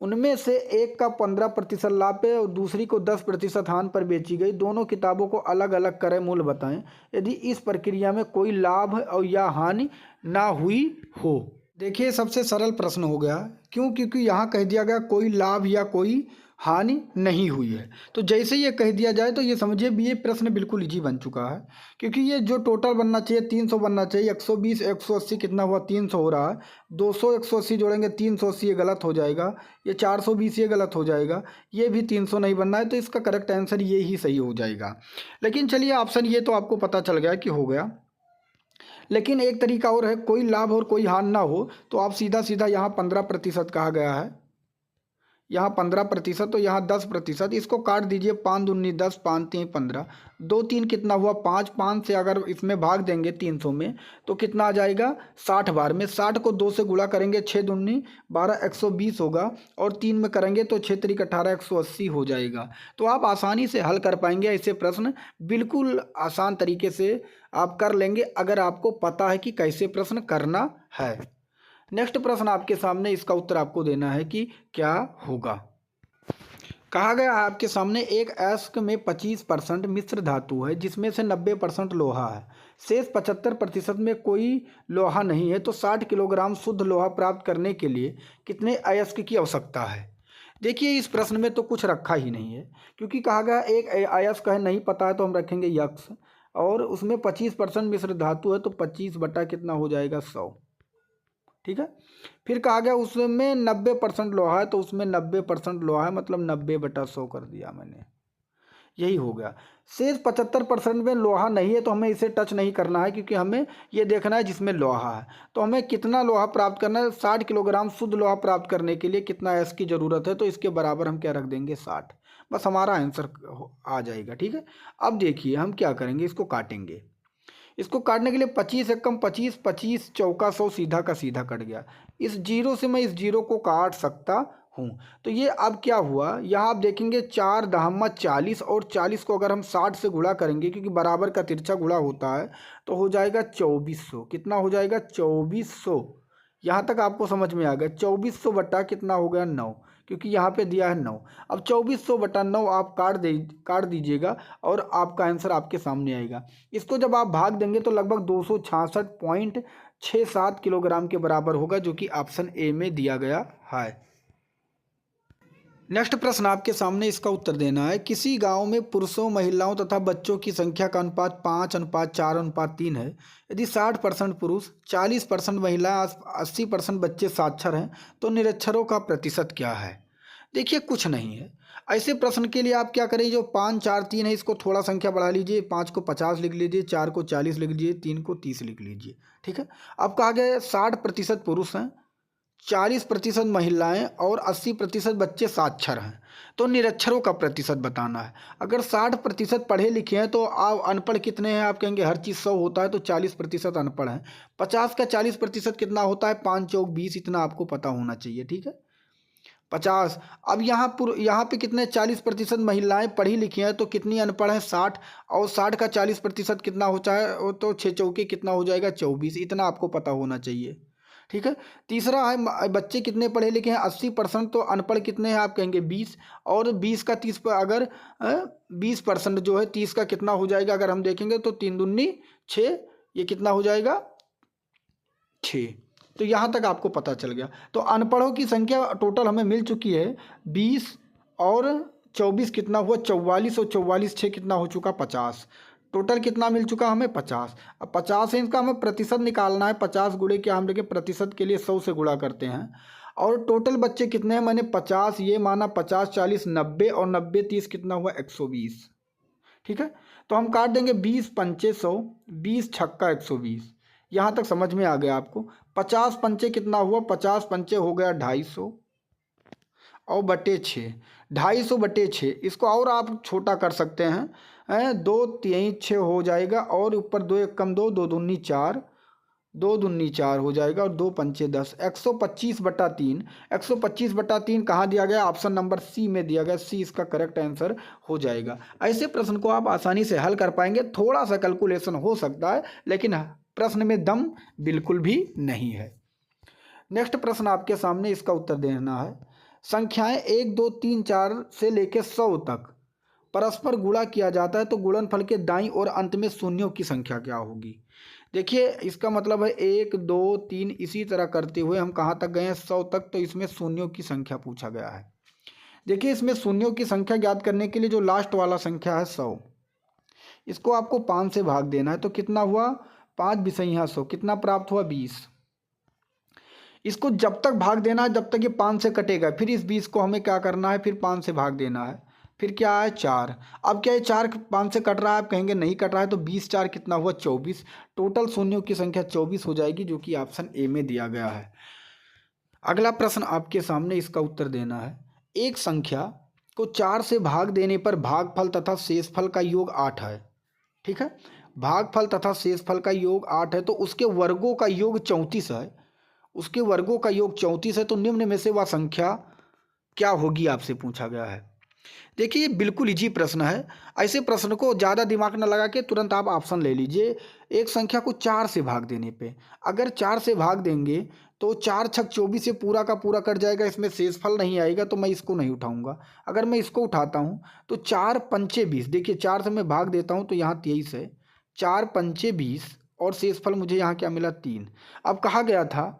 उनमें से एक का 15% लाभ पे और दूसरी को 10% हानि पर बेची गई। दोनों किताबों को अलग अलग क्रय मूल्य बताएं यदि इस प्रक्रिया में कोई लाभ और या हानि ना हुई हो। देखिए सबसे सरल प्रश्न हो गया, क्यों, क्योंकि यहाँ कह दिया गया कोई लाभ या कोई हानि नहीं हुई है। तो जैसे ये कह दिया जाए तो ये समझिए भी ये प्रश्न बिल्कुल इजी बन चुका है, क्योंकि ये जो टोटल बनना चाहिए 300 बनना चाहिए। 120 180 कितना हुआ, 300 हो रहा है। 200 180 जोड़ेंगे 380, ये गलत हो जाएगा। ये 420 ये गलत हो जाएगा। ये भी 300 नहीं बनना है, तो इसका करेक्ट आंसर ये ही सही हो जाएगा। लेकिन चलिए ऑप्शन ये तो आपको पता चल गया कि हो गया। लेकिन एक तरीका और है, कोई लाभ और कोई हानि ना हो, तो आप सीधा सीधा यहाँ 15% कहा गया है, यहाँ 15%, तो यहाँ 10%। इसको काट दीजिए, 5 दूनी 10, 5 3 15, 2 3 कितना हुआ 5, 5 से अगर इसमें भाग देंगे 300 में तो कितना आ जाएगा 60 बार में। 60 को 2 से गुणा करेंगे, 6 दूनी 12, 120 होगा, और 3 में करेंगे तो 6 3 18, 180 हो जाएगा। तो आप आसानी से हल कर पाएंगे ऐसे प्रश्न, बिल्कुल आसान तरीके से आप कर लेंगे अगर आपको पता है कि कैसे प्रश्न करना है। नेक्स्ट प्रश्न आपके सामने, इसका उत्तर आपको देना है कि क्या होगा। कहा गया है आपके सामने एक अयस्क में 25% मिश्र धातु है जिसमें से 90% लोहा है, शेष 75% में कोई लोहा नहीं है, तो 60 किलोग्राम शुद्ध लोहा प्राप्त करने के लिए कितने अयस्क की आवश्यकता है। देखिए इस प्रश्न में तो कुछ रखा ही नहीं है, क्योंकि कहा गया एक अयस्क है, नहीं पता है तो हम रखेंगे यक्स, और उसमें 25% मिश्र धातु है, तो 25 बटा कितना हो जाएगा 100। ठीक है, फिर कहा गया उसमें 90% लोहा है, तो उसमें 90% लोहा है, मतलब 90 बटा 100 कर दिया मैंने, यही हो गया। शेष 75% में लोहा नहीं है, तो हमें इसे टच नहीं करना है, क्योंकि हमें ये देखना है जिसमें लोहा है। तो हमें कितना लोहा प्राप्त करना है, 60 किलोग्राम शुद्ध लोहा प्राप्त करने के लिए कितना एस की ज़रूरत है, तो इसके बराबर हम क्या रख देंगे 60, बस हमारा आंसर आ जाएगा। ठीक है, अब देखिए हम क्या करेंगे, इसको काटेंगे। इसको काटने के लिए 25 एकम 25, 25 चौका 100, सीधा का सीधा कट गया। इस जीरो से मैं इस जीरो को काट सकता हूँ, तो ये अब क्या हुआ, यहाँ आप देखेंगे 4 दहम्मा 40, और 40 को अगर हम 60 से गुणा करेंगे, क्योंकि बराबर का तिरछा गुणा होता है, तो हो जाएगा 2400। कितना हो जाएगा 2400। यहाँ तक आपको समझ में आ गया। 2400 बटा कितना हो गया 9, क्योंकि यहाँ पे दिया है 9। अब 2400 बटा 9 आप काट दीजिएगा और आपका आंसर आपके सामने आएगा। इसको जब आप भाग देंगे तो लगभग 266.67 किलोग्राम के बराबर होगा, जो कि ऑप्शन ए में दिया गया है। नेक्स्ट प्रश्न आपके सामने, इसका उत्तर देना है। किसी गांव में पुरुषों, महिलाओं तथा बच्चों की संख्या का अनुपात 5:4:3 है। यदि 60% पुरुष, 40% महिला, 80% बच्चे साक्षर हैं, तो निरक्षरों का प्रतिशत क्या है। देखिए कुछ नहीं है। ऐसे प्रश्न के लिए आप क्या करें, जो 5 4 3 है इसको थोड़ा संख्या बढ़ा लीजिए, 5 को 50 लिख लीजिए, 4 को 40 लिख लीजिए, 3 को 30 लिख लीजिए। ठीक है, अब कहा गया 60% पुरुष हैं, 40% महिलाएं और 80% बच्चे साक्षर हैं, तो निरक्षरों का प्रतिशत बताना है। अगर 60% पढ़े लिखे हैं तो आप अनपढ़ कितने हैं, आप कहेंगे हर चीज़ 100 होता है, तो 40% अनपढ़ हैं। 50 का 40% कितना होता है, 5 चौक 20, इतना आपको पता होना चाहिए। ठीक है, 50। अब यहाँ पे कितने 40% महिलाएं पढ़ी लिखी हैं, तो कितनी अनपढ़ हैं 60, और 60 का 40% कितना होता है, तो 6 चौके कितना हो जाएगा 24, इतना आपको पता होना चाहिए। ठीक है, तीसरा है बच्चे कितने पढ़े लिखे हैं 80%, तो अनपढ़ कितने हैं आप कहेंगे 20, और 20 का 30 पर अगर 20% जो है 30 का कितना हो जाएगा, अगर हम देखेंगे तो 3 दूनी 6, ये कितना हो जाएगा 6। तो यहाँ तक आपको पता चल गया। तो अनपढ़ों की संख्या टोटल हमें मिल चुकी है 20 और 24 कितना हुआ 44, और 44 6 कितना हो चुका 50। टोटल कितना मिल चुका हमें 50। अब 50 है, इनका हमें प्रतिशत निकालना है। 50 गुणे क्या, हम देखिए प्रतिशत के लिए 100 से गुणा करते हैं। और टोटल बच्चे कितने हैं, मैंने 50 ये माना, 50 40 90, और 90 30 कितना हुआ 120। ठीक है, तो हम काट देंगे 20 पंचे 100, 20 छक्का 120। यहाँ तक समझ में आ गया आपको। 50 पंचे कितना हुआ, 50 पंचे हो गया 250, और बटे 6, 250 बटे 6। इसको और आप छोटा कर सकते हैं, 2 3 6 हो जाएगा, और ऊपर 2 1 कम 2, 2 दूनी 4, 2 दूनी 4 हो जाएगा, और 2 पंचे 10, 125 बटा 3। 125 बटा 3 कहाँ दिया गया, ऑप्शन नंबर सी में दिया गया। सी इसका करेक्ट आंसर हो जाएगा। ऐसे प्रश्न को आप आसानी से हल कर पाएंगे। थोड़ा सा कैलकुलेशन हो सकता है, लेकिन प्रश्न में दम बिल्कुल भी नहीं है। नेक्स्ट प्रश्न आपके सामने, इसका उत्तर देना है। संख्याएं 1 2 3 4 से लेकर 100 तक परस्पर गुणा किया जाता है, तो गुणनफल के दाईं और अंत में शून्यों की संख्या क्या होगी। देखिए इसका मतलब है 1 2 3 इसी तरह करते हुए हम कहाँ तक गए हैं 100 तक, तो इसमें शून्यों की संख्या पूछा गया है। देखिए इसमें शून्यों की संख्या ज्ञात करने के लिए जो लास्ट वाला संख्या है 100, इसको आपको 5 से भाग देना है, तो कितना हुआ 5 बिसैया 100, कितना प्राप्त हुआ 20। इसको जब तक भाग देना है जब तक ये 5 से कटेगा, फिर इस 20 को हमें क्या करना है, फिर 5 से भाग देना है, फिर क्या है 4। अब क्या है 4 5 से कट रहा है, आप कहेंगे नहीं कट रहा है, तो 20 4 कितना हुआ 24। टोटल शून्यों की संख्या 24 हो जाएगी, जो कि ऑप्शन ए में दिया गया है। अगला प्रश्न आपके सामने, इसका उत्तर देना है। एक संख्या को 4 से भाग देने पर भागफल तथा शेषफल का योग 8 है। ठीक है, भागफल तथा शेषफल का योग 8 है, तो उसके वर्गों का योग 34 है। उसके वर्गों का योग 34 है, तो निम्न में से वह संख्या क्या होगी, आपसे पूछा गया है। देखिए, ये बिल्कुल इजी प्रश्न है। ऐसे प्रश्न को ज़्यादा दिमाग न लगा के तुरंत आप ऑप्शन ले लीजिए। एक संख्या को 4 से भाग देने पे, अगर 4 से भाग देंगे तो 4 छक 24 से पूरा का पूरा कट जाएगा, इसमें शेषफल नहीं आएगा, तो मैं इसको नहीं उठाऊंगा। अगर मैं इसको उठाता हूँ तो 4 पंचे 20, देखिए 4 से मैं भाग देता हूँ तो यहाँ 23 है, 4 पंचे 20 और शेषफल मुझे यहाँ क्या मिला 3। अब कहा गया था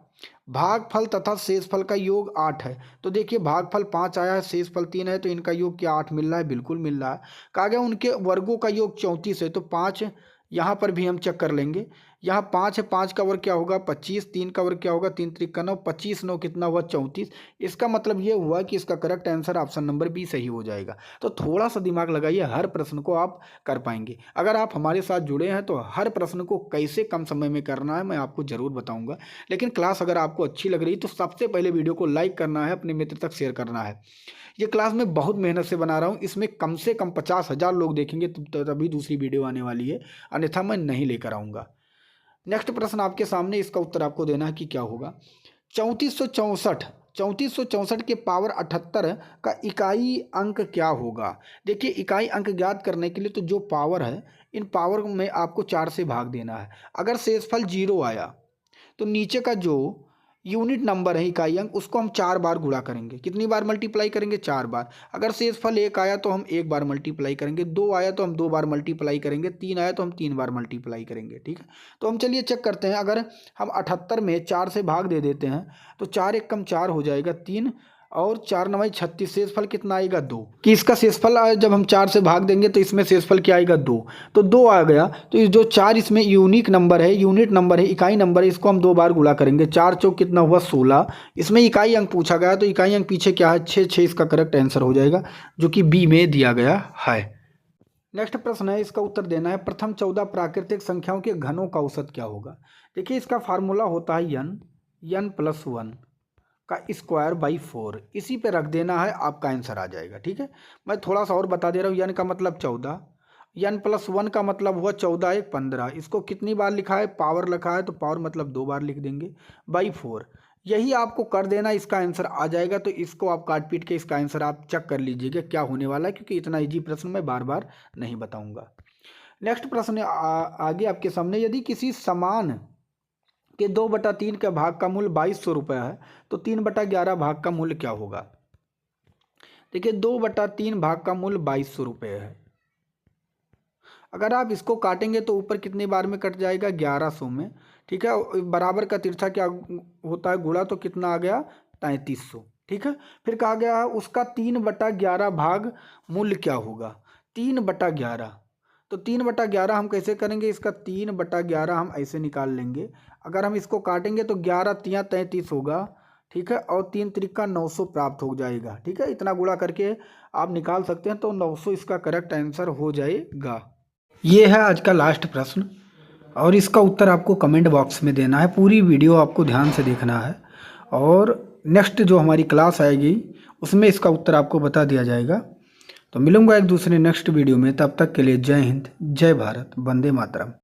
भागफल तथा शेषफल का योग 8 है, तो देखिए भागफल 5 आया है, शेषफल 3 है, तो इनका योग क्या 8 मिल रहा है, बिल्कुल मिल रहा है। कहा गया उनके वर्गों का योग 34 है, तो 5 यहाँ पर भी हम चेक कर लेंगे। यहाँ 5 है, 5 का वर्ग क्या होगा 25, 3 का वर्ग क्या होगा 3 त्रिक का 9, 25 9 कितना हुआ 34। इसका मतलब ये हुआ कि इसका correct answer option number B सही हो जाएगा। तो थोड़ा सा दिमाग लगाइए, हर प्रश्न को आप कर पाएंगे। अगर आप हमारे साथ जुड़े हैं तो हर प्रश्न को कैसे कम समय में करना है मैं आपको ज़रूर बताऊँगा। लेकिन क्लास अगर आपको अच्छी लग रही तो सबसे पहले वीडियो को लाइक करना है, अपने मित्र तक शेयर करना है। ये क्लास मैं बहुत मेहनत से बना रहा हूँ, इसमें कम से कम 50,000 लोग देखेंगे तभी दूसरी वीडियो आने वाली है, अन्यथा मैं नहीं लेकर आऊँगा। नेक्स्ट प्रश्न आपके सामने, इसका उत्तर आपको देना है कि क्या होगा। 3464 के पावर 78 का इकाई अंक क्या होगा। देखिए, इकाई अंक ज्ञात करने के लिए तो जो पावर है, इन पावर में आपको 4 से भाग देना है। अगर शेषफल 0 आया तो नीचे का जो यूनिट नंबर है इकाई अंक, उसको हम 4 बार गुणा करेंगे। कितनी बार मल्टीप्लाई करेंगे 4 बार। अगर शेषफल 1 आया तो हम 1 बार मल्टीप्लाई करेंगे, 2 आया तो हम 2 बार मल्टीप्लाई करेंगे, 3 आया तो हम 3 बार मल्टीप्लाई करेंगे। ठीक है, तो हम चलिए चेक करते हैं। अगर हम 78 में 4 से भाग दे देते हैं तो 4 एक कम 4 हो जाएगा 3, और 4 9 36, शेषफल कितना आएगा 2। कि इसका शेषफल जब हम 4 से भाग देंगे तो इसमें शेषफल क्या आएगा 2, तो 2 आ गया। तो इस जो 4 इसमें यूनिक नंबर है, यूनिट नंबर है, इकाई नंबर है, इसको हम 2 बार गुणा करेंगे। 4 चौक कितना हुआ 16। इसमें इकाई अंक पूछा गया, तो इकाई अंक पीछे क्या है 6, 6 इसका करेक्ट आंसर हो जाएगा, जो कि बी में दिया गया है। नेक्स्ट प्रश्न है, इसका उत्तर देना है। प्रथम 14 प्राकृतिक संख्याओं के घनों का औसत क्या होगा। देखिए, इसका फार्मूला होता है n+1 का स्क्वायर बाई 4, इसी पे रख देना है, आपका आंसर आ जाएगा। ठीक है, मैं थोड़ा सा और बता दे रहा हूँ। n का मतलब 14, n+1 का मतलब हुआ 14 1 15। इसको कितनी बार लिखा है, पावर लिखा है, तो पावर मतलब 2 बार लिख देंगे, बाई 4। यही आपको कर देना, इसका आंसर आ जाएगा। तो इसको आप काट पीट के इसका आंसर आप चेक कर लीजिएगा क्या होने वाला है, क्योंकि इतना ईजी प्रश्न मैं बार बार नहीं बताऊँगा। नेक्स्ट प्रश्न आगे आपके सामने, यदि किसी समान के 2/3 के भाग का मूल्य 2200 रुपये है तो 3/11 भाग का मूल्य क्या होगा। देखिए, 2/3 भाग का मूल्य 2200 रुपये है। अगर आप इसको काटेंगे तो ऊपर कितनी बार में कट जाएगा 1100 में। ठीक है, बराबर का तिरछा क्या होता है गुणा, तो कितना आ गया 3300। ठीक है, फिर कहा गया है उसका 3/11 भाग मूल्य क्या होगा। 3/11, तो 3/11 हम कैसे करेंगे, इसका 3/11 हम ऐसे निकाल लेंगे। अगर हम इसको काटेंगे तो 11 तिया 33 होगा। ठीक है, और 3 त्रिका 900 प्राप्त हो जाएगा। ठीक है, इतना गुणा करके आप निकाल सकते हैं, तो 900 इसका करेक्ट आंसर हो जाएगा। ये है आज का लास्ट प्रश्न, और इसका उत्तर आपको कमेंट बॉक्स में देना है। पूरी वीडियो आपको ध्यान से देखना है, और नेक्स्ट जो हमारी क्लास आएगी उसमें इसका उत्तर आपको बता दिया जाएगा। तो मिलूंगा एक दूसरे नेक्स्ट वीडियो में, तब तक के लिए जय हिंद, जय भारत, वंदे मातरम।